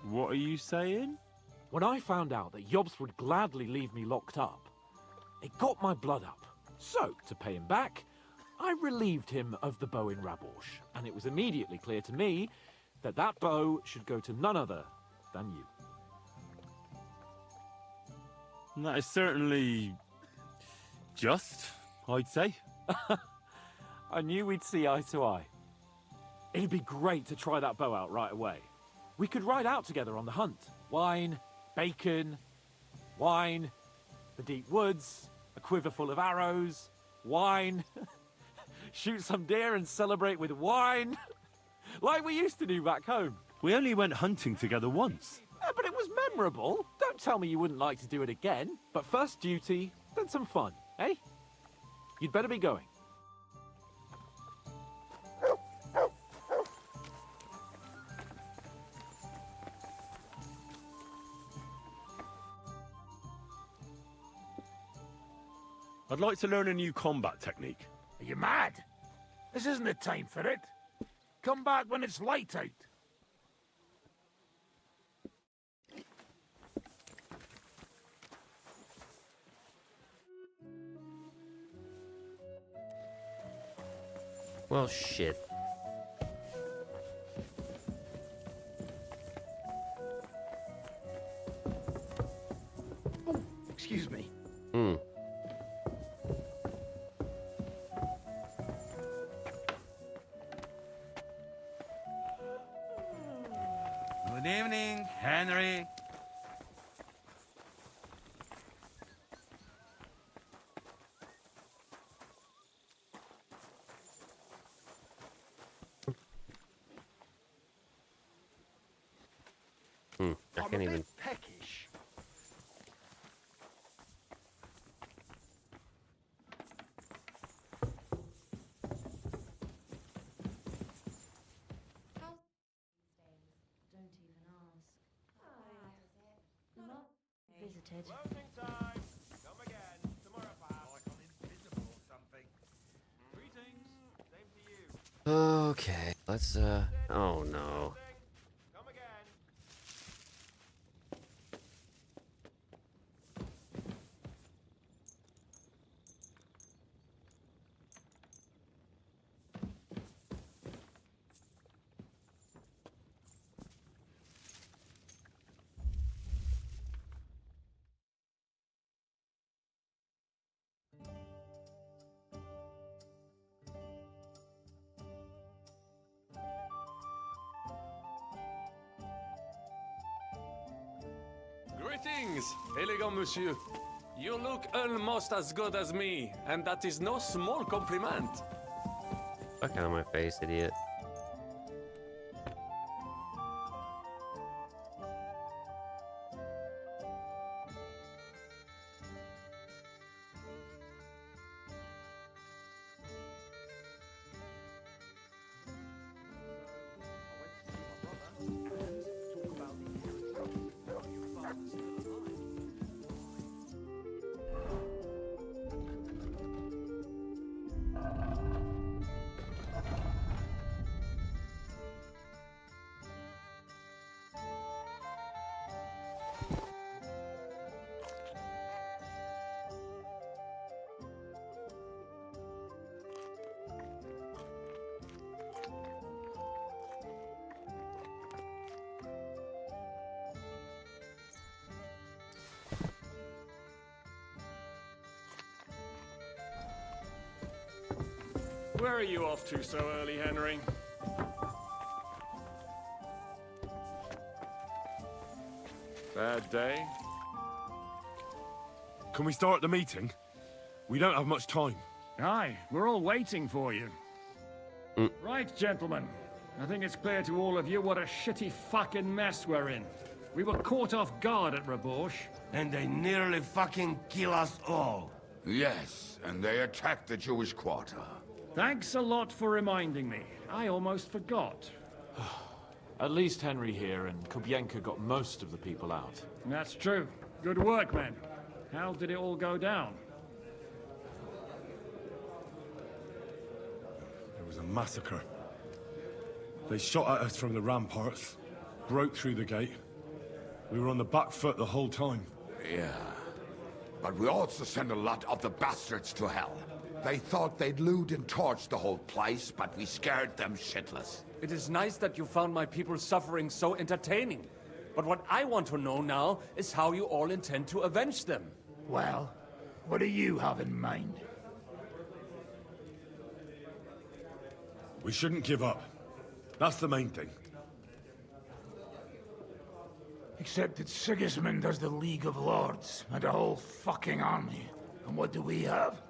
What are you saying? When I found out that Jobst would gladly leave me locked up, it got my blood up. So, to pay him back, I relieved him of the bow in Raborsch, and it was immediately clear to me that that bow should go to none other than you. That is certainly just, I'd say. I knew we'd see eye to eye. It'd be great to try that bow out right away. We could ride out together on the hunt. Wine, bacon, wine, the deep woods, a quiver full of arrows, wine. Shoot some deer and celebrate with wine. Like we used to do back home. We only went hunting together once. Yeah, but it was memorable. Don't tell me you wouldn't like to do it again. But first duty, then some fun, eh? You'd better be going. I'd like to learn a new combat technique. Are you mad? This isn't the time for it. Come back when it's light out. Well, shit. Oh, excuse me. Good evening, Henry. I can't even. Peckish. Visited. Closing time. Come again. Tomorrow, pal. Like I'm invisible or something. Greetings. Same to you. Okay, let's, oh no. Come again. Greetings, elegant monsieur. You look almost as good as me, and that is no small compliment. Fuck out of my face, idiot. Where are you off to so early, Henry? Bad day? Can we start the meeting? We don't have much time. Aye, we're all waiting for you. Right, gentlemen. I think it's clear to all of you what a shitty fucking mess we're in. We were caught off guard at Rabosh. And they nearly fucking kill us all. Yes, and they attacked the Jewish quarter. Thanks a lot for reminding me. I almost forgot. At least Henry here and Kubienka got most of the people out. That's true. Good work, men. How did it all go down? It was a massacre. They shot at us from the ramparts, broke through the gate. We were on the back foot the whole time. Yeah. But we also sent a lot of the bastards to hell. They thought they'd loot and torch the whole place, but we scared them shitless. It is nice that you found my people's suffering so entertaining. But what I want to know now is how you all intend to avenge them. Well, what do you have in mind? We shouldn't give up. That's the main thing. Except that Sigismund has the League of Lords and a whole fucking army. And what do we have?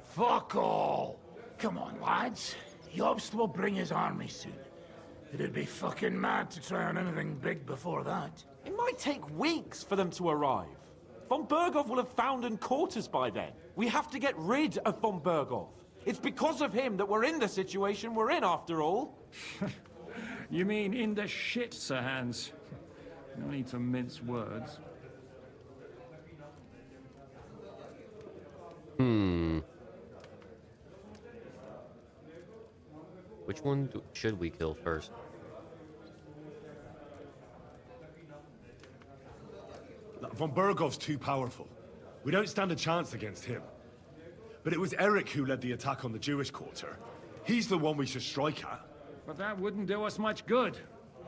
Fuck all! Come on, lads. Jobst will bring his army soon. It'd be fucking mad to try on anything big before that. It might take weeks for them to arrive. Von Berghoff will have found and caught us by then. We have to get rid of Von Berghoff. It's because of him that we're in the situation we're in, after all. You mean in the shit, Sir Hans? No need to mince words. Which one should we kill first? Von Berghoff's too powerful. We don't stand a chance against him. But it was Eric who led the attack on the Jewish quarter. He's the one we should strike at. But that wouldn't do us much good.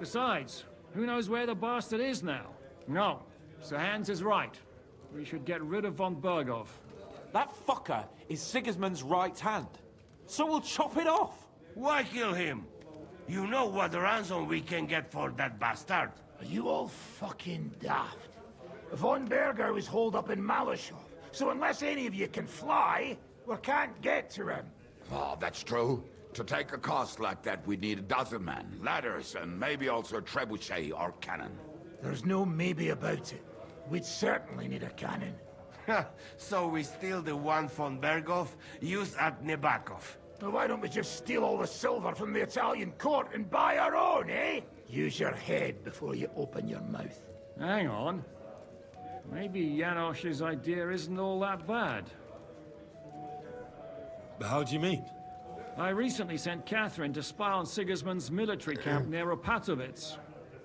Besides, who knows where the bastard is now? No, Sir Hans is right. We should get rid of Von Berghoff. That fucker is Sigismund's right hand. So we'll chop it off. Why kill him? You know what ransom we can get for that bastard. Are you all fucking daft? Von Berger was holed up in Malashov, so unless any of you can fly, we can't get to him. Oh, that's true. To take a cost like that, we'd need a dozen men, ladders, and maybe also a trebuchet or cannon. There's no maybe about it. We'd certainly need a cannon. So we steal the one von Berghoff, use at Nebakov. Well, why don't we just steal all the silver from the Italian court and buy our own, eh? Use your head before you open your mouth. Hang on. Maybe Janosch's idea isn't all that bad. How do you mean? I recently sent Catherine to spy on Sigismund's military camp near Opatovitz.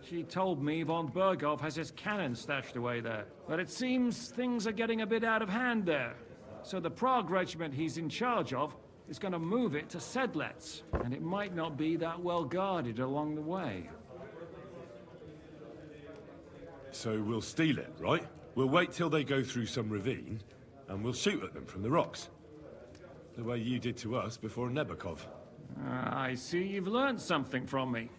She told me Von Berghoff has his cannon stashed away there. But it seems things are getting a bit out of hand there. So the Prague regiment he's in charge of is going to move it to Sedlets. And it might not be that well guarded along the way. So we'll steal it, right? We'll wait till they go through some ravine, and we'll shoot at them from the rocks. The way you did to us before Nebakov. I see you've learned something from me.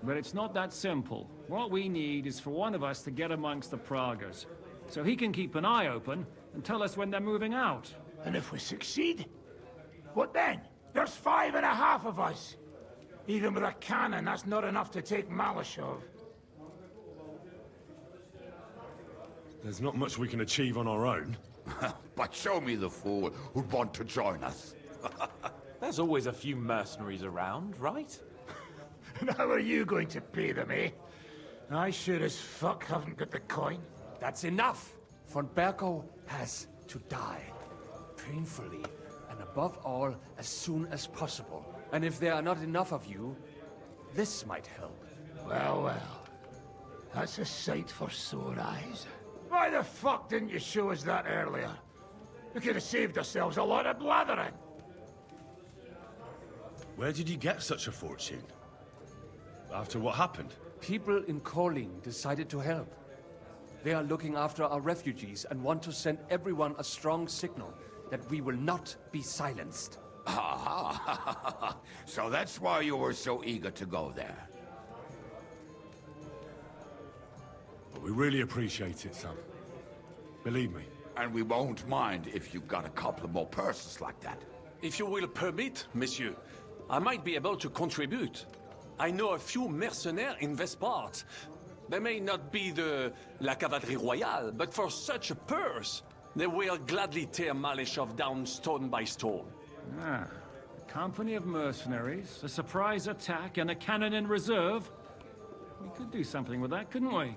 But it's not that simple. What we need is for one of us to get amongst the Pragas, so he can keep an eye open and tell us when they're moving out. And if we succeed? What then? There's 5.5 of us. Even with a cannon, that's not enough to take Malashov. There's not much we can achieve on our own. But show me the fool who'd want to join us. There's always a few mercenaries around, right? And how are you going to pay them, eh? I sure as fuck haven't got the coin. That's enough! Von Berkow has to die. Painfully, and above all, as soon as possible. And if there are not enough of you, this might help. Well, well. That's a sight for sore eyes. Why the fuck didn't you show us that earlier? We could have saved ourselves a lot of blathering. Where did you get such a fortune? After what happened? People in Kolin decided to help. They are looking after our refugees and want to send everyone a strong signal that we will not be silenced. Aha! So that's why you were so eager to go there. But we really appreciate it, son. Believe me. And we won't mind if you got a couple more purses like that. If you will permit, monsieur, I might be able to contribute. I know a few mercenaires in this part. They may not be la cavalerie royale, but for such a purse, they will gladly tear Malashov down stone by stone. Ah, a company of mercenaries, a surprise attack, and a cannon in reserve. We could do something with that, couldn't we?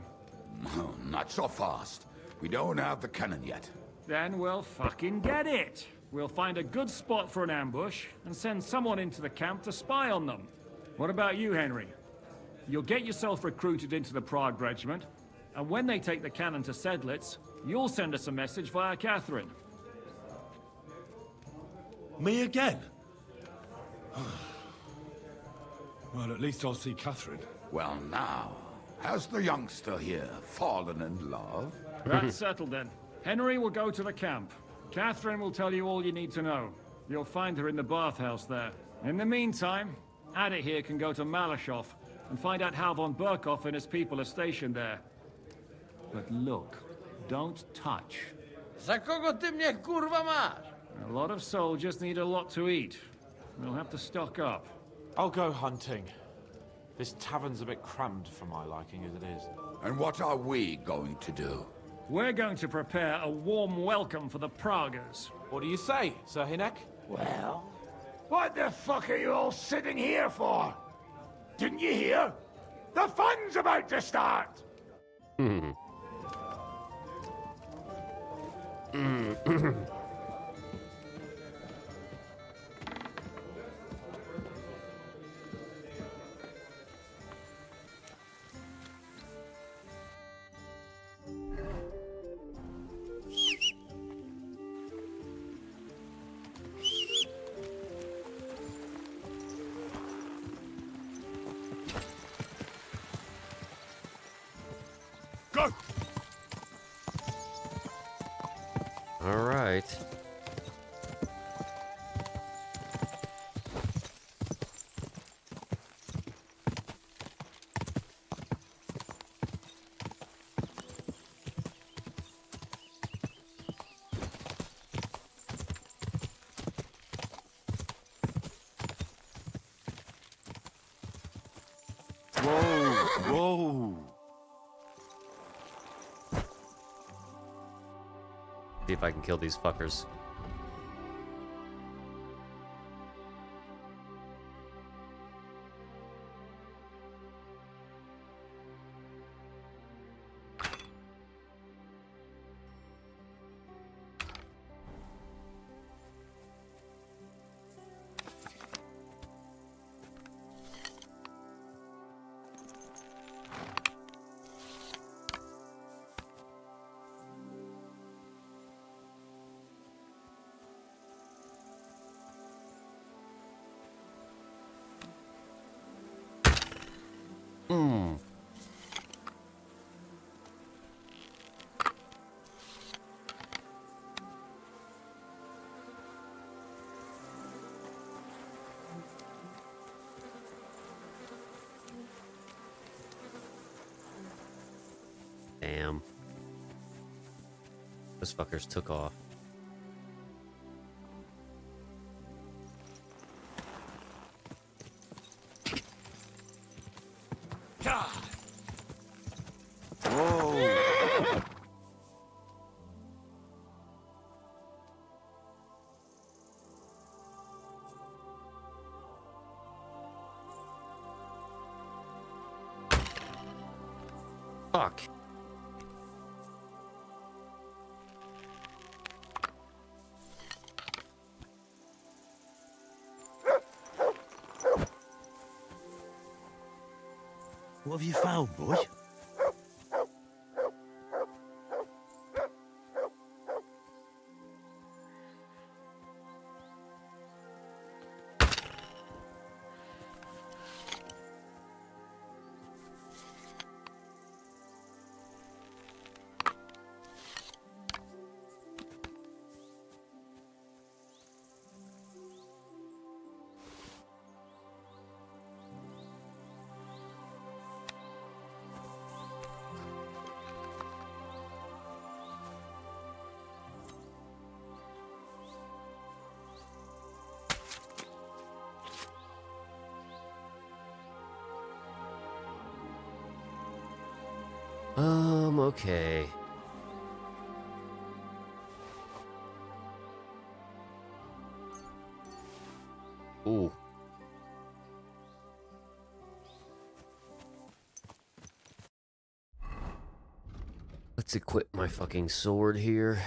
Not so fast. We don't have the cannon yet. Then we'll fucking get it. We'll find a good spot for an ambush and send someone into the camp to spy on them. What about you, Henry? You'll get yourself recruited into the Prague Regiment, and when they take the cannon to Sedlitz, you'll send us a message via Catherine. Me again? Well, at least I'll see Catherine. Well, now, has the youngster here fallen in love? That's settled then. Henry will go to the camp. Catherine will tell you all you need to know. You'll find her in the bathhouse there. In the meantime, Ada here can go to Malashov and find out how von Berkow and his people are stationed there. But look, don't touch. Za kogo ty mnie kurwa masz? A lot of soldiers need a lot to eat. We'll have to stock up. I'll go hunting. This tavern's a bit crammed for my liking as it is. And what are we going to do? We're going to prepare a warm welcome for the Pragas. What do you say, Sir Hinek? Well, what the fuck are you all sitting here for? Didn't you hear? The fun's about to start! Go! All right. Whoa! See if I can kill these fuckers. Damn. Those fuckers took off. Whoa! Fuck. What have you found, boy? Okay. Ooh. Let's equip my fucking sword here.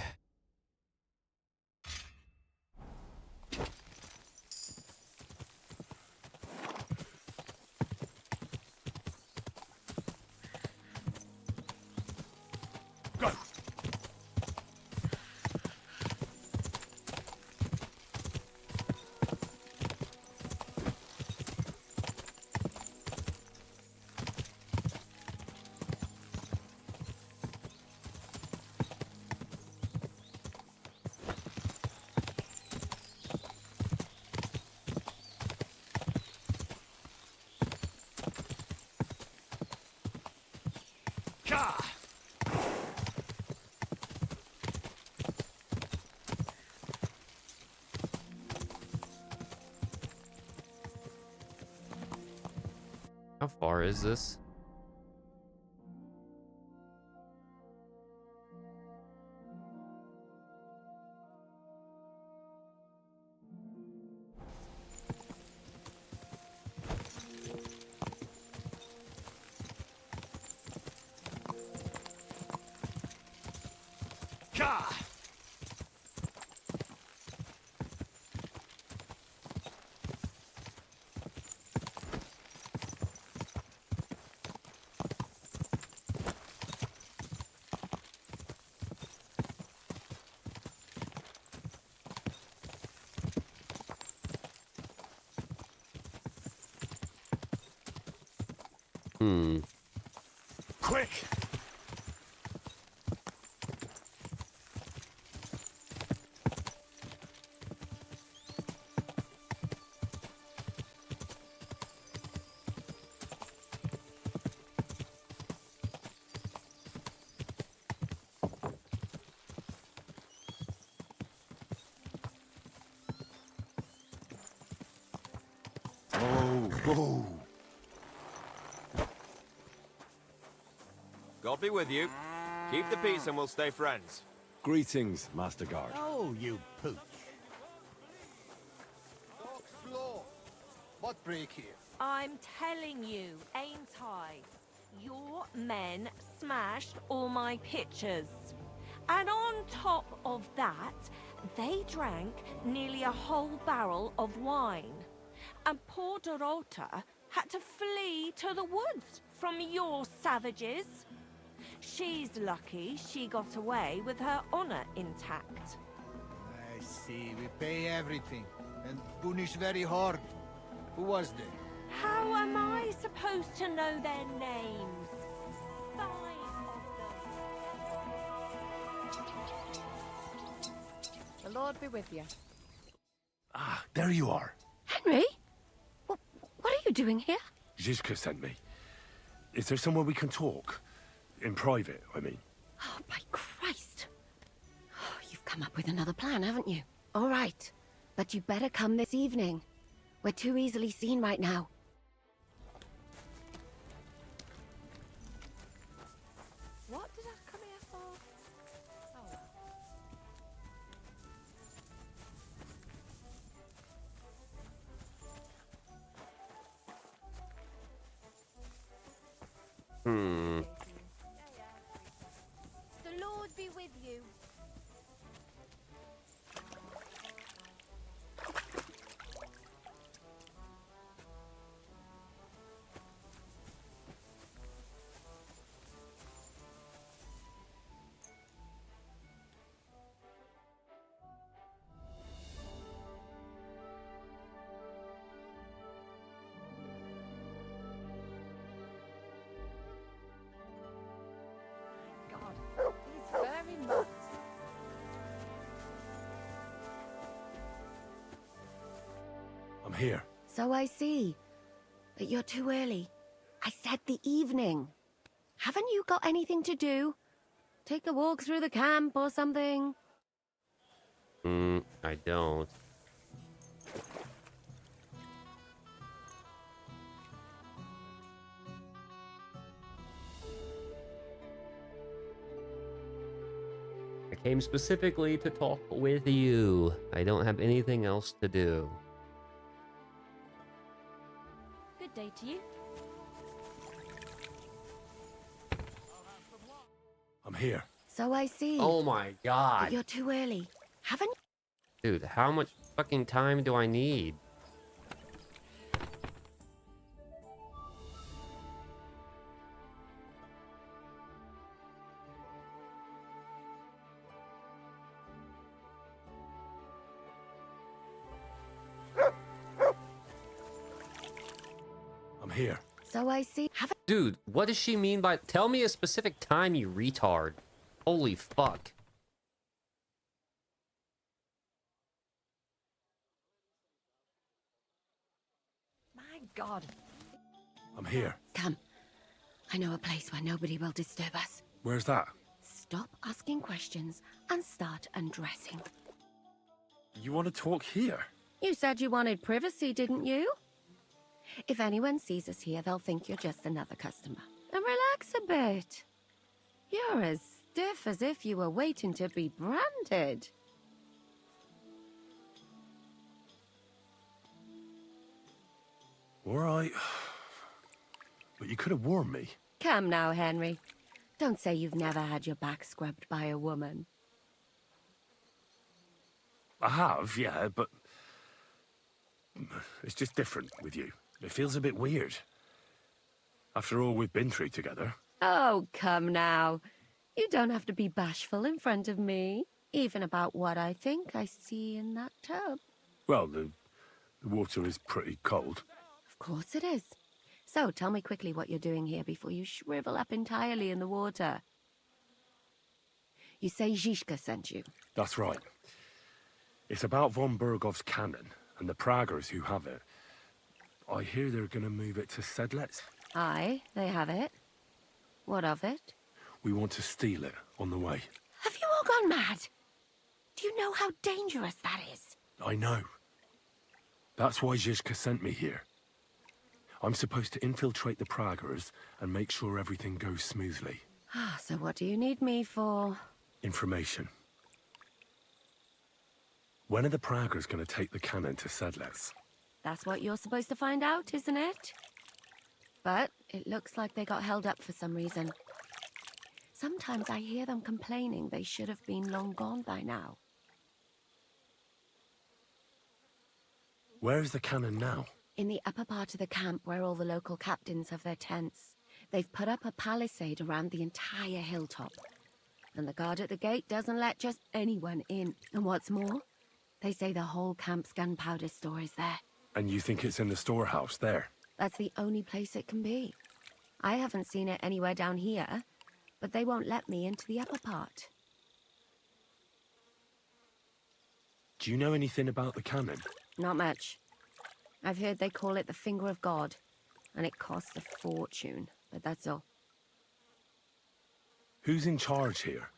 How far is this? Quick! Oh. God be with you. Keep the peace and we'll stay friends. Greetings, Master Guard. Oh, you pooch. Talk slow. What break here? I'm telling you, ain't I? Your men smashed all my pictures. And on top of that, they drank nearly a whole barrel of wine. And poor Dorota had to flee to the woods from your savages. She's lucky she got away with her honor intact. I see. We pay everything and punish very hard. Who was they? How am I supposed to know their names? 5 of them. The Lord be with you. Ah, there you are. Henry? What are you doing here? Zizka sent me. Is there somewhere we can talk? In private, I mean. Oh, by Christ. Oh, you've come up with another plan, haven't you? All right. But you better come this evening. We're too easily seen right now. What did I come here for? Oh. The Lord be with you. God, these very months. I'm here. So I see. But you're too early. I said the evening. Haven't you got anything to do? Take a walk through the camp or something? I don't. I came specifically to talk with you. I don't have anything else to do. Good day to you. I'm here. So I see. Oh my god. But you're too early. Haven't Dude, how much fucking time do I need? I'm here. So I see. Haven't Dude, what does she mean by... Tell me a specific time, you retard. Holy fuck. My God. I'm here. Come. I know a place where nobody will disturb us. Where's that? Stop asking questions and start undressing. You want to talk here? You said you wanted privacy, didn't you? If anyone sees us here, they'll think you're just another customer. And relax a bit. You're as stiff as if you were waiting to be branded. All right. But you could have warned me. Come now, Henry. Don't say you've never had your back scrubbed by a woman. I have, yeah, but... It's just different with you. It feels a bit weird. After all we've been through together. Oh, come now. You don't have to be bashful in front of me. Even about what I think I see in that tub. Well, the water is pretty cold. Of course it is. So, tell me quickly what you're doing here before you shrivel up entirely in the water. You say Zizka sent you? That's right. It's about von Bergov's cannon and the Praggers who have it. I hear they're going to move it to Sedlec. Aye, they have it. What of it? We want to steal it on the way. Have you all gone mad? Do you know how dangerous that is? I know. That's why Zizka sent me here. I'm supposed to infiltrate the Praggers and make sure everything goes smoothly. Ah, so what do you need me for? Information. When are the Praggers going to take the cannon to Sedlec? That's what you're supposed to find out, isn't it? But it looks like they got held up for some reason. Sometimes I hear them complaining they should have been long gone by now. Where is the cannon now? In the upper part of the camp where all the local captains have their tents. They've put up a palisade around the entire hilltop. And the guard at the gate doesn't let just anyone in. And what's more, they say the whole camp's gunpowder store is there. And you think it's in the storehouse there? That's the only place it can be. I haven't seen it anywhere down here, but they won't let me into the upper part. Do you know anything about the cannon? Not much. I've heard they call it the Finger of God, and it costs a fortune, but that's all. Who's in charge here?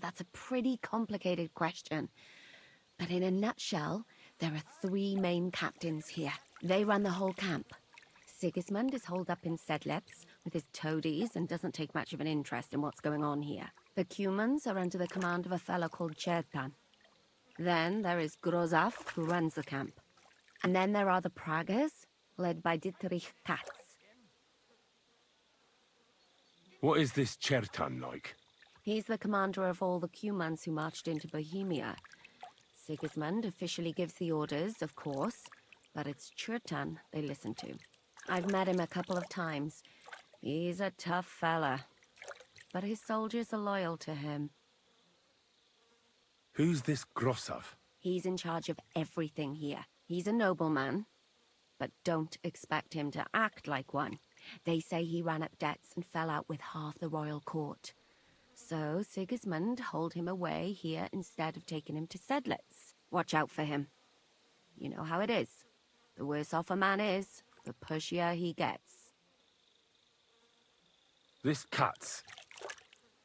That's a pretty complicated question. But in a nutshell, there are 3 main captains here. They run the whole camp. Sigismund is holed up in Sedlitz with his toadies and doesn't take much of an interest in what's going on here. The Cumans are under the command of a fellow called Chertan. Then there is Grozaf, who runs the camp. And then there are the Pragas, led by Dietrich Katz. What is this Chertan like? He's the commander of all the Cumans who marched into Bohemia. Sigismund officially gives the orders, of course, but it's Chertan they listen to. I've met him a couple of times. He's a tough fella, but his soldiers are loyal to him. Who's this Grossav? He's in charge of everything here. He's a nobleman, but don't expect him to act like one. They say he ran up debts and fell out with half the royal court. So Sigismund holed him away here instead of taking him to Sedlitz. Watch out for him. You know how it is. The worse off a man is, the pushier he gets. This Katz.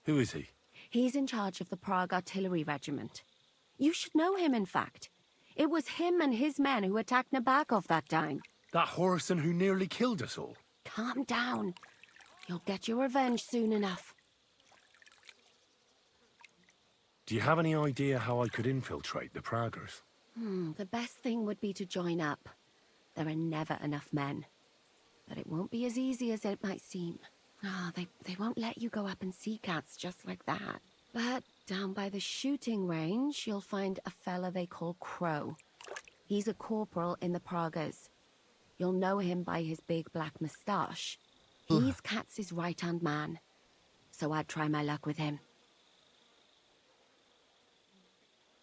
Who is he? He's in charge of the Prague Artillery Regiment. You should know him, in fact. It was him and his men who attacked Nabakov that time. That Horison who nearly killed us all. Calm down. You'll get your revenge soon enough. Do you have any idea how I could infiltrate the Praggers? The best thing would be to join up. There are never enough men. But it won't be as easy as it might seem. They won't let you go up and see cats just like that. But down by the shooting range, you'll find a fella they call Crow. He's a corporal in the Pragas. You'll know him by his big black moustache. He's Katz's right-hand man. So I'd try my luck with him.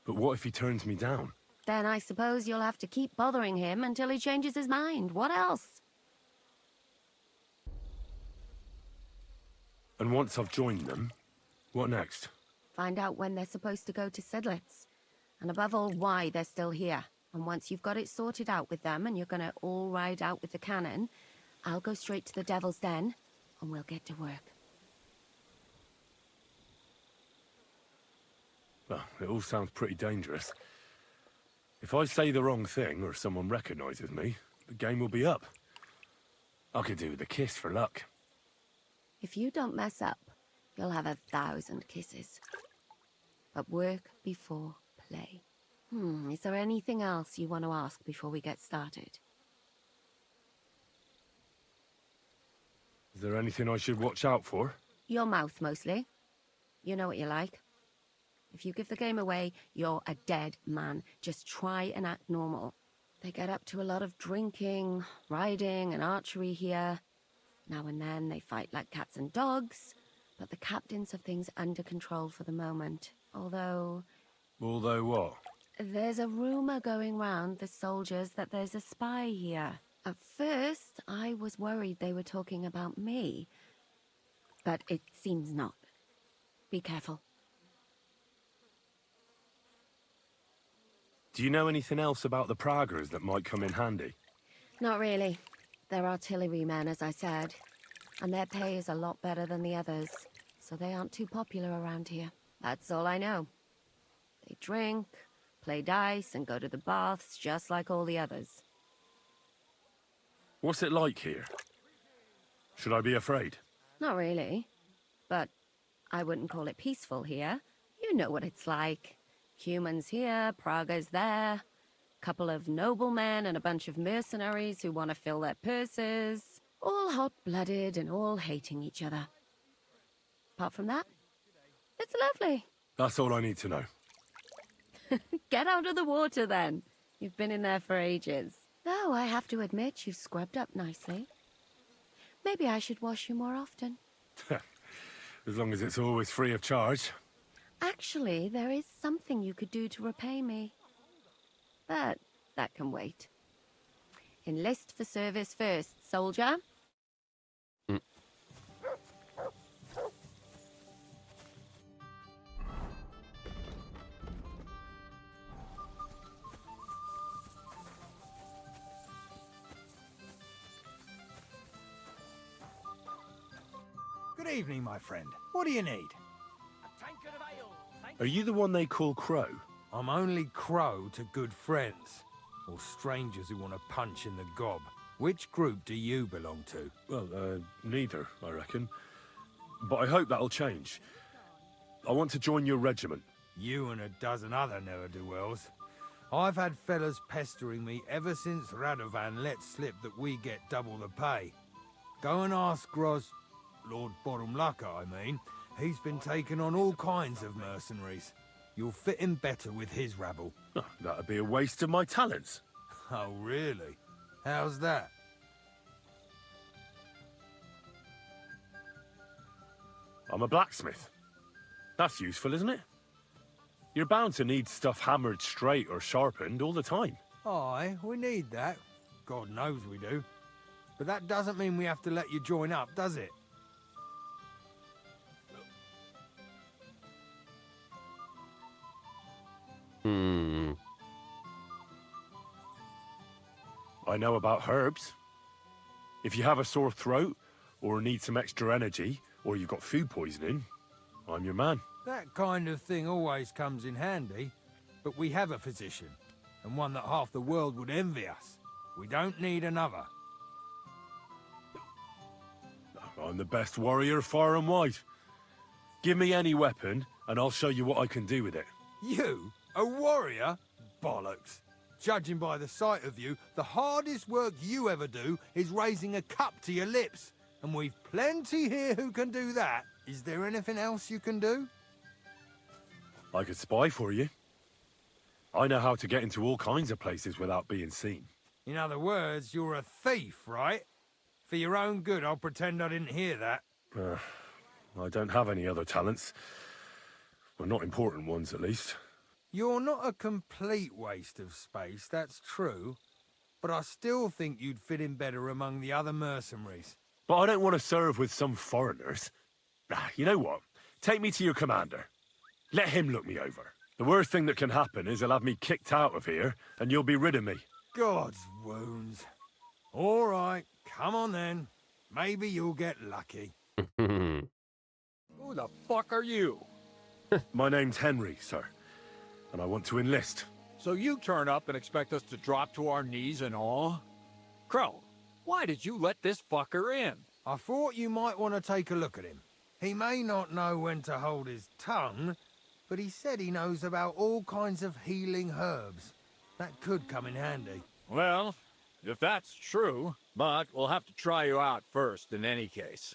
But what if he turns me down? Then I suppose you'll have to keep bothering him until he changes his mind. What else? And once I've joined them, what next? Find out when they're supposed to go to Sedlitz. And above all, why they're still here. And once you've got it sorted out with them and you're gonna all ride out with the cannon, I'll go straight to the Devil's Den and we'll get to work. Well, it all sounds pretty dangerous. If I say the wrong thing or someone recognizes me, the game will be up. I could do with a kiss for luck. If you don't mess up, you'll have 1,000 kisses. But work before play. Is there anything else you want to ask before we get started? Is there anything I should watch out for? Your mouth, mostly. You know what you like. If you give the game away, you're a dead man. Just try and act normal. They get up to a lot of drinking, riding, and archery here. Now and then they fight like cats and dogs, but the captains have things under control for the moment. Although what? There's a rumor going round the soldiers that there's a spy here. At first, I was worried they were talking about me, but it seems not. Be careful. Do you know anything else about the Praggers that might come in handy? Not really. They're artillerymen, as I said, and their pay is a lot better than the others, so they aren't too popular around here. That's all I know. They drink, play dice, and go to the baths just like all the others. What's it like here? Should I be afraid? Not really, but I wouldn't call it peaceful here. You know what it's like. Humans here, Praga's there. Couple of noblemen and a bunch of mercenaries who want to fill their purses. All hot-blooded and all hating each other. Apart from that, it's lovely. That's all I need to know. Get out of the water, then. You've been in there for ages. Though I have to admit, you've scrubbed up nicely. Maybe I should wash you more often. As long as it's always free of charge. Actually, there is something you could do to repay me. But that can wait. Enlist for service first, soldier. Good evening, my friend. What do you need? Are you the one they call Crow? I'm only Crow to good friends, or strangers who want to punch in the gob. Which group do you belong to? Well, neither, I reckon. But I hope that'll change. I want to join your regiment. You and a dozen other ne'er-do-wells. I've had fellas pestering me ever since Radovan let slip that we get double the pay. Go and ask Lord Borumlaka, I mean. He's been taking on all kinds of mercenaries. You'll fit in better with his rabble. Oh, that'd be a waste of my talents. Oh, really? How's that? I'm a blacksmith. That's useful, isn't it? You're bound to need stuff hammered straight or sharpened all the time. Aye, we need that. God knows we do. But that doesn't mean we have to let you join up, does it? I know about herbs. If you have a sore throat, or need some extra energy, or you've got food poisoning, I'm your man. That kind of thing always comes in handy. But we have a physician, and one that half the world would envy us. We don't need another. I'm the best warrior far and wide. Give me any weapon, and I'll show you what I can do with it. You? A warrior? Bollocks. Judging by the sight of you, the hardest work you ever do is raising a cup to your lips. And we've plenty here who can do that. Is there anything else you can do? I could spy for you. I know how to get into all kinds of places without being seen. In other words, you're a thief, right? For your own good, I'll pretend I didn't hear that. I don't have any other talents. Well, not important ones, at least. You're not a complete waste of space, that's true. But I still think you'd fit in better among the other mercenaries. But I don't want to serve with some foreigners. You know what? Take me to your commander. Let him look me over. The worst thing that can happen is he'll have me kicked out of here, and you'll be rid of me. God's wounds. All right, come on then. Maybe you'll get lucky. Who the fuck are you? My name's Henry, sir. And I want to enlist. So you turn up and expect us to drop to our knees in awe? Crow, why did you let this fucker in? I thought you might want to take a look at him. He may not know when to hold his tongue, but he said he knows about all kinds of healing herbs. That could come in handy. Well, if that's true, but we'll have to try you out first in any case.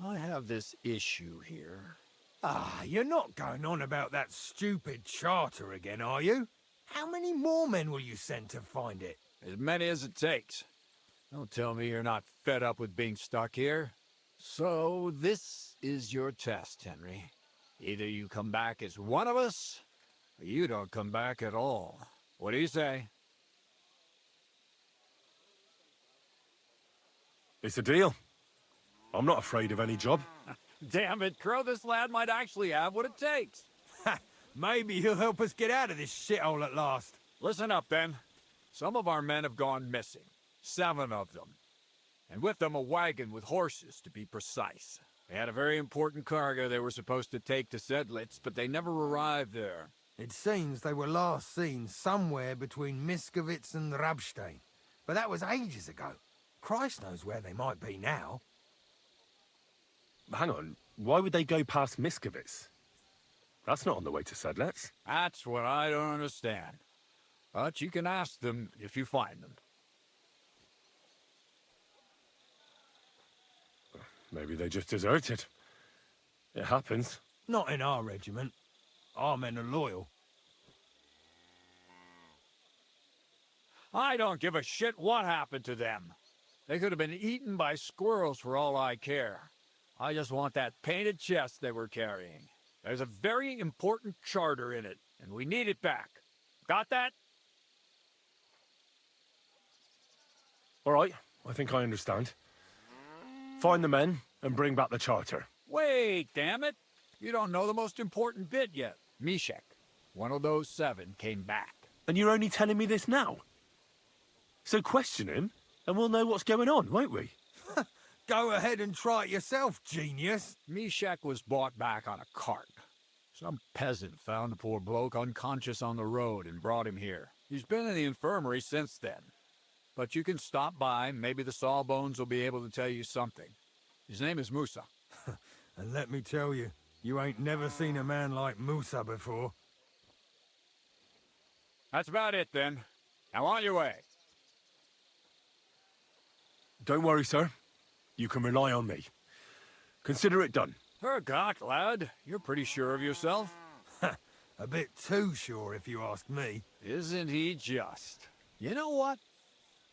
I have this issue here. Ah, you're not going on about that stupid charter again, are you? How many more men will you send to find it? As many as it takes. Don't tell me you're not fed up with being stuck here. So, this is your test, Henry. Either you come back as one of us, or you don't come back at all. What do you say? It's a deal. I'm not afraid of any job. Damn it, Crow, this lad might actually have what it takes. Maybe he'll help us get out of this shithole at last. Listen up, then. Some of our men have gone missing. 7 of them. And with them a wagon with horses, to be precise. They had a very important cargo they were supposed to take to Sedlitz, but they never arrived there. It seems they were last seen somewhere between Miskovitz and Rabstein. But that was ages ago. Christ knows where they might be now. Hang on, why would they go past Miskovitz? That's not on the way to Sedlitz. That's what I don't understand. But you can ask them if you find them. Maybe they just deserted. It happens. Not in our regiment. Our men are loyal. I don't give a shit what happened to them. They could have been eaten by squirrels for all I care. I just want that painted chest they were carrying. There's a very important charter in it, and we need it back. Got that? All right, I think I understand. Find the men and bring back the charter. Wait, damn it! You don't know the most important bit yet. Mishek, one of those 7, came back. And you're only telling me this now? So question him, and we'll know what's going on, won't we? Go ahead and try it yourself, genius. Mishek was brought back on a cart. Some peasant found the poor bloke unconscious on the road and brought him here. He's been in the infirmary since then. But you can stop by, maybe the Sawbones will be able to tell you something. His name is Musa. And let me tell you, you ain't never seen a man like Musa before. That's about it, then. Now on your way. Don't worry, sir. You can rely on me. Consider it done. Hergott, lad. You're pretty sure of yourself. A bit too sure, if you ask me. Isn't he just? You know what?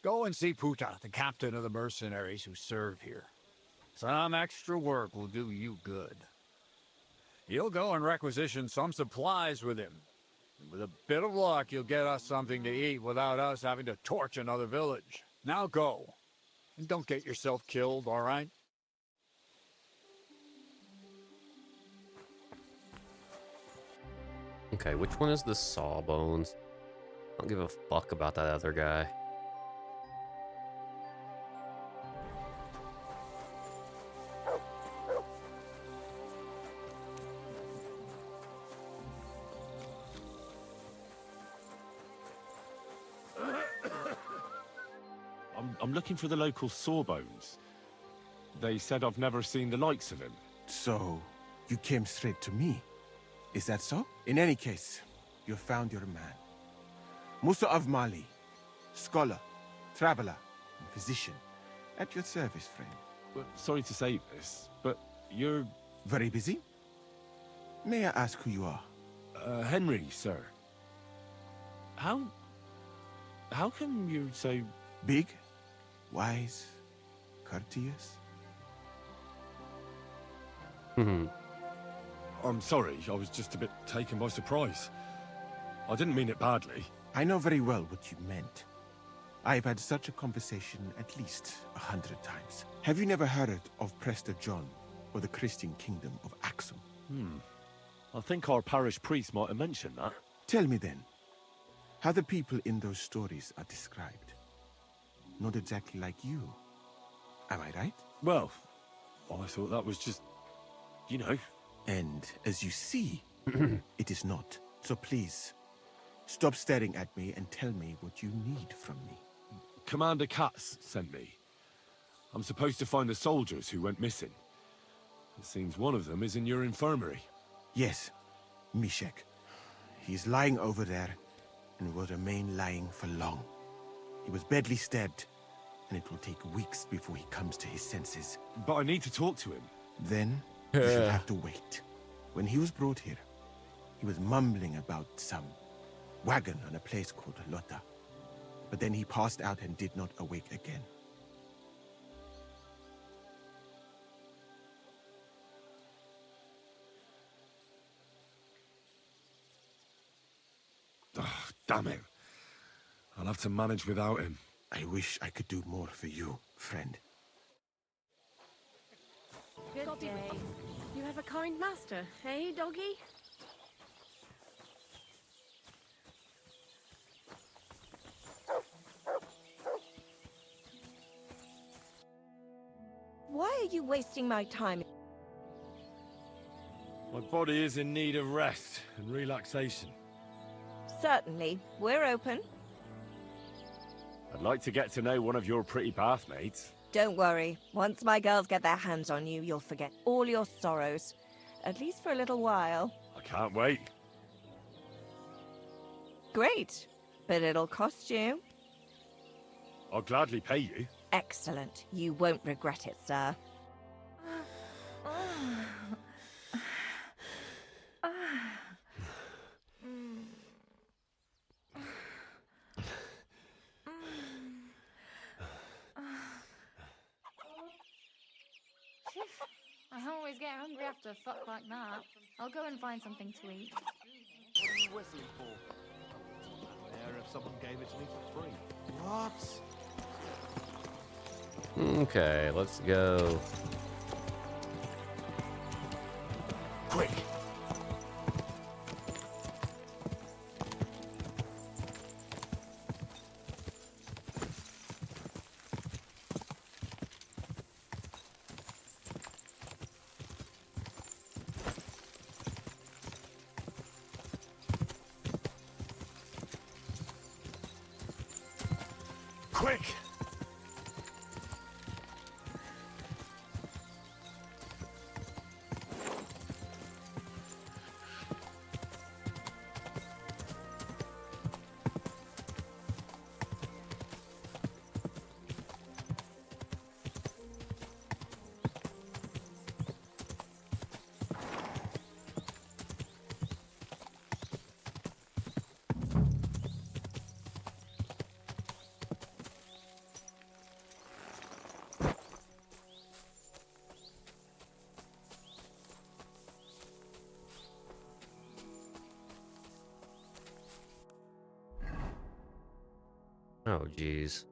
Go and see Puta, the captain of the mercenaries who serve here. Some extra work will do you good. You'll go and requisition some supplies with him. And with a bit of luck, you'll get us something to eat without us having to torch another village. Now go. And don't get yourself killed, all right? Okay, which one is the Sawbones? I don't give a fuck about that other guy. I'm looking for the local Sawbones. They said I've never seen the likes of him. So, you came straight to me? Is that so? In any case, you found your man. Musa of Mali, scholar, traveler, and physician. At your service, friend. Well, sorry to say this, but you're... Very busy? May I ask who you are? Henry, sir. How come you're so... Big, wise, courteous? I'm sorry, I was just a bit taken by surprise. I didn't mean it badly. I know very well what you meant. I've had such a conversation at least 100 times. Have you never heard of Prester John or the Christian kingdom of Axum? I think our parish priest might have mentioned that. Tell me then, how the people in those stories are described. Not exactly like you. Am I right? Well, I thought that was just, you know. And as you see, it is not. So please, stop staring at me and tell me what you need from me. Commander Katz sent me. I'm supposed to find the soldiers who went missing. It seems one of them is in your infirmary. Yes, Mishek. He's lying over there and will remain lying for long. He was badly stabbed, and it will take weeks before he comes to his senses. But I need to talk to him. Then, you should have to wait. When he was brought here, he was mumbling about some wagon on a place called Lota. But then he passed out and did not awake again. Oh, damn it. I'll have to manage without him. I wish I could do more for you, friend. Good day. You have a kind master, eh, doggy? Why are you wasting my time? My body is in need of rest and relaxation. Certainly. We're open. I'd like to get to know one of your pretty bathmates. Don't worry. Once my girls get their hands on you, you'll forget all your sorrows. At least for a little while. I can't wait. Great. But it'll cost you. I'll gladly pay you. Excellent. You won't regret it, sir. I always get hungry after a fuck like that. I'll go and find something to eat. What are you whistling for? There, if someone gave it to me for free. What? Okay, let's go. Quick! Oh, jeez.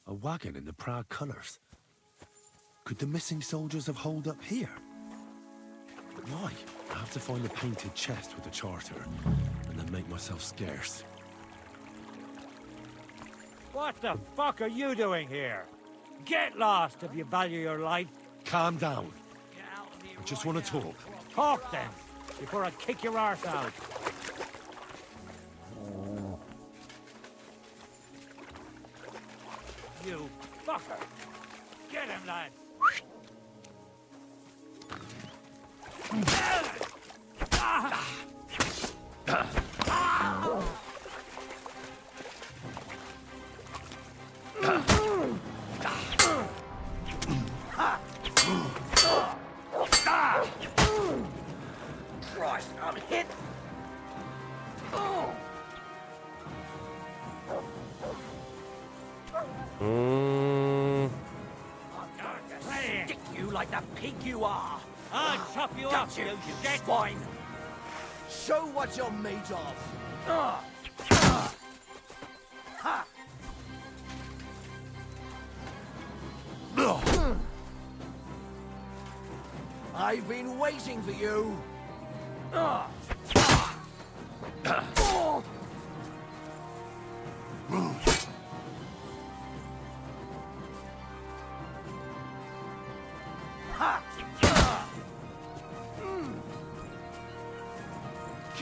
A wagon in the proud colours. Could the missing soldiers have holed up here? But why? I have to find a painted chest with a charter, and then make myself scarce. What the fuck are you doing here? Get lost if you value your life. Calm down. I just want to talk. Talk then, before I kick your arse out. You fucker! Get him, lad! Christ, I'm hit! Stick you like the pig you are! I'll chop you up, you shit swine! Show what you're made of! I've been waiting for you!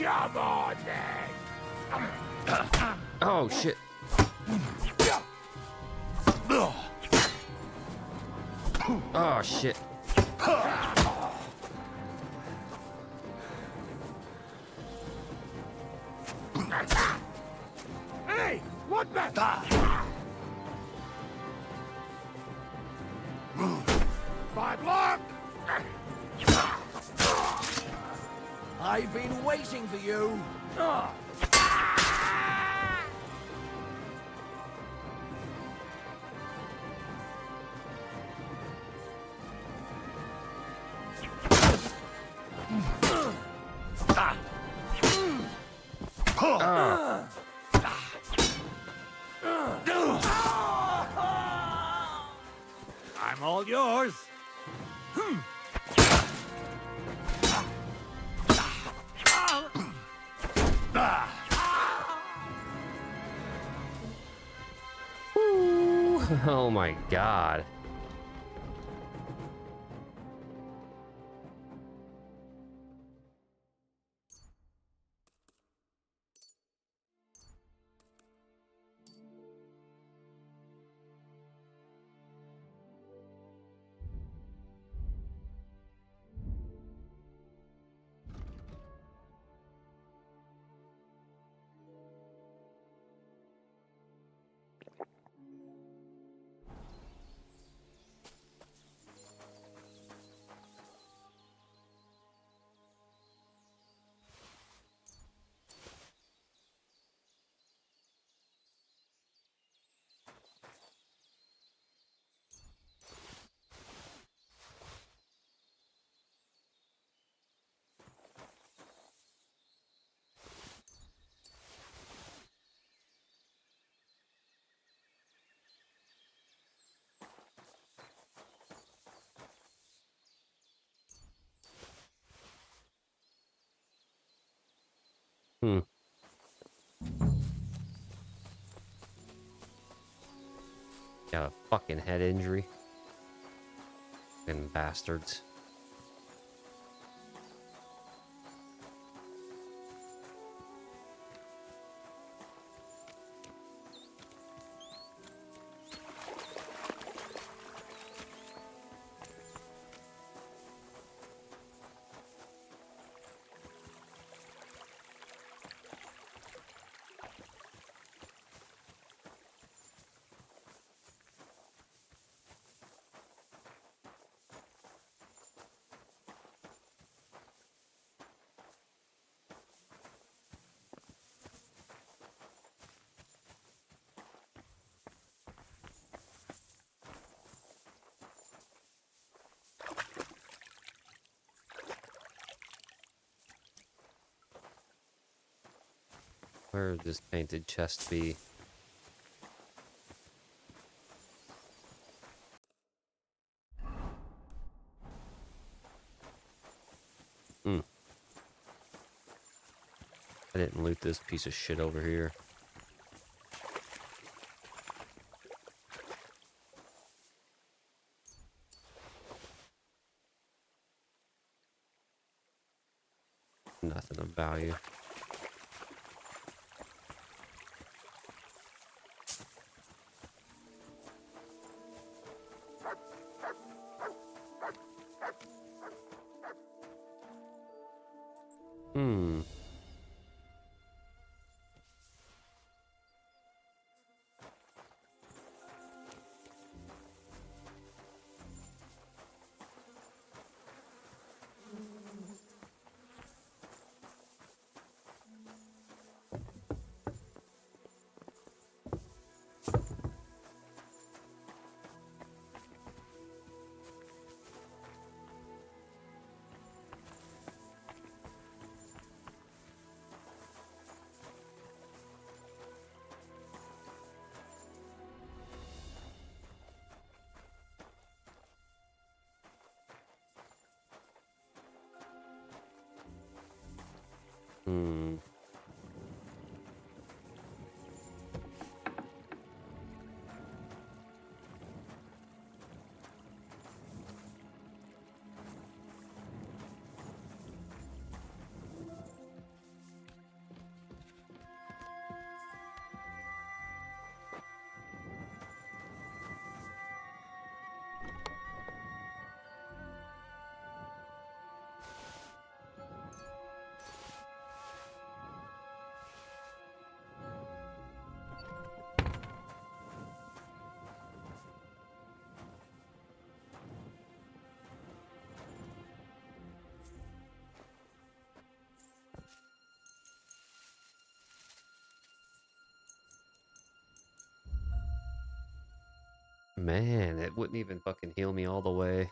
Come on, then! Oh, shit. Oh, shit. Hey! What the? My blood! I've been waiting for you! I'm all yours! Ooh, oh my god. Got a fucking head injury. Fucking bastards. Where would this painted chest be? Hmm. I didn't loot this piece of shit over here. Nothing of value. Hmm. Hmm. Man, it wouldn't even fucking heal me all the way.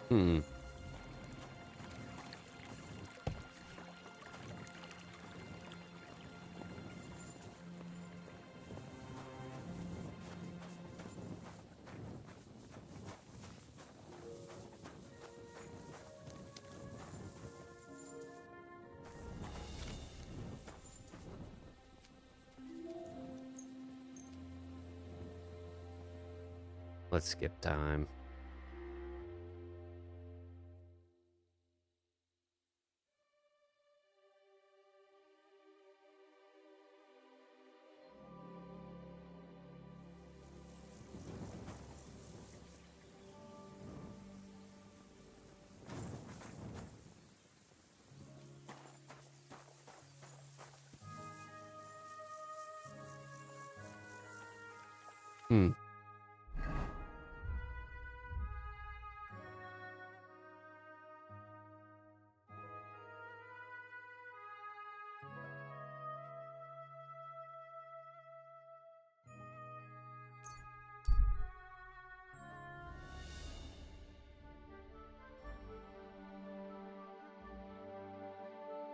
Hmm. Let's skip time. Hmm.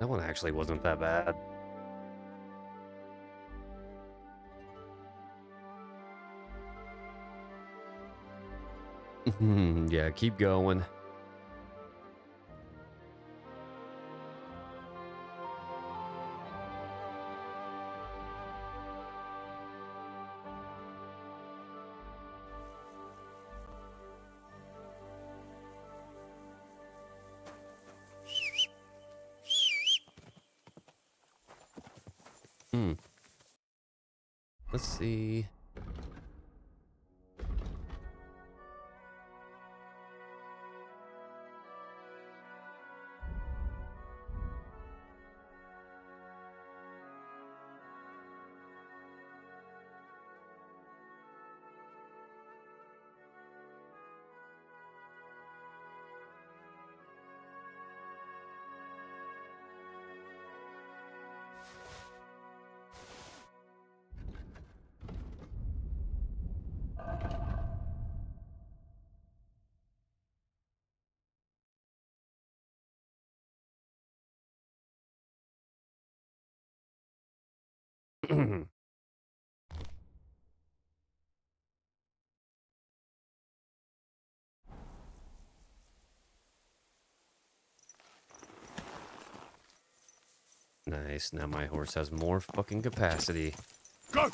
That one actually wasn't that bad. Yeah, keep going. Hmm. Let's see. Nice. Now my horse has more fucking capacity. Go!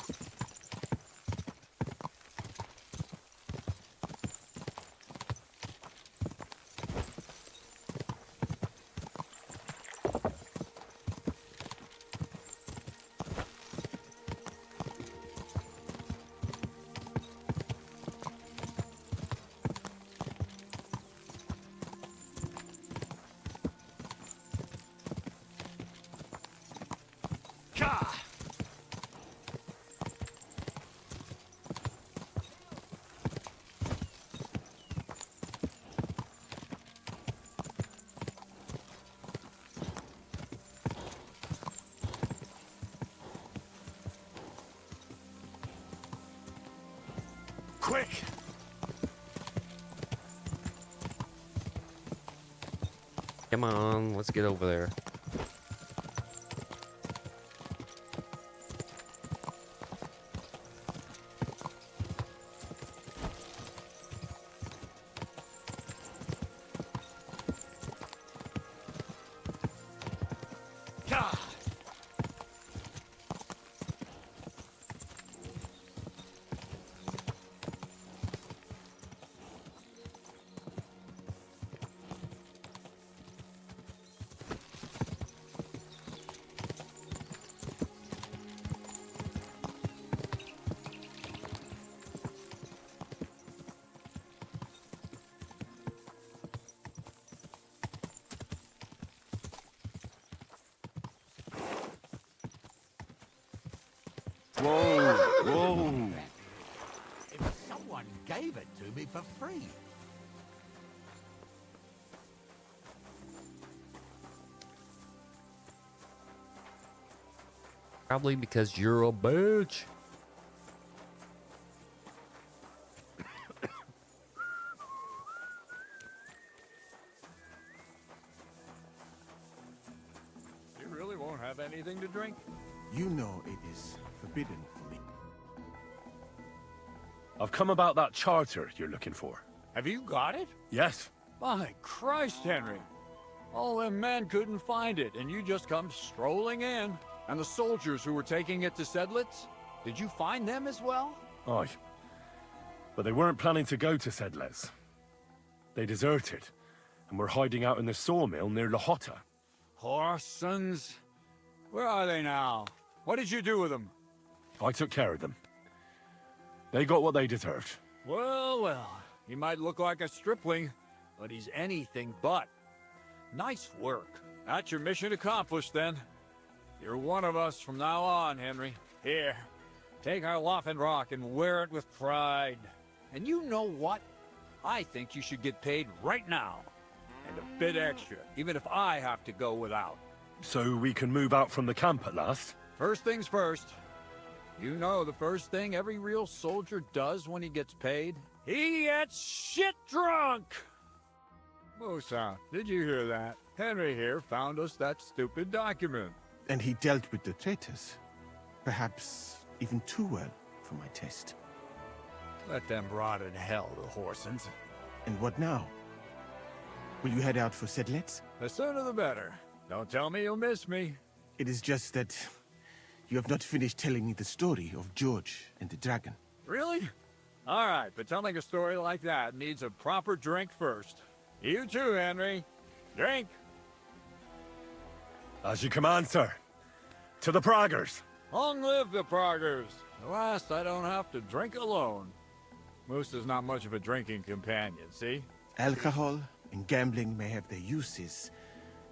Quick! Come on, let's get over there. Whoa, whoa. If someone gave it to me for free. Probably because you're a bitch. You really won't have anything to drink? You know it is forbidden for me. I've come about that charter you're looking for. Have you got it? Yes. My Christ, Henry. All them men couldn't find it, and you just come strolling in. And the soldiers who were taking it to Sedlitz? Did you find them as well? Aye. But they weren't planning to go to Sedlitz. They deserted, and were hiding out in the sawmill near Lahota. Horsons? Where are they now? What did you do with them? I took care of them. They got what they deserved. Well, well. He might look like a stripling, but he's anything but. Nice work. That's your mission accomplished, then. You're one of us from now on, Henry. Here, take our Rock and wear it with pride. And you know what? I think you should get paid right now. And a bit extra, even if I have to go without. So we can move out from the camp at last? First things first. You know the first thing every real soldier does when he gets paid? He gets shit drunk! Musa, did you hear that? Henry here found us that stupid document. And he dealt with the traitors. Perhaps even too well for my taste. Let them rot in hell, the Horsons. And what now? Will you head out for Sedlitz? The sooner the better. Don't tell me you'll miss me. It is just that you have not finished telling me the story of George and the dragon. Really? All right, but telling a story like that needs a proper drink first. You too, Henry. Drink. As you command, sir. To the Praggers. Long live the Praggers. At last, I don't have to drink alone. Moose is not much of a drinking companion, see? Alcohol and gambling may have their uses,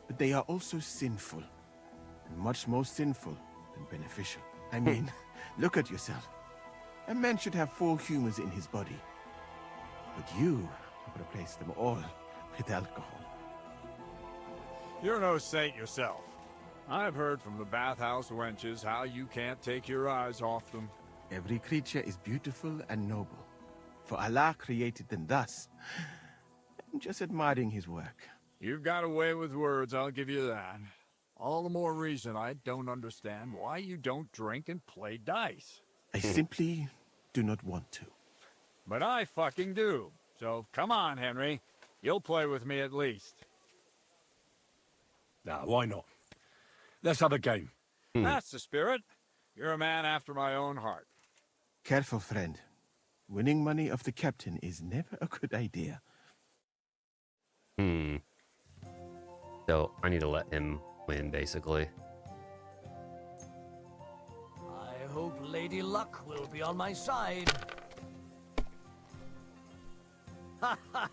but they are also sinful. And much more sinful than beneficial. I mean, look at yourself. A man should have 4 humors in his body. But you have replaced them all with alcohol. You're no saint yourself. I've heard from the bathhouse wenches how you can't take your eyes off them. Every creature is beautiful and noble. For Allah created them thus. I'm just admiring his work. You've got a way with words, I'll give you that. All the more reason I don't understand why you don't drink and play dice. I simply do not want to. But I fucking do. So come on, Henry. You'll play with me at least. Nah, why not? Let's have a game. That's the spirit. You're a man after my own heart. Careful, friend. Winning money of the captain is never a good idea. So I need to let him win, basically. I hope Lady Luck will be on my side. Ha ha!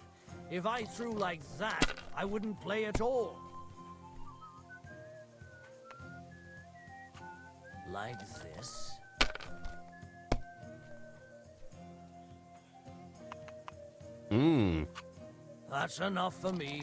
If I threw like that, I wouldn't play at all. Like this. That's enough for me.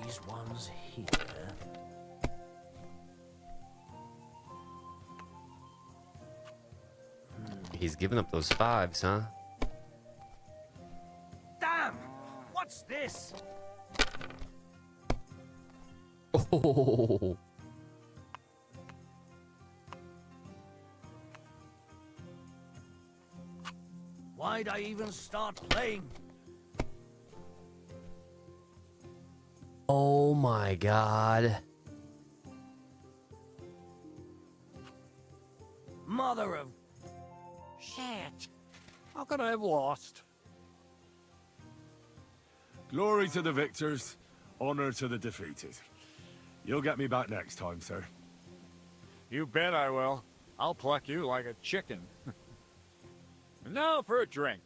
These ones here. He's giving up those 5s, huh? Damn! What's this? Oh. Why'd I even start playing? Oh my god. Mother of shit. How could I have lost? Glory to the victors, honor to the defeated. You'll get me back next time, sir. You bet I will. I'll pluck you like a chicken. Now for a drink.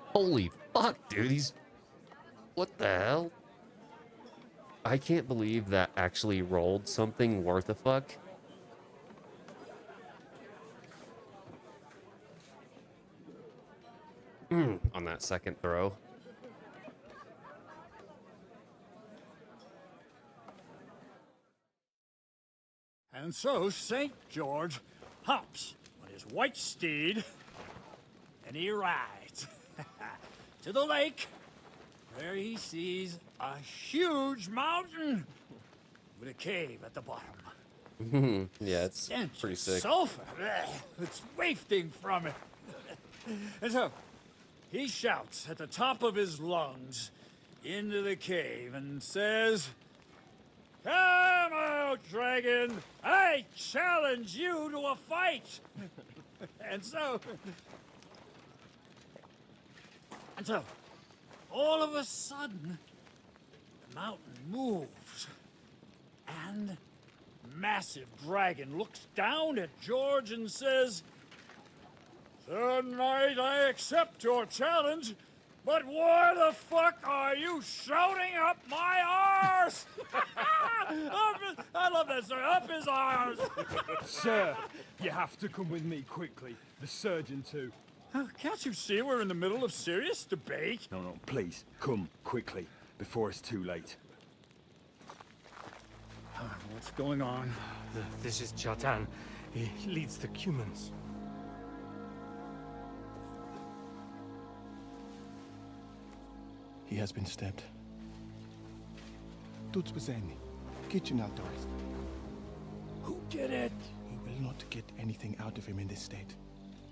Holy fuck, dude. He's... What the hell? I can't believe that actually rolled something worth a fuck. On that second throw. And so St. George hops on his white steed, and he rides to the lake, where he sees a huge mountain with a cave at the bottom. Yeah, it's pretty sick. Sulfur, it's wafting from it. And so he shouts at the top of his lungs into the cave and says, "Come out, dragon! I challenge you to a fight!" And so, all of a sudden, the mountain moves, and massive dragon looks down at George and says, "Tonight I accept your challenge, but why the fuck are you shouting up my arse?" I love that, sir. Up his arse. Sir, you have to come with me quickly. The surgeon too. Can't you see we're in the middle of serious debate? No, please, come quickly, before it's too late. What's going on? This is Chatan. He leads the Cumans. He has been stabbed. Tuts bezeni. Kitchen outdoors. Who did it? We will not get anything out of him in this state.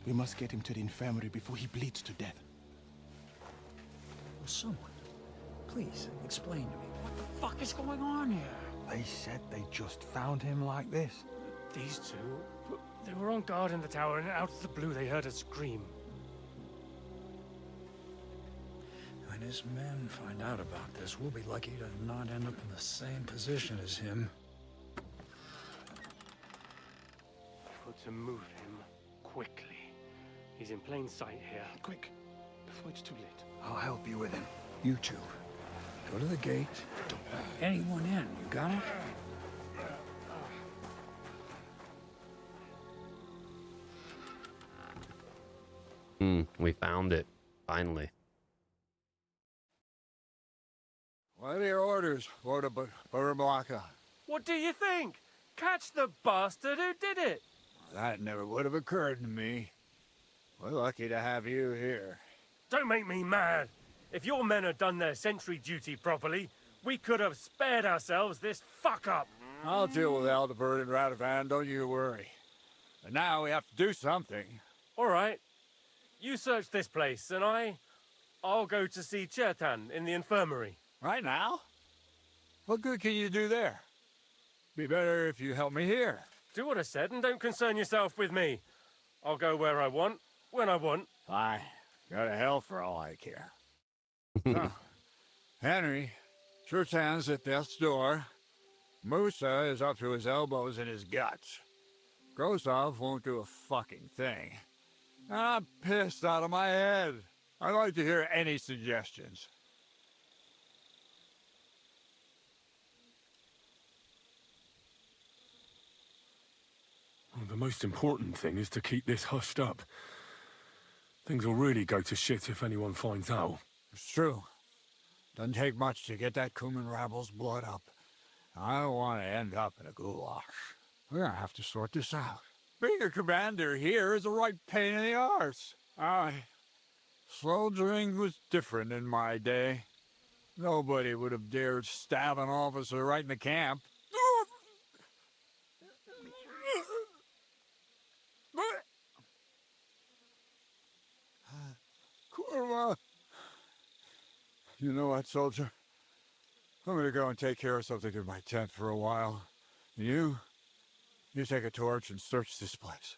We must get him to the infirmary before he bleeds to death. Will someone please explain to me what the fuck is going on here? They said they just found him like this. These two, they were on guard in the tower, and out of the blue they heard a scream. When his men find out about this, we'll be lucky to not end up in the same position as him. Got to move him quickly. He's in plain sight here. Quick, before it's too late. I'll help you with him. You two, go to the gate. Don't let anyone in. You got it? We found it. Finally. What are your orders, Lord of Burblaka? What do you think? Catch the bastard who did it! That never would have occurred to me. We're lucky to have you here. Don't make me mad. If your men had done their sentry duty properly, we could have spared ourselves this fuck-up. I'll deal with Aldebert and Radovan, don't you worry. But now we have to do something. All right. You search this place, and I'll go to see Chertan in the infirmary. Right now? What good can you do there? Be better if you help me here. Do what I said and don't concern yourself with me. I'll go where I want, when I want. Fine. Go to hell for all I care. So, Henry, Chertan's at death's door. Musa is up to his elbows in his guts. Grozov won't do a fucking thing. I'm pissed out of my head. I'd like to hear any suggestions. Well, the most important thing is to keep this hushed up. Things will really go to shit if anyone finds out. It's true. Doesn't take much to get that Kuman rabble's blood up. I don't want to end up in a goulash. We're gonna have to sort this out. Being a commander here is a right pain in the arse. Soldiering was different in my day. Nobody would have dared stab an officer right in the camp. Kurva! You know what, soldier? I'm gonna go and take care of something in my tent for a while. And you take a torch and search this place.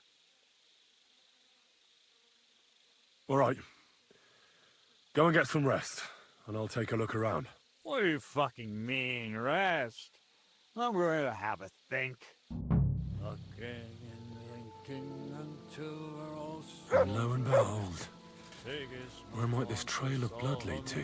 All right. Go and get some rest, and I'll take a look around. What do you fucking mean, rest? I'm going to have a think. Looking and thinking until we're all And lo and behold, where might this trail of blood lead to?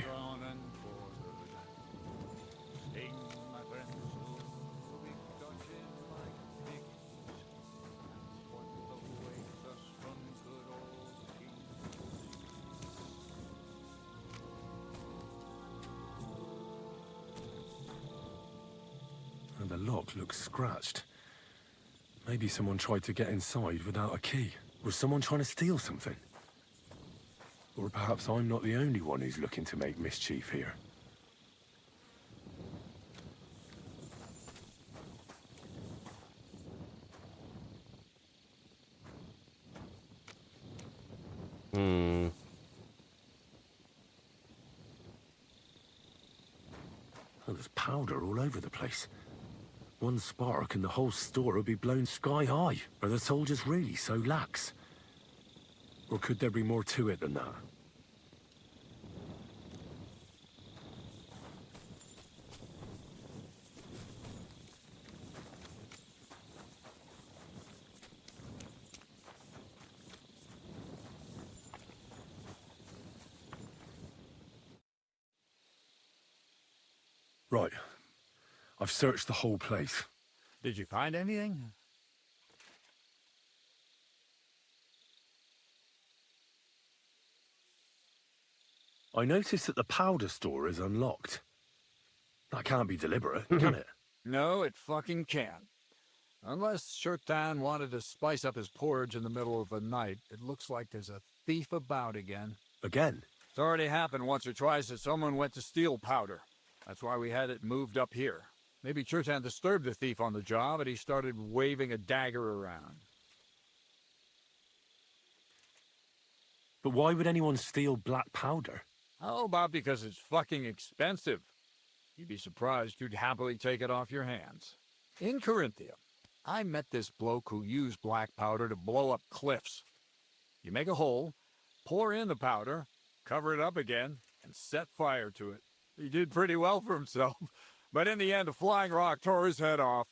And the lock looks scratched. Maybe someone tried to get inside without a key. Was someone trying to steal something? Or perhaps I'm not the only one who's looking to make mischief here. Oh, there's powder all over the place. One spark and the whole store would be blown sky high. Are the soldiers really so lax? Or could there be more to it than that? Right. I've searched the whole place. Did you find anything? I noticed that the powder store is unlocked. That can't be deliberate, can it? No, it fucking can't. Unless Chertan wanted to spice up his porridge in the middle of the night, it looks like there's a thief about again. Again? It's already happened once or twice that someone went to steal powder. That's why we had it moved up here. Maybe Chertan disturbed the thief on the job and he started waving a dagger around. But why would anyone steal black powder? How about because it's fucking expensive? You'd be surprised you'd happily take it off your hands. In Corinthia, I met this bloke who used black powder to blow up cliffs. You make a hole, pour in the powder, cover it up again, and set fire to it. He did pretty well for himself, but in the end a flying rock tore his head off.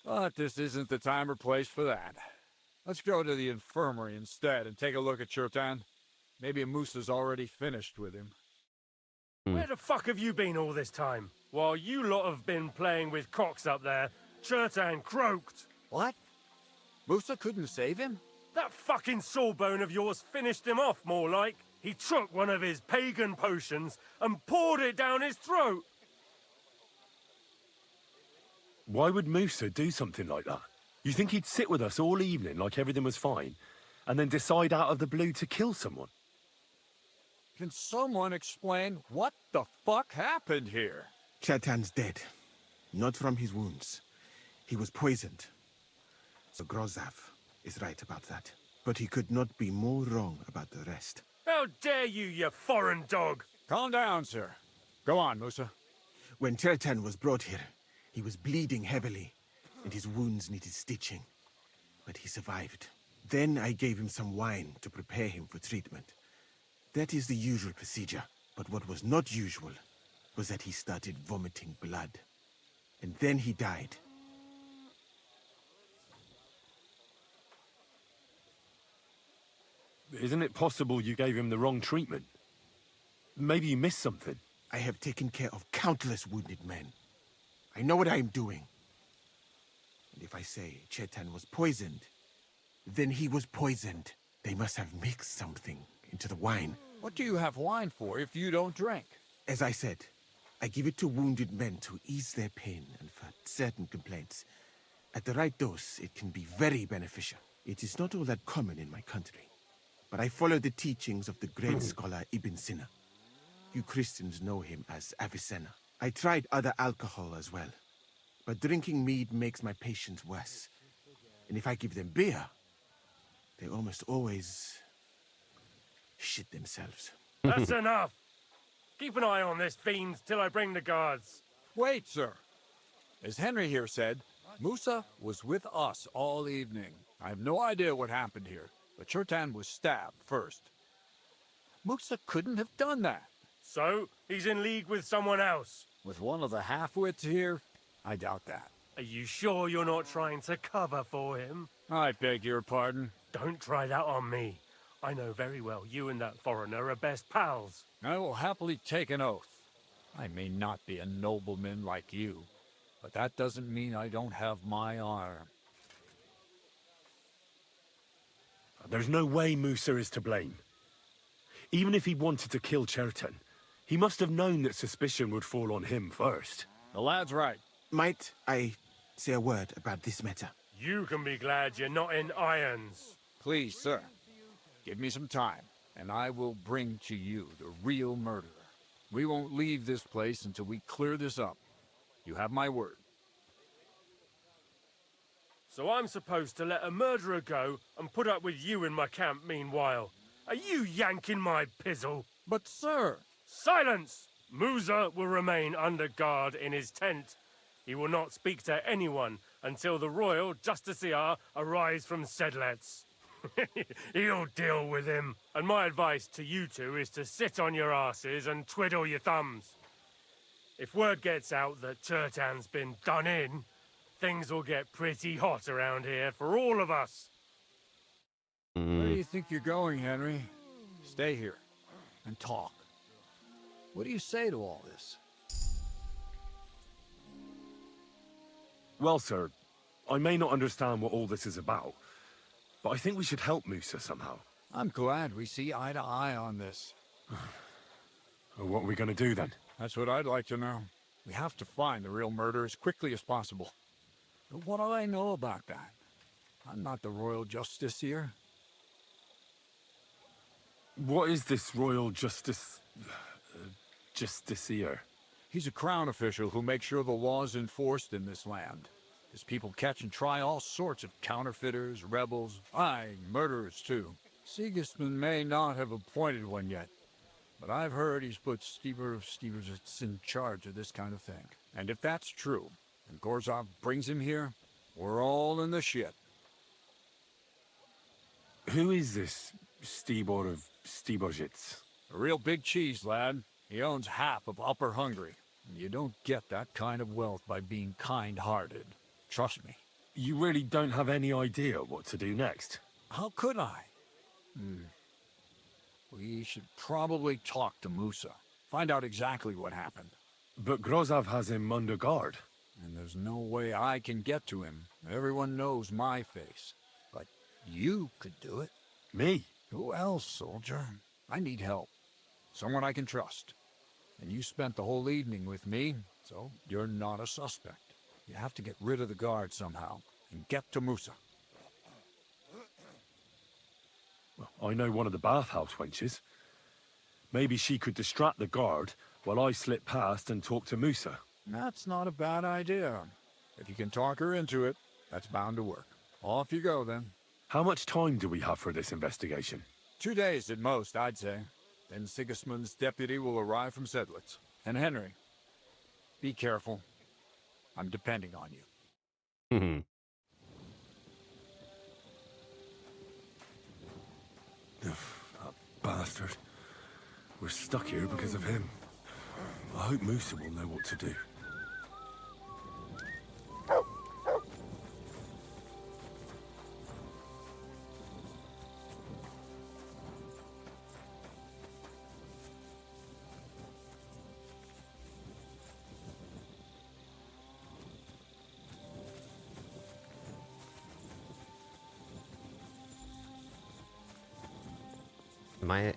But this isn't the time or place for that. Let's go to the infirmary instead and take a look at Chertan. Maybe Musa's already finished with him. Where the fuck have you been all this time? While you lot have been playing with cocks up there, Chertan croaked. What? Musa couldn't save him? That fucking sawbone of yours finished him off, more like. He took one of his pagan potions and poured it down his throat. Why would Musa do something like that? You think he'd sit with us all evening like everything was fine, and then decide out of the blue to kill someone? Can someone explain what the fuck happened here? Chetan's dead. Not from his wounds. He was poisoned. So Grozav is right about that. But he could not be more wrong about the rest. How dare you, you foreign dog! Calm down, sir. Go on, Musa. When Chetan was brought here, he was bleeding heavily, and his wounds needed stitching. But he survived. Then I gave him some wine to prepare him for treatment. That is the usual procedure. But what was not usual was that he started vomiting blood. And then he died. Isn't it possible you gave him the wrong treatment? Maybe you missed something. I have taken care of countless wounded men. I know what I am doing. And if I say Chetan was poisoned, then he was poisoned. They must have mixed something into the wine. What do you have wine for if you don't drink? As I said, I give it to wounded men to ease their pain and for certain complaints. At the right dose, it can be very beneficial. It is not all that common in my country. But I follow the teachings of the great scholar Ibn Sina. You Christians know him as Avicenna. I tried other alcohol as well. But drinking mead makes my patients worse. And if I give them beer, they almost always shit themselves. That's enough! Keep an eye on this fiend till I bring the guards. Wait, sir. As Henry here said, Musa was with us all evening. I have no idea what happened here, but Chetan was stabbed first. Musa couldn't have done that. So, he's in league with someone else? With one of the half-wits here? I doubt that. Are you sure you're not trying to cover for him? I beg your pardon. Don't try that on me. I know very well you and that foreigner are best pals. I will happily take an oath. I may not be a nobleman like you, but that doesn't mean I don't have my honor. There's no way Musa is to blame. Even if he wanted to kill Chetan, he must have known that suspicion would fall on him first. The lad's right. Might I say a word about this matter? You can be glad you're not in irons. Please, sir. Give me some time, and I will bring to you the real murderer. We won't leave this place until we clear this up. You have my word. So I'm supposed to let a murderer go and put up with you in my camp meanwhile. Are you yanking my pizzle? But, sir... Silence! Musa will remain under guard in his tent. He will not speak to anyone until the royal justiciar arrives from Sedlets. He'll deal with him. And my advice to you two is to sit on your asses and twiddle your thumbs. If word gets out that Chetan's been done in, things will get pretty hot around here for all of us. Where do you think you're going, Henry? Stay here and talk. What do you say to all this? Well, sir, I may not understand what all this is about, but I think we should help Musa somehow. I'm glad we see eye to eye on this. Well, what are we going to do then? That's what I'd like to know. We have to find the real murderer as quickly as possible. But what do I know about that? I'm not the royal justiciar. What is this royal justiciar? He's a crown official who makes sure the law is enforced in this land. His people catch and try all sorts of counterfeiters, rebels, aye, murderers too. Sigismund may not have appointed one yet, but I've heard he's put Steber of Stebersits in charge of this kind of thing. And if that's true, and Gorzov brings him here, we're all in the shit. Who is this Stebor of Stebersits? A real big cheese, lad. He owns half of Upper Hungary. And you don't get that kind of wealth by being kind-hearted. Trust me. You really don't have any idea what to do next? How could I? We should probably talk to Musa. Find out exactly what happened. But Grozov has him under guard. And there's no way I can get to him. Everyone knows my face. But you could do it. Me? Who else, soldier? I need help. Someone I can trust. And you spent the whole evening with me, so you're not a suspect. You have to get rid of the guard somehow. and get to Musa. Well, I know one of the bathhouse wenches. Maybe she could distract the guard while I slip past and talk to Musa. That's not a bad idea. If you can talk her into it, that's bound to work. Off you go, then. How much time do we have for this investigation? 2 days at most, I'd say. Then Sigismund's deputy will arrive from Sedlitz. And Henry, be careful. I'm depending on you. That bastard. We're stuck here because of him. I hope Musa will know what to do.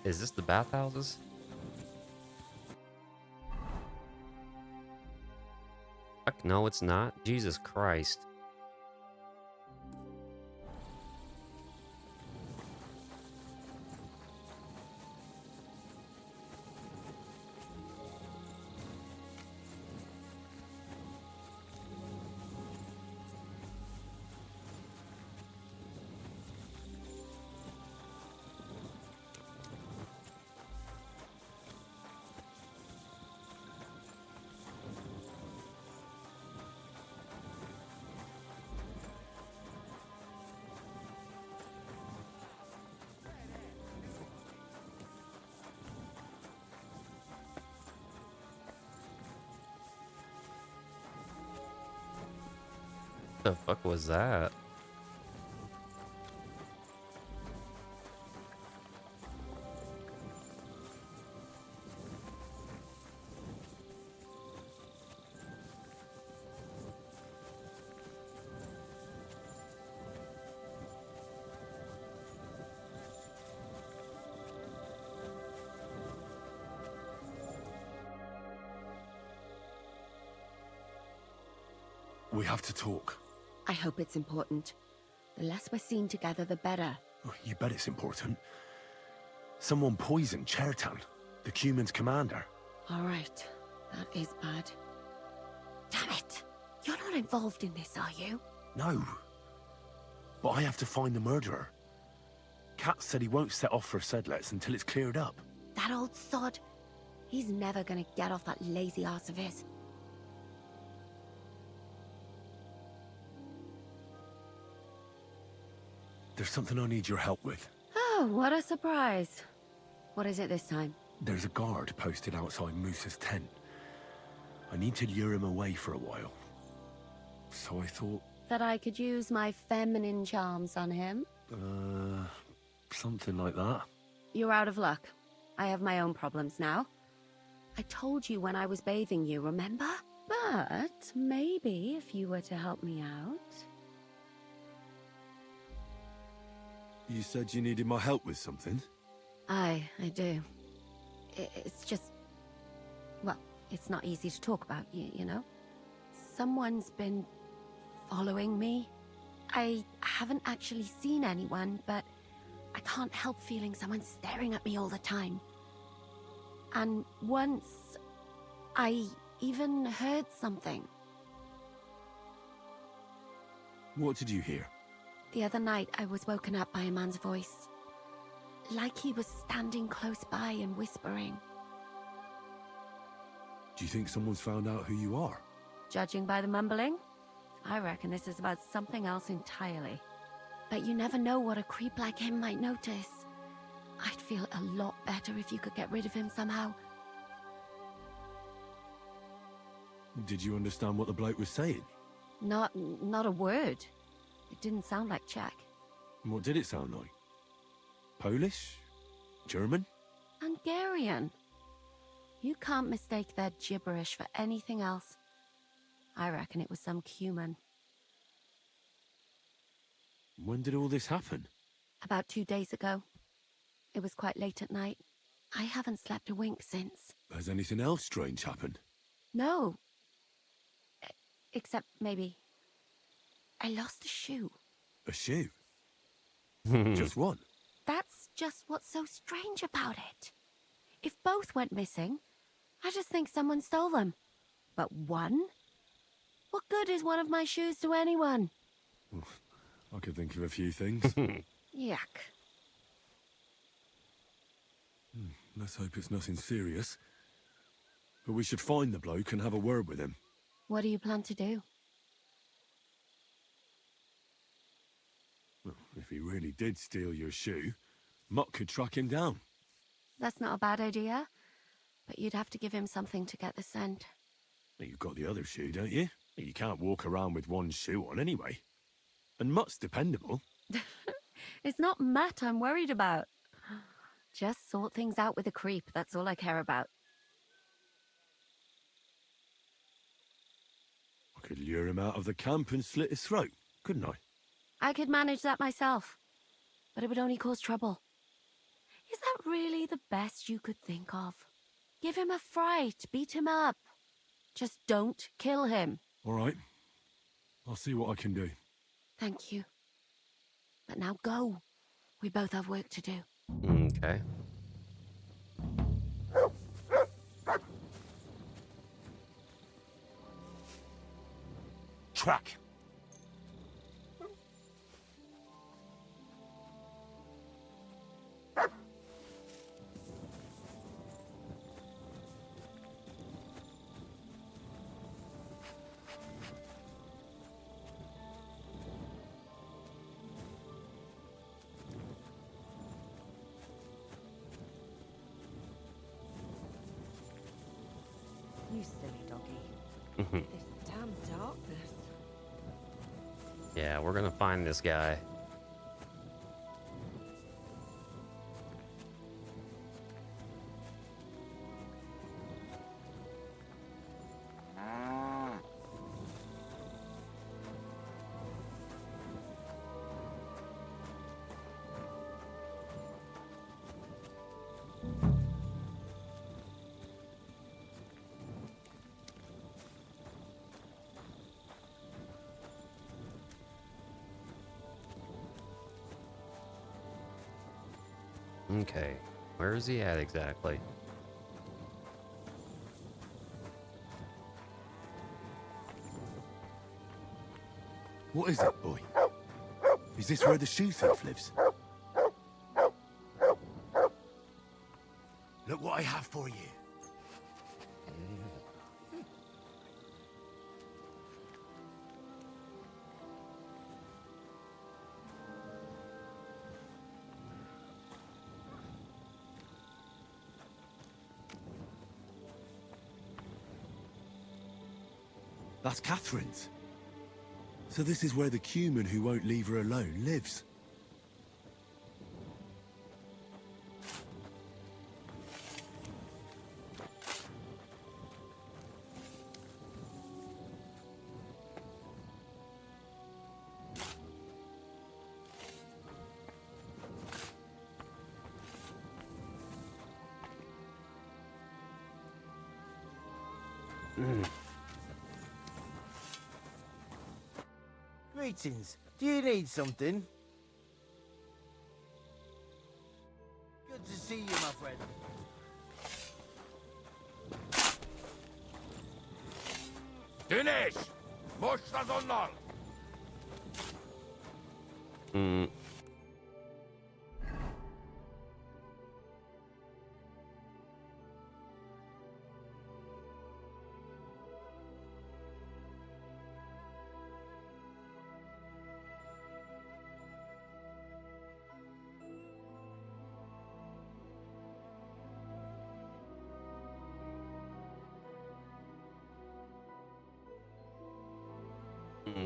Is this the bathhouses? Fuck no, it's not. Jesus Christ. The fuck was that? We have to talk. I hope it's important. The less we're seen together, the better. Oh, you bet it's important. Someone poisoned Chertan, the Cuman's commander. All right. That is bad. Damn it! You're not involved in this, are you? No. But I have to find the murderer. Kat said he won't set off for Sedlitz until it's cleared up. That old sod. He's never gonna get off that lazy arse of his. There's something I need your help with. Oh, what a surprise. What is it this time? There's a guard posted outside Musa's tent. I need to lure him away for a while. So I thought... That I could use my feminine charms on him? Something like that. You're out of luck. I have my own problems now. I told you when I was bathing you, remember? But maybe if you were to help me out... You said you needed my help with something? I do. It's just... Well, it's not easy to talk about, you know? Someone's been following me. I haven't actually seen anyone, but I can't help feeling someone staring at me all the time. And once, I even heard something. What did you hear? The other night, I was woken up by a man's voice. Like he was standing close by and whispering. Do you think someone's found out who you are? Judging by the mumbling, I reckon this is about something else entirely. But you never know what a creep like him might notice. I'd feel a lot better if you could get rid of him somehow. Did you understand what the bloke was saying? Not a word. It didn't sound like Czech. What did it sound like? Polish? German? Hungarian. You can't mistake their gibberish for anything else. I reckon it was some Cuman. When did all this happen? About 2 days ago. It was quite late at night. I haven't slept a wink since. Has anything else strange happened? No. Except maybe... I lost a shoe. A shoe? Just one? That's just what's so strange about it. If both went missing, I just think someone stole them. But one? What good is one of my shoes to anyone? I could think of a few things. Yuck. Let's hope it's nothing serious. But we should find the bloke and have a word with him. What do you plan to do? Well, if he really did steal your shoe, Mutt could track him down. That's not a bad idea. But you'd have to give him something to get the scent. You've got the other shoe, don't you? You can't walk around with one shoe on anyway. And Mutt's dependable. It's not Matt I'm worried about. Just sort things out with a creep, that's all I care about. I could lure him out of the camp and slit his throat, couldn't I? I could manage that myself, but it would only cause trouble. Is that really the best you could think of? Give him a fright, beat him up. Just don't kill him. All right. I'll see what I can do. Thank you. But now go. We both have work to do. Okay. Track. You silly doggy. This damn darkness. Yeah, we're gonna find this guy. Okay, where is he at exactly? What is it, boy? Is this where the shoe thief lives? Look what I have for you. That's Catherine's. So this is where the Cuman who won't leave her alone lives. Greetings. Do you need something? Good to see you, my friend. Dinesh! Moshta zonal!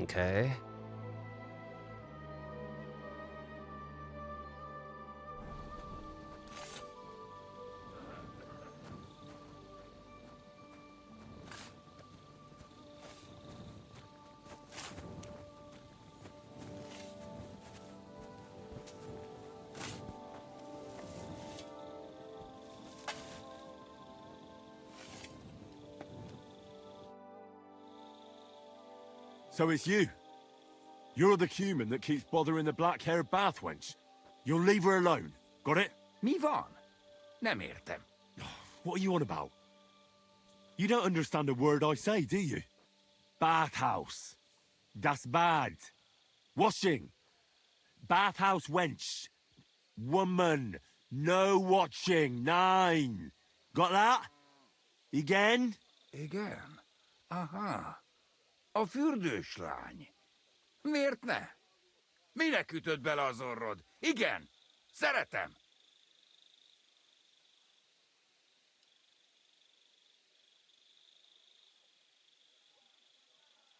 Okay. So it's you. You're the human that keeps bothering the black-haired bath wench. You'll leave her alone. Got it? Mi van? Nem értem. What are you on about? You don't understand a word I say, do you? Bathhouse. Das Bad. Washing. Bathhouse wench. Woman. No watching. 9. Got that? Igen? Igen? Aha. A fürdős lány. Miért ne? Minek ütöd bele az orrod? Igen. Szeretem.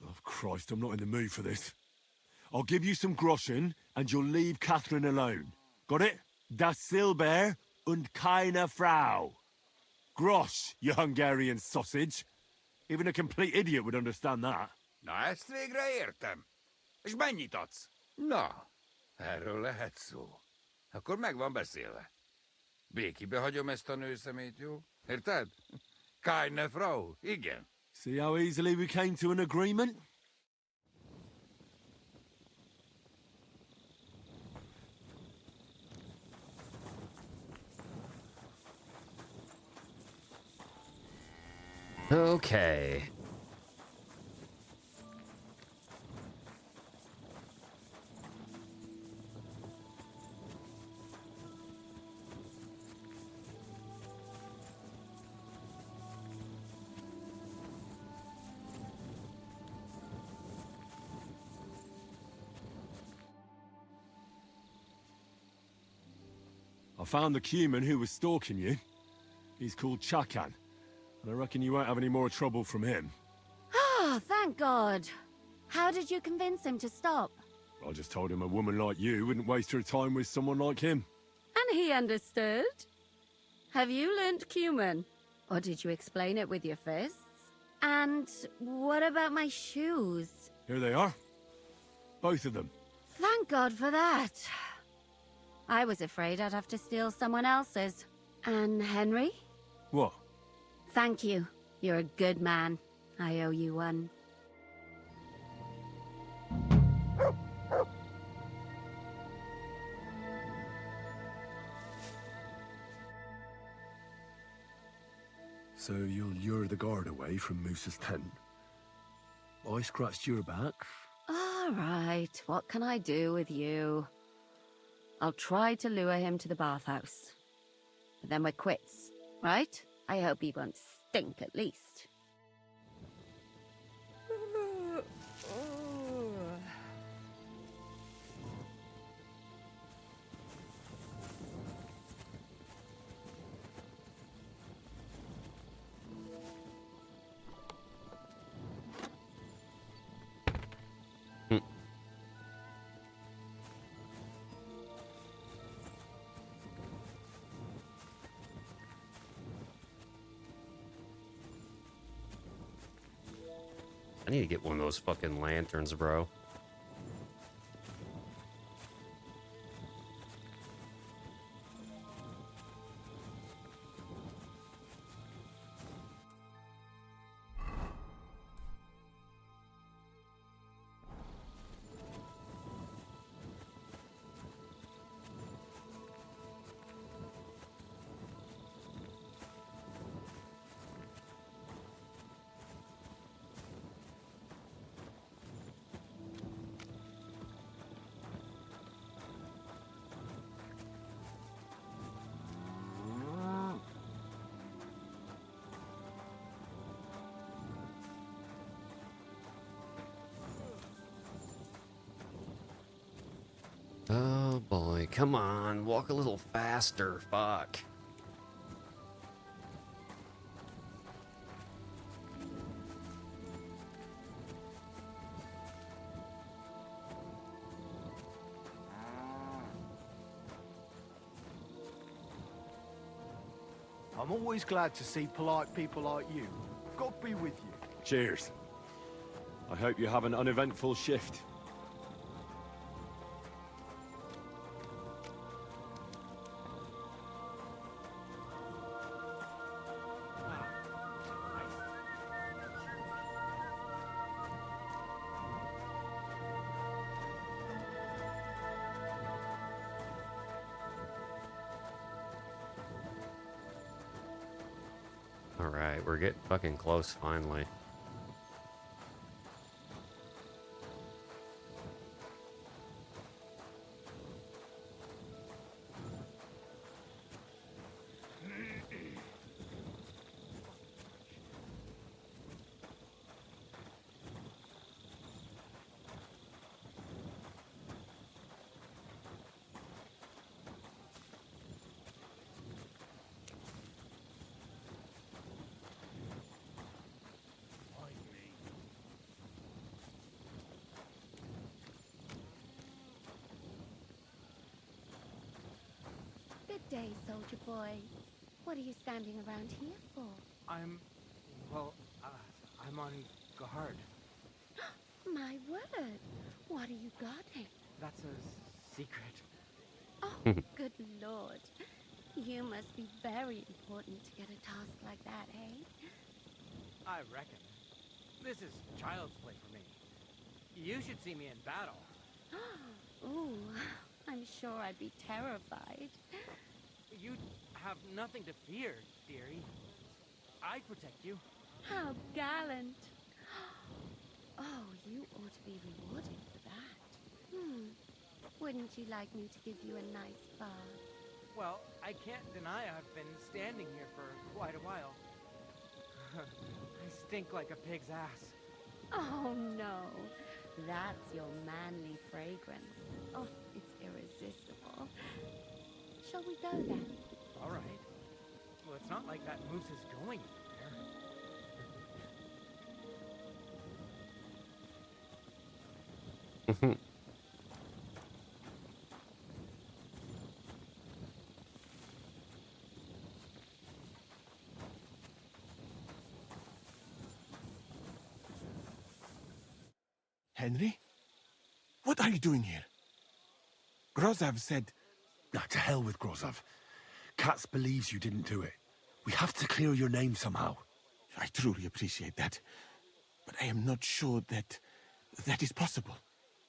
Oh, Christ, I'm not in the mood for this. I'll give you some groschen, and you'll leave Catherine alone. Got it? Das Silber und keine Frau. Grosch, you Hungarian sausage. Even a complete idiot would understand that. Na, ezt végre értem. És mennyit adsz? Na, erről lehet szó. Akkor meg van beszélve. Békibe hagyom ezt a nőszemét, jó? Érted? Keine Frau, igen. See how easily we came to an agreement? Okay. I found the human who was stalking you. He's called Chakan, and I reckon you won't have any more trouble from him. Oh, thank God. How did you convince him to stop? I just told him a woman like you wouldn't waste her time with someone like him. And he understood? Have you learnt Cuman? Or did you explain it with your fists? And what about my shoes? Here they are. Both of them. Thank God for that. I was afraid I'd have to steal someone else's. And Henry? What? Thank you. You're a good man. I owe you one. So you'll lure the guard away from Moose's tent? I scratched your back? All right, what can I do with you? I'll try to lure him to the bathhouse. But then we're quits, right? I hope he won't stink at least. I need to get one of those fucking lanterns, bro. Oh boy, come on, walk a little faster, fuck. I'm always glad to see polite people like you. God be with you. Cheers. I hope you have an uneventful shift. Alright, we're getting fucking close finally. Good day, soldier boy. What are you standing around here for? I'm on guard. My word. What are you guarding? That's a secret. Oh, good lord. You must be very important to get a task like that, eh? I reckon. This is child's play for me. You should see me in battle. Ooh, I'm sure I'd be terrified. You'd have nothing to fear, dearie. I'd protect you. How gallant. Oh, you ought to be rewarded for that. Wouldn't you like me to give you a nice bath? Well, I can't deny I've been standing here for quite a while. I stink like a pig's ass. Oh, no. That's your manly fragrance. Oh, it's irresistible. Shall we go then? All right. Well, it's not like that moose is going anywhere. Henry? What are you doing here? Grozav said... Nah, to hell with Grozav. Katz believes you didn't do it. We have to clear your name somehow. I truly appreciate that. But I am not sure that is possible.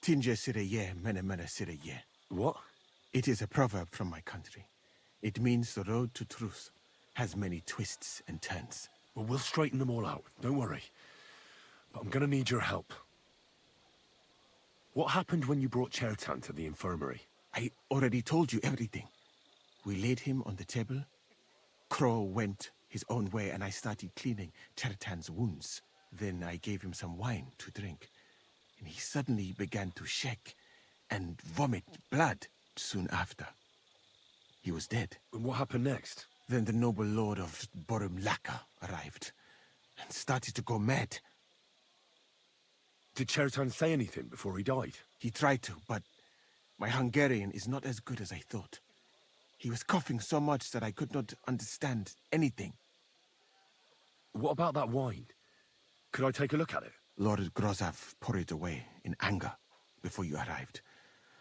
Tinja sireye, mene mene sireye. What? It is a proverb from my country. It means the road to truth has many twists and turns. Well, we'll straighten them all out. Don't worry. But I'm gonna need your help. What happened when you brought Chertan to the infirmary? I already told you everything. We laid him on the table. Crow went his own way and I started cleaning Chertan's wounds. Then I gave him some wine to drink. And he suddenly began to shake and vomit blood soon after. He was dead. And what happened next? Then the noble lord of Borum Laka arrived and started to go mad. Did Chertan say anything before he died? He tried to, but my Hungarian is not as good as I thought. He was coughing so much that I could not understand anything. What about that wine? Could I take a look at it? Lord Grozav poured it away in anger before you arrived,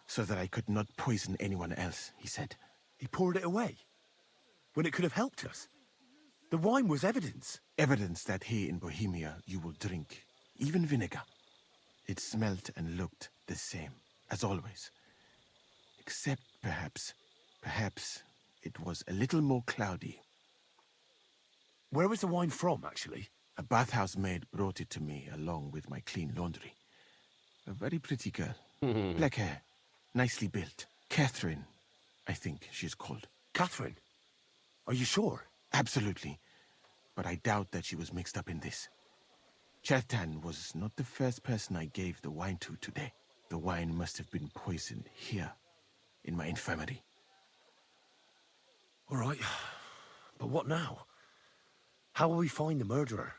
so that I could not poison anyone else, he said. He poured it away? When it could have helped us? The wine was evidence. Evidence that here in Bohemia you will drink, even vinegar. It smelt and looked the same, as always. Except perhaps it was a little more cloudy. Where was the wine from, actually? A bathhouse maid brought it to me along with my clean laundry. A very pretty girl. Black hair, nicely built. Catherine, I think she's called. Catherine? Are you sure? Absolutely. But I doubt that she was mixed up in this. Chertan was not the first person I gave the wine to today. The wine must have been poisoned here, in my infirmary. All right. But what now? How will we find the murderer?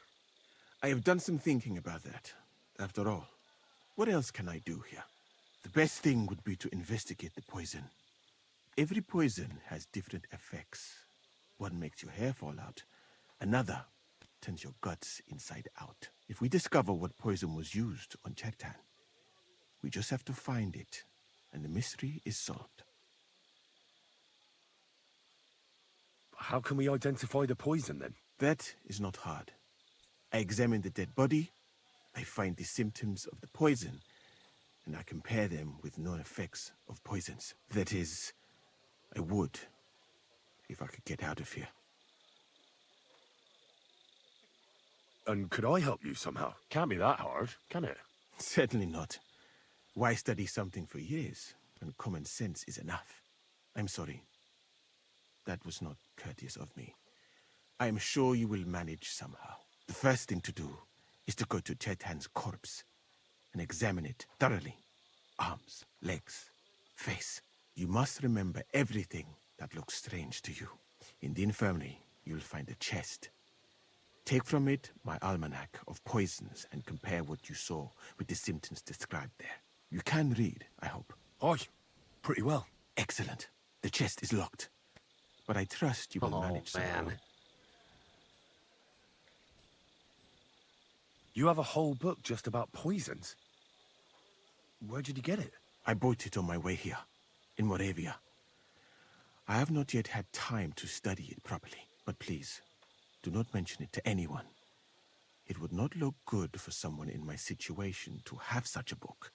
I have done some thinking about that. After all, what else can I do here? The best thing would be to investigate the poison. Every poison has different effects. One makes your hair fall out. Another turns your guts inside out. If we discover what poison was used on Chertan, we just have to find it, and the mystery is solved. How can we identify the poison, then? That is not hard. I examine the dead body, I find the symptoms of the poison, and I compare them with known effects of poisons. That is, I would, if I could get out of here. And could I help you somehow? Can't be that hard, can it? Certainly not. Why study something for years when common sense is enough? I'm sorry. That was not courteous of me. I am sure you will manage somehow. The first thing to do is to go to Chetan's corpse and examine it thoroughly. Arms, legs, face. You must remember everything that looks strange to you. In the infirmary, you'll find a chest. Take from it my almanac of poisons and compare what you saw with the symptoms described there. You can read, I hope. Aye, pretty well. Excellent. The chest is locked. But I trust you will manage somehow. You have a whole book just about poisons. Where did you get it? I bought it on my way here, in Moravia. I have not yet had time to study it properly, but please, do not mention it to anyone. It would not look good for someone in my situation to have such a book.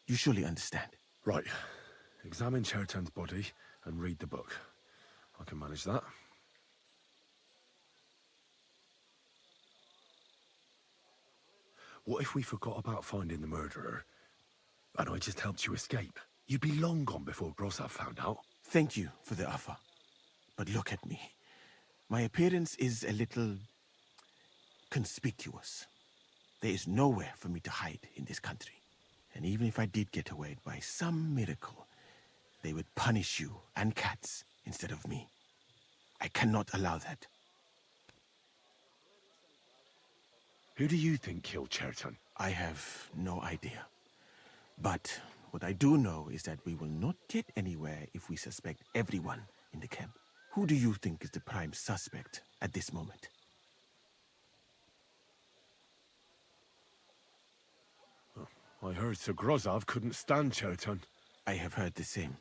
You surely understand. Right. Examine Chertan's body and read the book. I can manage that. What if we forgot about finding the murderer, and I just helped you escape? You'd be long gone before Grossav found out. Thank you for the offer. But look at me. My appearance is a little conspicuous. There is nowhere for me to hide in this country. And even if I did get away by some miracle, they would punish you and cats instead of me. I cannot allow that. Who do you think killed Chertan? I have no idea. But what I do know is that we will not get anywhere if we suspect everyone in the camp. Who do you think is the prime suspect at this moment? I heard Sir Grossav couldn't stand Chertan. I have heard the same.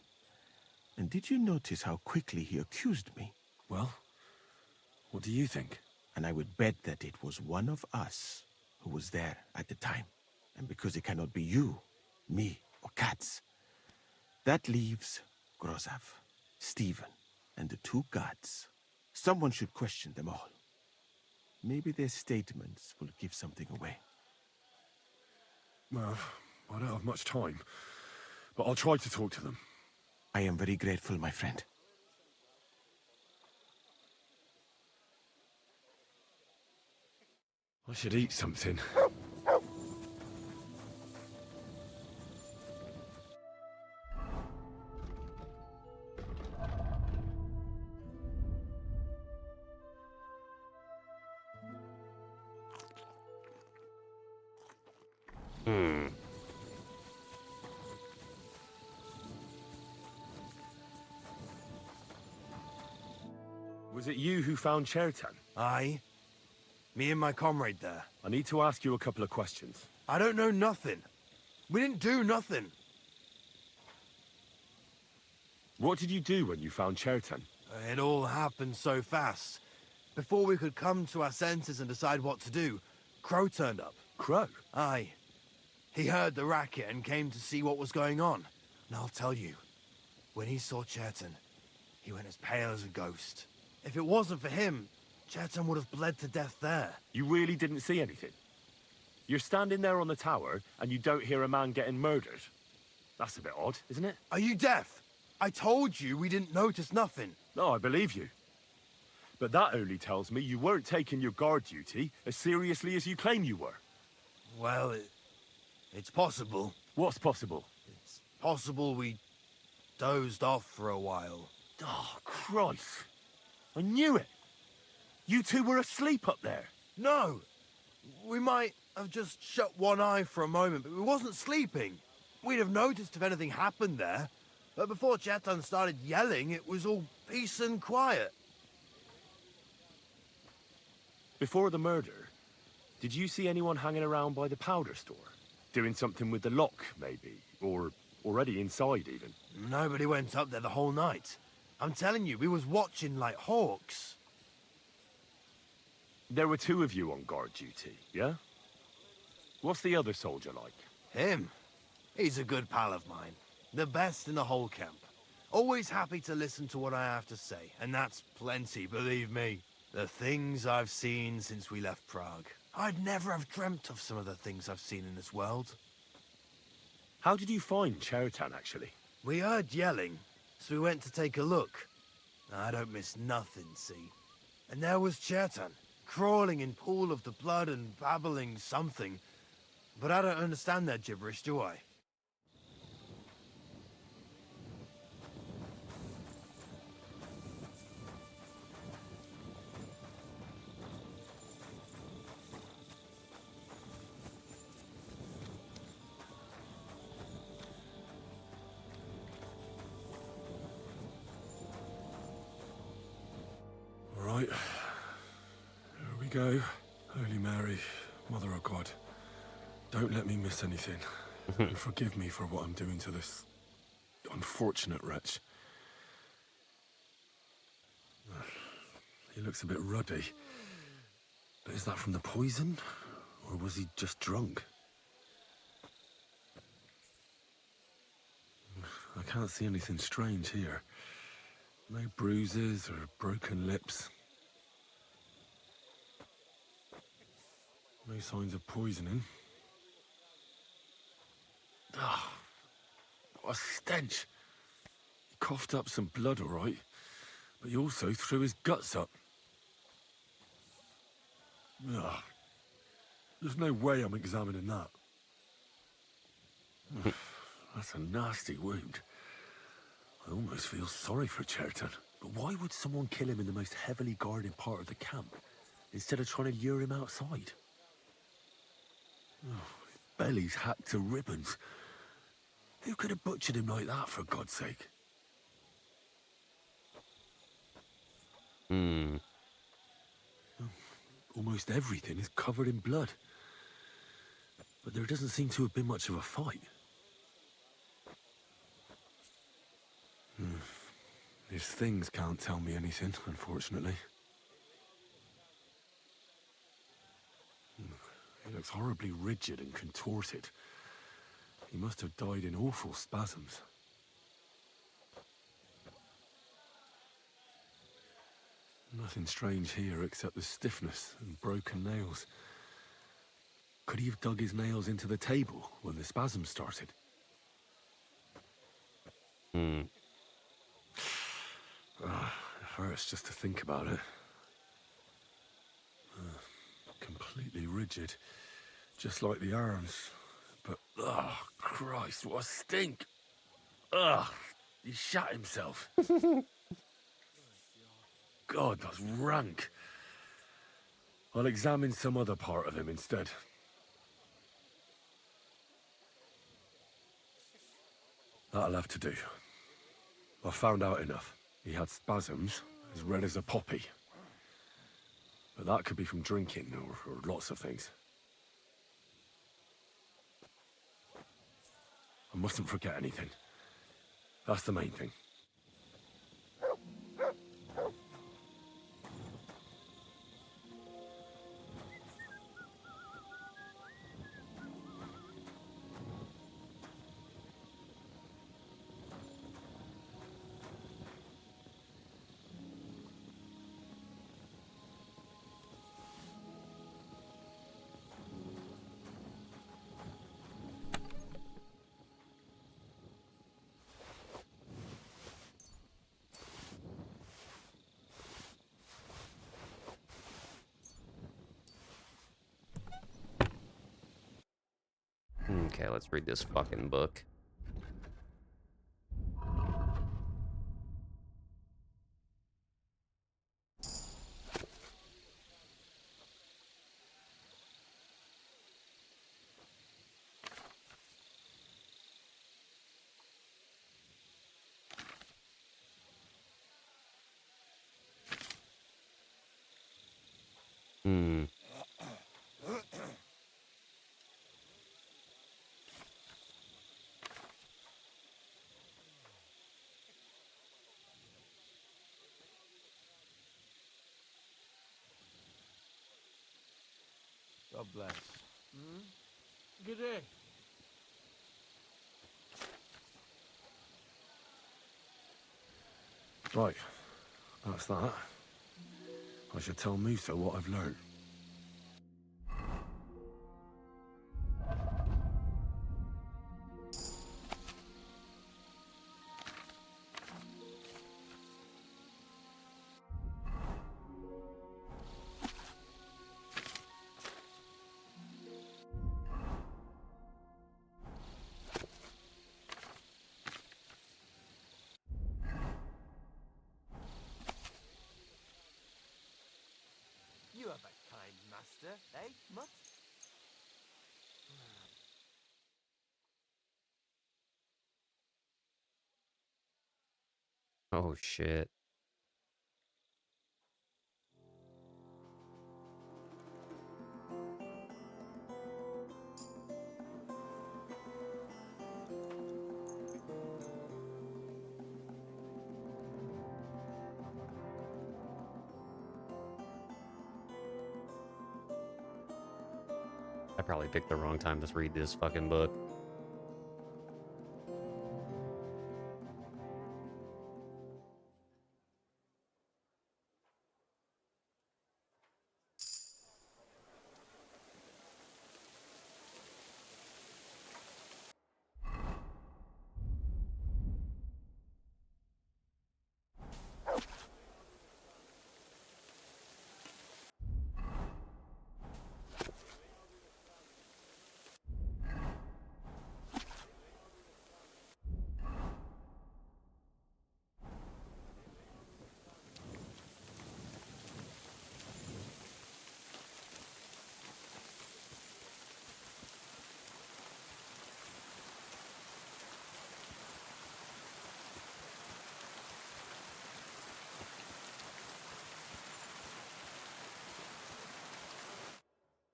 And did you notice how quickly he accused me? Well, what do you think? And I would bet that it was one of us who was there at the time. And because it cannot be you, me, or Katz, that leaves Grossav, Stephen, and the two guards. Someone should question them all. Maybe their statements will give something away. Well, I don't have much time, but I'll try to talk to them. I am very grateful, my friend. I should eat something. Was it you who found Chertan? Aye. Me and my comrade there. I need to ask you a couple of questions. I don't know nothing. We didn't do nothing. What did you do when you found Chertan? It all happened so fast. Before we could come to our senses and decide what to do, Crow turned up. Crow? Aye. He heard the racket and came to see what was going on. And I'll tell you, when he saw Chertan, he went as pale as a ghost. If it wasn't for him, Chertan would have bled to death there. You really didn't see anything? You're standing there on the tower, and you don't hear a man getting murdered? That's a bit odd, isn't it? Are you deaf? I told you we didn't notice nothing. No, I believe you. But that only tells me you weren't taking your guard duty as seriously as you claim you were. Well, it's possible. What's possible? It's possible we dozed off for a while. Oh, Christ. I knew it. You two were asleep up there. No. We might have just shut one eye for a moment, but we wasn't sleeping. We'd have noticed if anything happened there. But before Chertan started yelling, it was all peace and quiet. Before the murder, did you see anyone hanging around by the powder store? Doing something with the lock, maybe? Or already inside, even? Nobody went up there the whole night. I'm telling you, we was watching like hawks. There were two of you on guard duty, yeah? What's the other soldier like? Him? He's a good pal of mine. The best in the whole camp. Always happy to listen to what I have to say, and that's plenty, believe me. The things I've seen since we left Prague. I'd never have dreamt of some of the things I've seen in this world. How did you find Chertan, actually? We heard yelling, so we went to take a look. I don't miss nothing, see? And there was Chertan, crawling in pool of the blood and babbling something. But I don't understand their gibberish, do I? All right. Here we go. Holy Mary, Mother of God, don't let me miss anything. And forgive me for what I'm doing to this unfortunate wretch. He looks a bit ruddy. But is that from the poison? Or was he just drunk? I can't see anything strange here. No bruises or broken lips. No signs of poisoning. Ah, what a stench. He coughed up some blood, all right, but he also threw his guts up. Ugh. There's no way I'm examining that. That's a nasty wound. I almost feel sorry for Chertan. But why would someone kill him in the most heavily guarded part of the camp, instead of trying to lure him outside? Oh, his belly's hacked to ribbons. Who could have butchered him like that, for God's sake? Almost everything is covered in blood. But there doesn't seem to have been much of a fight. These things can't tell me anything, unfortunately. He looks horribly rigid and contorted. He must have died in awful spasms. Nothing strange here except the stiffness and broken nails. Could he have dug his nails into the table when the spasms started? It hurts just to think about it. Completely rigid, just like the arms. But, oh, Christ, what a stink! Ugh, he shat himself. God, that's rank. I'll examine some other part of him instead. That'll have to do. I found out enough. He had spasms, as red as a poppy. But that could be from drinking, or lots of things. I mustn't forget anything. That's the main thing. Okay, let's read this fucking book. God bless. Good day. Right, that's that. I should tell Musa what I've learned. You have a kind master, eh, Mutt? Oh shit. I probably picked the wrong time to read this fucking book.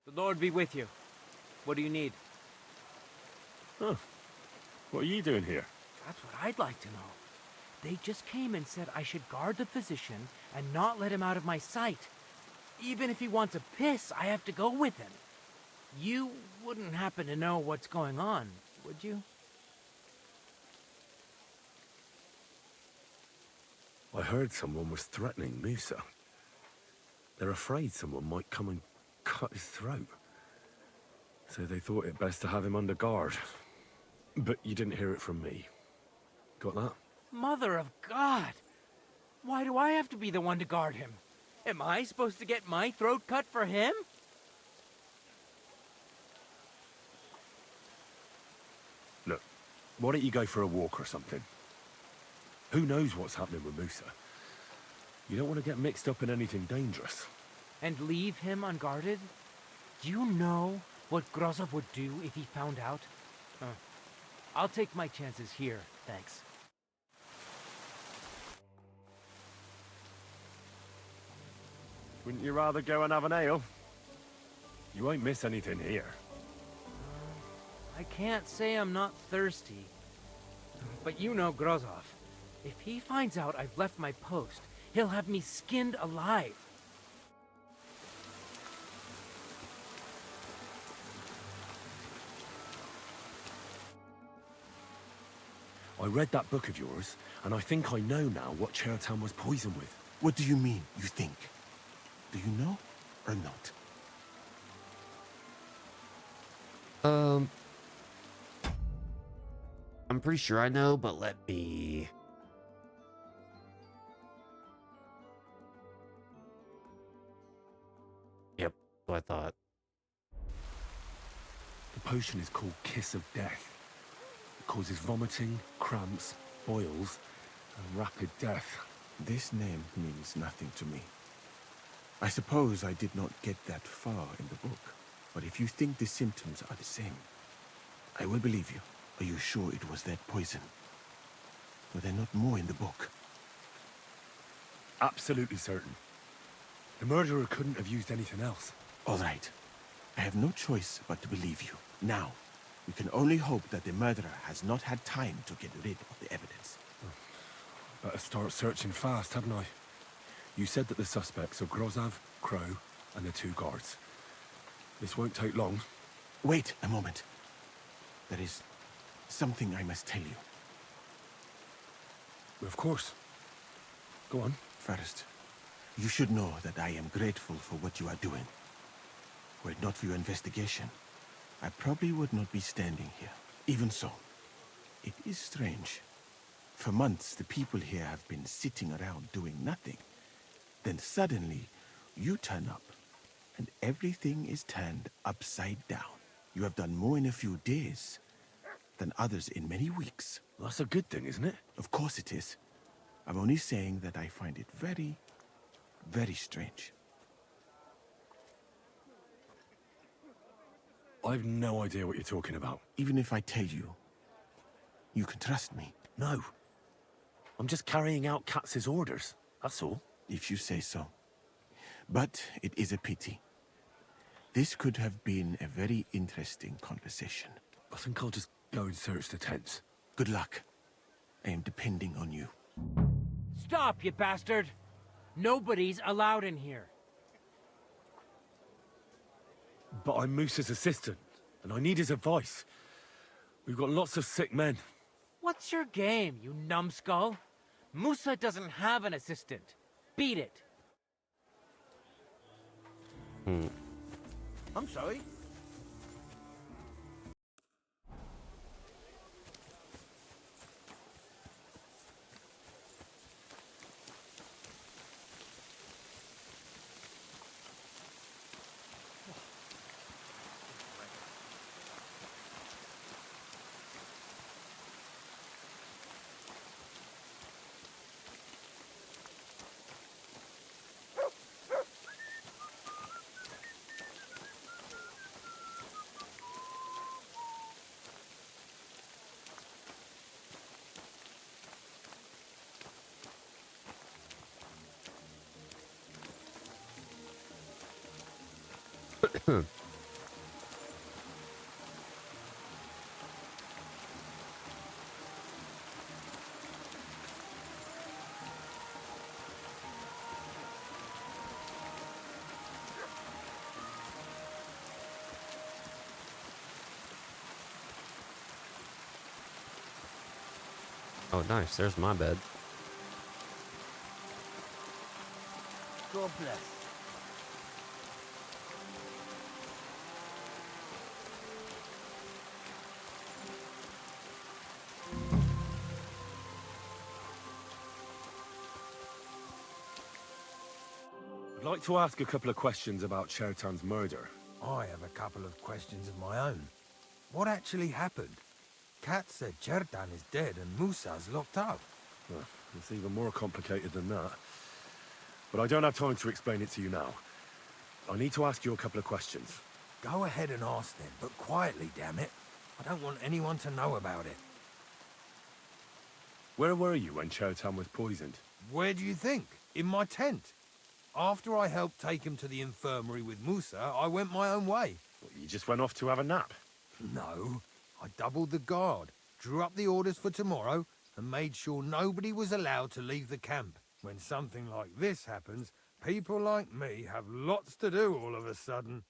The Lord be with you. What do you need? Huh. What are you doing here? That's what I'd like to know. They just came and said I should guard the physician and not let him out of my sight. Even if he wants a piss, I have to go with him. You wouldn't happen to know what's going on, would you? I heard someone was threatening Musa. They're afraid someone might come and cut his throat. So they thought it best to have him under guard. But you didn't hear it from me. Got that? Mother of God! Why do I have to be the one to guard him? Am I supposed to get my throat cut for him? Look, why don't you go for a walk or something? Who knows what's happening with Musa? You don't want to get mixed up in anything dangerous. And leave him unguarded? Do you know what Grozov would do if he found out? I'll take my chances here, thanks. Wouldn't you rather go and have an ale? You won't miss anything here. I can't say I'm not thirsty. But you know Grozov. If he finds out I've left my post, he'll have me skinned alive. I read that book of yours, and I think I know now what Chertan was poisoned with. What do you mean, you think? Do you know or not? I'm pretty sure I know, but let me... Yep, so I thought. The potion is called Kiss of Death. It causes vomiting, cramps, boils, and rapid death. This name means nothing to me. I suppose I did not get that far in the book, but if you think the symptoms are the same, I will believe you. Are you sure it was that poison? Were there not more in the book? Absolutely certain. The murderer couldn't have used anything else. All right. I have no choice but to believe you. Now, we can only hope that the murderer has not had time to get rid of the evidence. Better start searching fast, haven't I? You said that the suspects are Grozov, Crow, and the two guards. This won't take long. Wait a moment. There is something I must tell you. Of course. Go on. First, You should know that I am grateful for what you are doing. Were it not for your investigation, I probably would not be standing here. Even so, it is strange. For months, the people here have been sitting around doing nothing. Then suddenly, you turn up, and everything is turned upside down. You have done more in a few days than others in many weeks. Well, that's a good thing, isn't it? Of course it is. I'm only saying that I find it very, very strange. I've no idea what you're talking about. Even if I tell you, you can trust me. No. I'm just carrying out Katz's orders, that's all. If you say so. But it is a pity. This could have been a very interesting conversation. I think I'll just go and search the tents. Good luck. I am depending on you. Stop, you bastard! Nobody's allowed in here. But I'm Moose's assistant, and I need his advice. We've got lots of sick men. What's your game, you numbskull? Musa doesn't have an assistant. Beat it. I'm sorry. Oh, nice. There's my bed. God bless. I'd like to ask a couple of questions about Chertan's murder. I have a couple of questions of my own. What actually happened? Kat said Chertan is dead and Musa's locked up. Well, it's even more complicated than that. But I don't have time to explain it to you now. I need to ask you a couple of questions. Go ahead and ask then, but quietly, damn it. I don't want anyone to know about it. Where were you when Chertan was poisoned? Where do you think? In my tent. After I helped take him to the infirmary with Musa, I went my own way. Well, you just went off to have a nap? No. I doubled the guard, drew up the orders for tomorrow, and made sure nobody was allowed to leave the camp. When something like this happens, people like me have lots to do all of a sudden.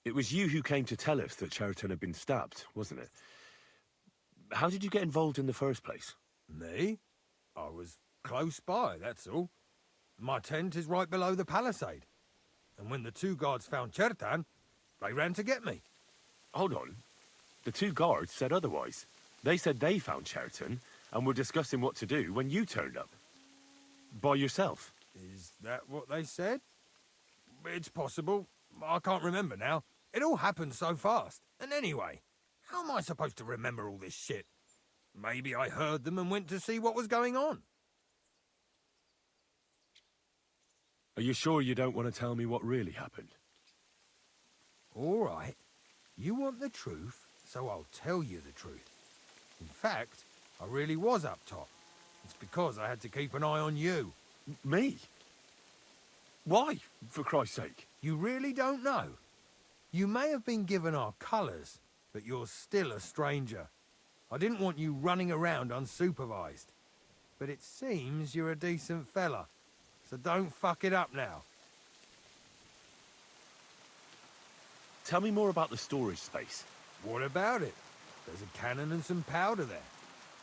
It was you who came to tell us that Chertan had been stabbed, wasn't it? How did you get involved in the first place? Me? I was close by, that's all. My tent is right below the palisade. And when the two guards found Chertan, they ran to get me. Hold on. The two guards said otherwise. They said they found Chertan and were discussing what to do when you turned up. By yourself. Is that what they said? It's possible. I can't remember now. It all happened so fast. And anyway, how am I supposed to remember all this shit? Maybe I heard them and went to see what was going on. Are you sure you don't want to tell me what really happened? All right. You want the truth, so I'll tell you the truth. In fact, I really was up top. It's because I had to keep an eye on you. Me? Why, for Christ's sake? You really don't know? You may have been given our colours, but you're still a stranger. I didn't want you running around unsupervised. But it seems you're a decent fella, so don't fuck it up now. Tell me more about the storage space. What about it? There's a cannon and some powder there.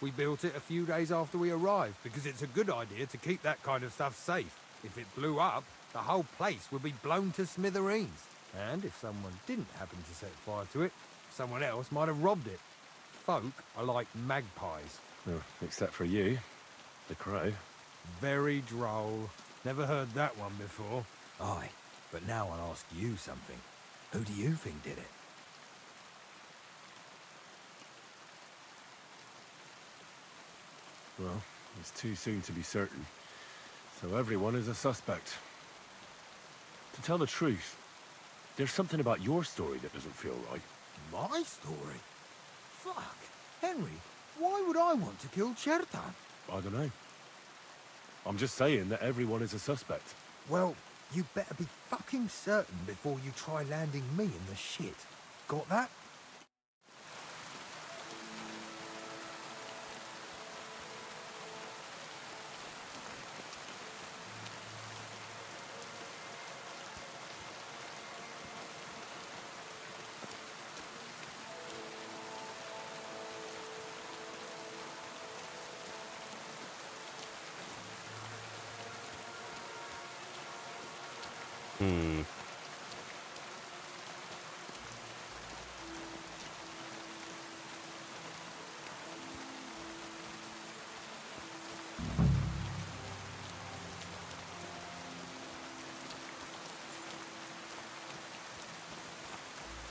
We built it a few days after we arrived because it's a good idea to keep that kind of stuff safe. If it blew up, the whole place would be blown to smithereens. And if someone didn't happen to set fire to it, someone else might have robbed it. Folk are like magpies. Oh, except for you, the crow. Very droll. Never heard that one before. Aye, but now I'll ask you something. Who do you think did it? Well, it's too soon to be certain. So everyone is a suspect. To tell the truth, there's something about your story that doesn't feel right. My story? Fuck. Henry, why would I want to kill Chertan? I don't know. I'm just saying that everyone is a suspect. Well, you better be fucking certain before you try landing me in the shit. Got that?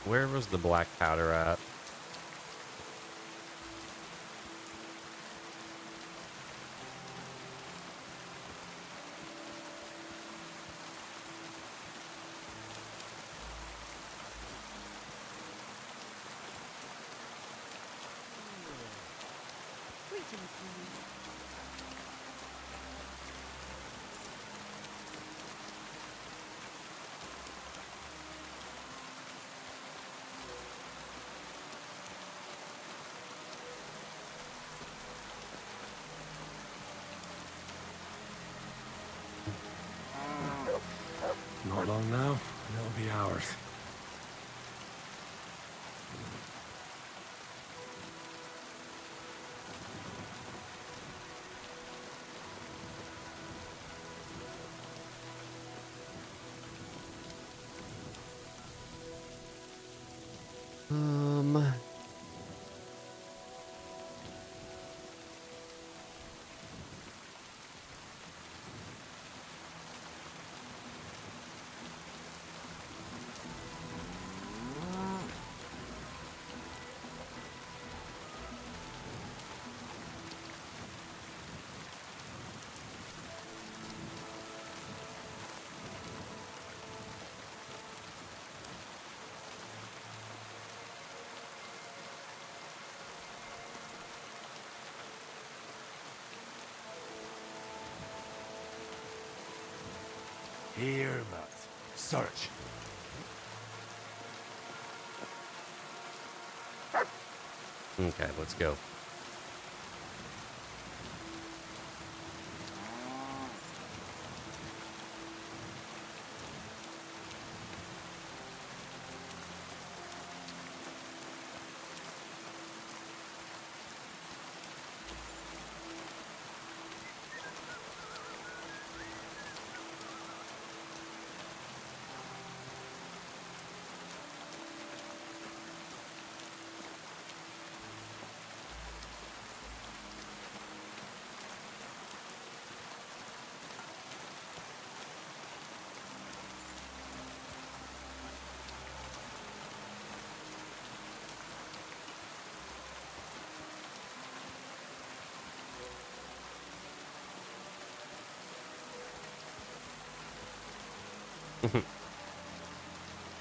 Where was the black powder at? Not long now, and it'll be ours. Here, but search. Okay, let's go.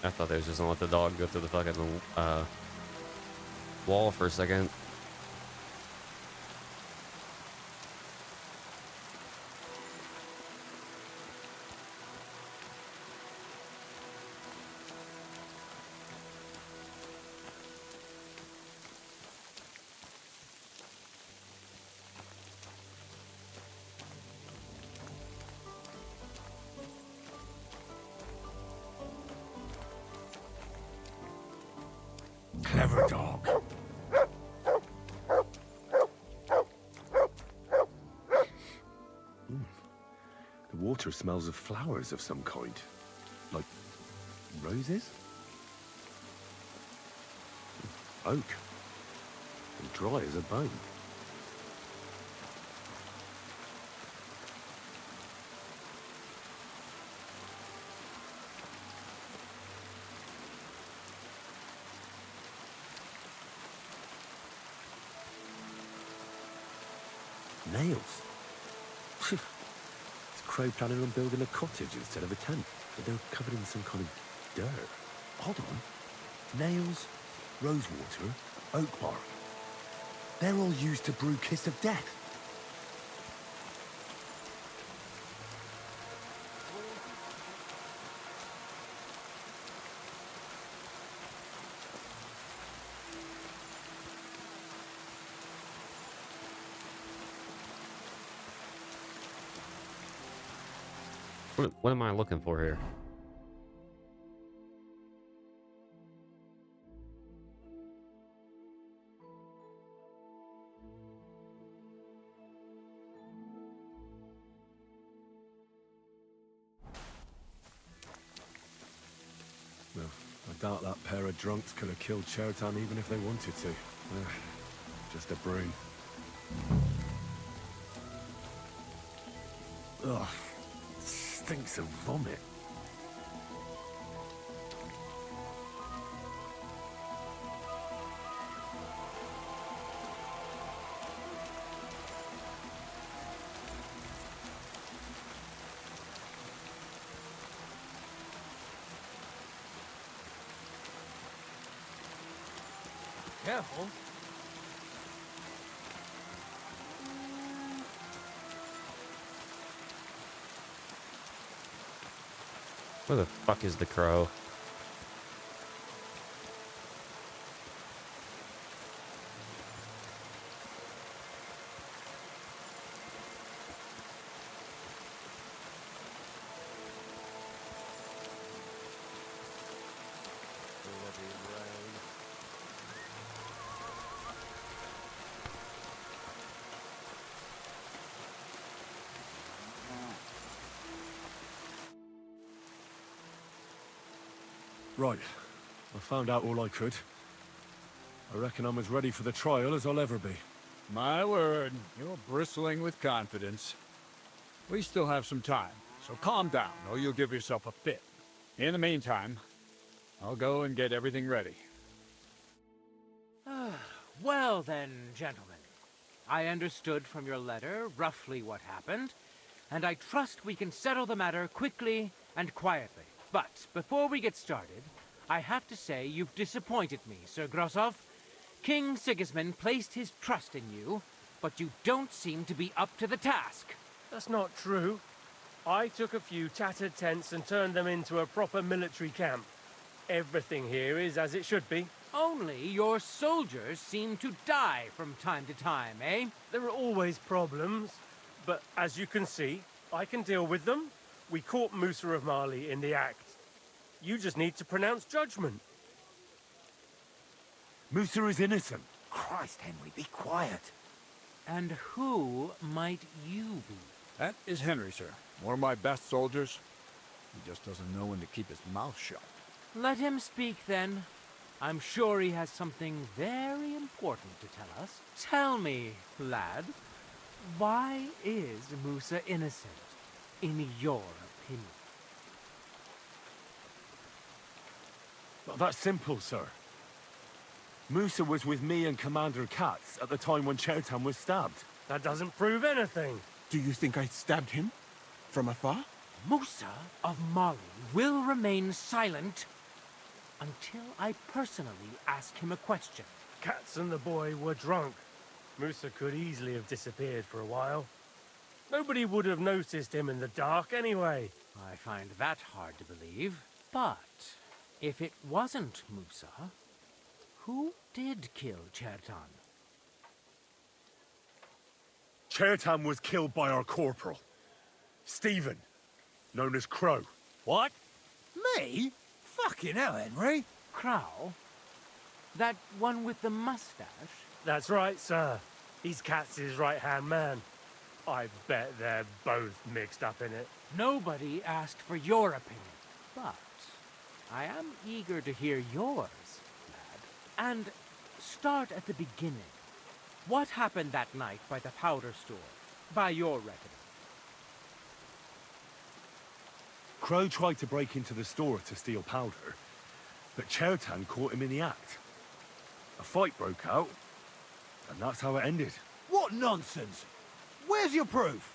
I thought they was just gonna let the dog go through the fucking wall for a second. Clever dog. water smells of flowers of some kind. Like roses? Oak. And dry as a bone. Nails. Is Crow planning on building a cottage instead of a tent? But they're covered in some kind of dirt. Hold on. Nails, rosewater, oak bark. They're all used to brew Kiss of Death. What am I looking for here? Well, I doubt that pair of drunks could have killed Chertan even if they wanted to. Just a broom. Ugh. Stinks of vomit. Careful. Where the fuck is the crow? Right. I found out all I could. I reckon I'm as ready for the trial as I'll ever be. My word, you're bristling with confidence. We still have some time, so calm down, or you'll give yourself a fit. In the meantime, I'll go and get everything ready. Well then, gentlemen. I understood from your letter roughly what happened, and I trust we can settle the matter quickly and quietly. But before we get started, I have to say you've disappointed me, Sir Grosov. King Sigismund placed his trust in you, but you don't seem to be up to the task. That's not true. I took a few tattered tents and turned them into a proper military camp. Everything here is as it should be. Only your soldiers seem to die from time to time, eh? There are always problems, but as you can see, I can deal with them. We caught Musa of Mali in the act. You just need to pronounce judgment. Musa is innocent. Christ, Henry, be quiet. And who might you be? That is Henry, sir. One of my best soldiers. He just doesn't know when to keep his mouth shut. Let him speak, then. I'm sure he has something very important to tell us. Tell me, lad, why is Musa innocent, in your opinion? Well, that's simple, sir. Musa was with me and Commander Katz at the time when Chertan was stabbed. That doesn't prove anything. Do you think I stabbed him? From afar? Musa of Mali will remain silent until I personally ask him a question. Katz and the boy were drunk. Musa could easily have disappeared for a while. Nobody would have noticed him in the dark anyway. I find that hard to believe. But if it wasn't Musa, who did kill Chertan? Chertan was killed by our corporal, Stephen, known as Crow. What? Me? Fucking hell, Henry. Crow? That one with the mustache? That's right, sir. He's Katz's right-hand man. I bet they're both mixed up in it. Nobody asked for your opinion, but I am eager to hear yours, lad. And start at the beginning. What happened that night by the powder store, by your reckoning? Crow tried to break into the store to steal powder, but Chertan caught him in the act. A fight broke out, and that's how it ended. What nonsense! Where's your proof?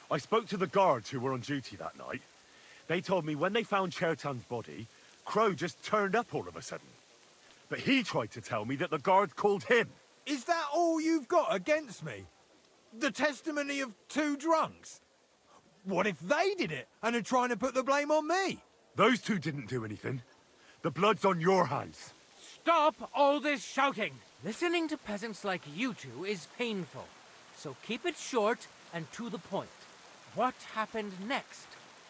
I spoke to the guards who were on duty that night. They told me when they found Chertan's body, Crow just turned up all of a sudden. But he tried to tell me that the guards called him. Is that all you've got against me? The testimony of two drunks? What if they did it and are trying to put the blame on me? Those two didn't do anything. The blood's on your hands. Stop all this shouting! Listening to peasants like you two is painful. So keep it short and to the point. What happened next?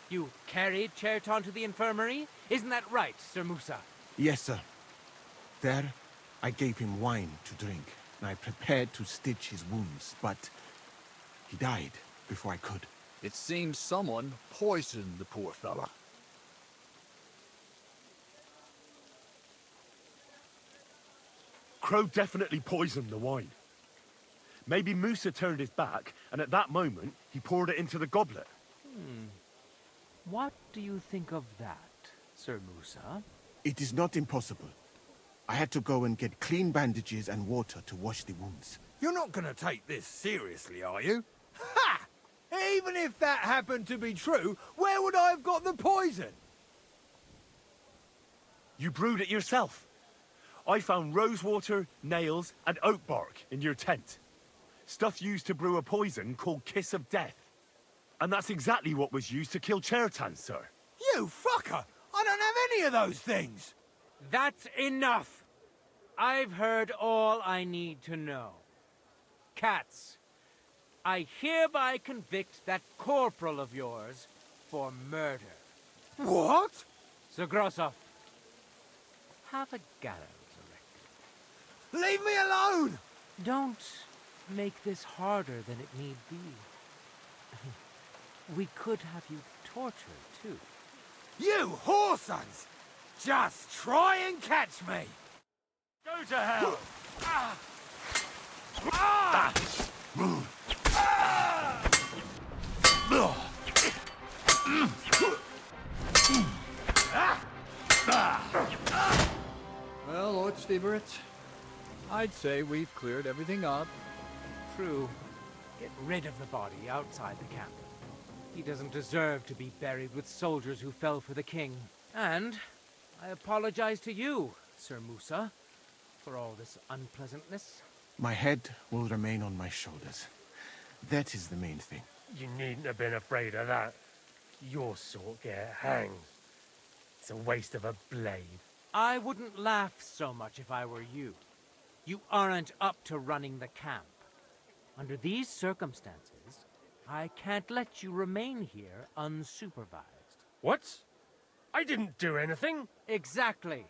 You carried Chertan to the infirmary? Isn't that right, Sir Musa? Yes, sir. There, I gave him wine to drink, and I prepared to stitch his wounds, but he died before I could. It seems someone poisoned the poor fella. Crow definitely poisoned the wine. Maybe Musa turned his back, and at that moment, he poured it into the goblet. What do you think of that, Sir Musa? It is not impossible. I had to go and get clean bandages and water to wash the wounds. You're not gonna take this seriously, are you? Ha! Even if that happened to be true, where would I have got the poison? You brewed it yourself. I found rosewater, nails, and oak bark in your tent. Stuff used to brew a poison called Kiss of Death. And that's exactly what was used to kill Chertan, sir. You fucker! I don't have any of those things! That's enough! I've heard all I need to know. Cats, I hereby convict that corporal of yours for murder. What? Sir Grossoff, have a gallows erected. Leave me alone! Don't make this harder than it need be. We could have you tortured, too. You whoresons! Just try and catch me! Go to hell! Ah! Ah! Well, Lord Steverit, I'd say we've cleared everything up. True. Get rid of the body outside the camp. He doesn't deserve to be buried with soldiers who fell for the king. And I apologize to you, Sir Musa, for all this unpleasantness. My head will remain on my shoulders. That is the main thing. You needn't have been afraid of that. Your sort get hanged. It's a waste of a blade. I wouldn't laugh so much if I were you. You aren't up to running the camp. Under these circumstances, I can't let you remain here unsupervised. What? I didn't do anything. Exactly.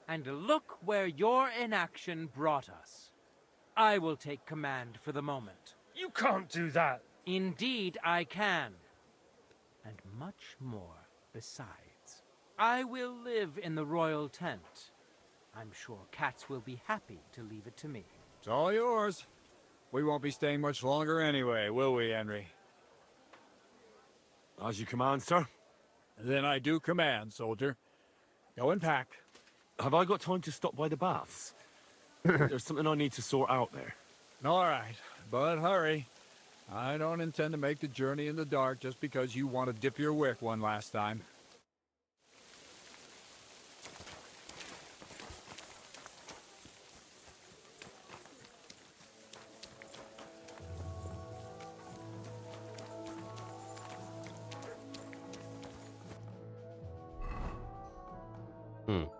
And look where your inaction brought us. I will take command for the moment. You can't do that. Indeed, I can. And much more besides. I will live in the royal tent. I'm sure cats will be happy to leave it to me. It's all yours. We won't be staying much longer anyway, will we, Henry? As you command, sir. Then I do command, soldier. Go and pack. Have I got time to stop by the baths? There's something I need to sort out there. All right, but hurry. I don't intend to make the journey in the dark just because you want to dip your wick one last time.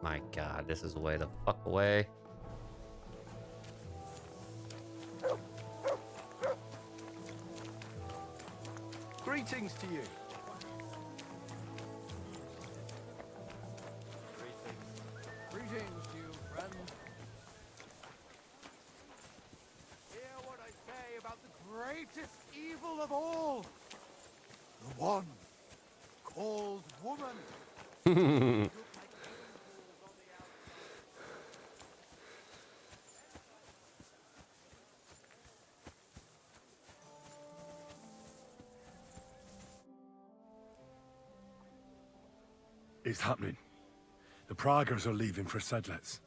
My God, this is way the fuck away. Greetings to you. one called woman. It's happening. The Praggers are leaving for Sedlets.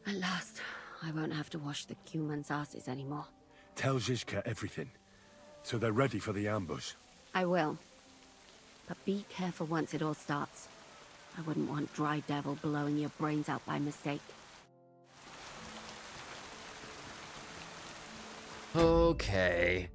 At last, I won't have to wash the Cumans' asses anymore. Tell Zizka everything, so they're ready for the ambush. I will. But be careful once it all starts. I wouldn't want Dry Devil blowing your brains out by mistake. Okay.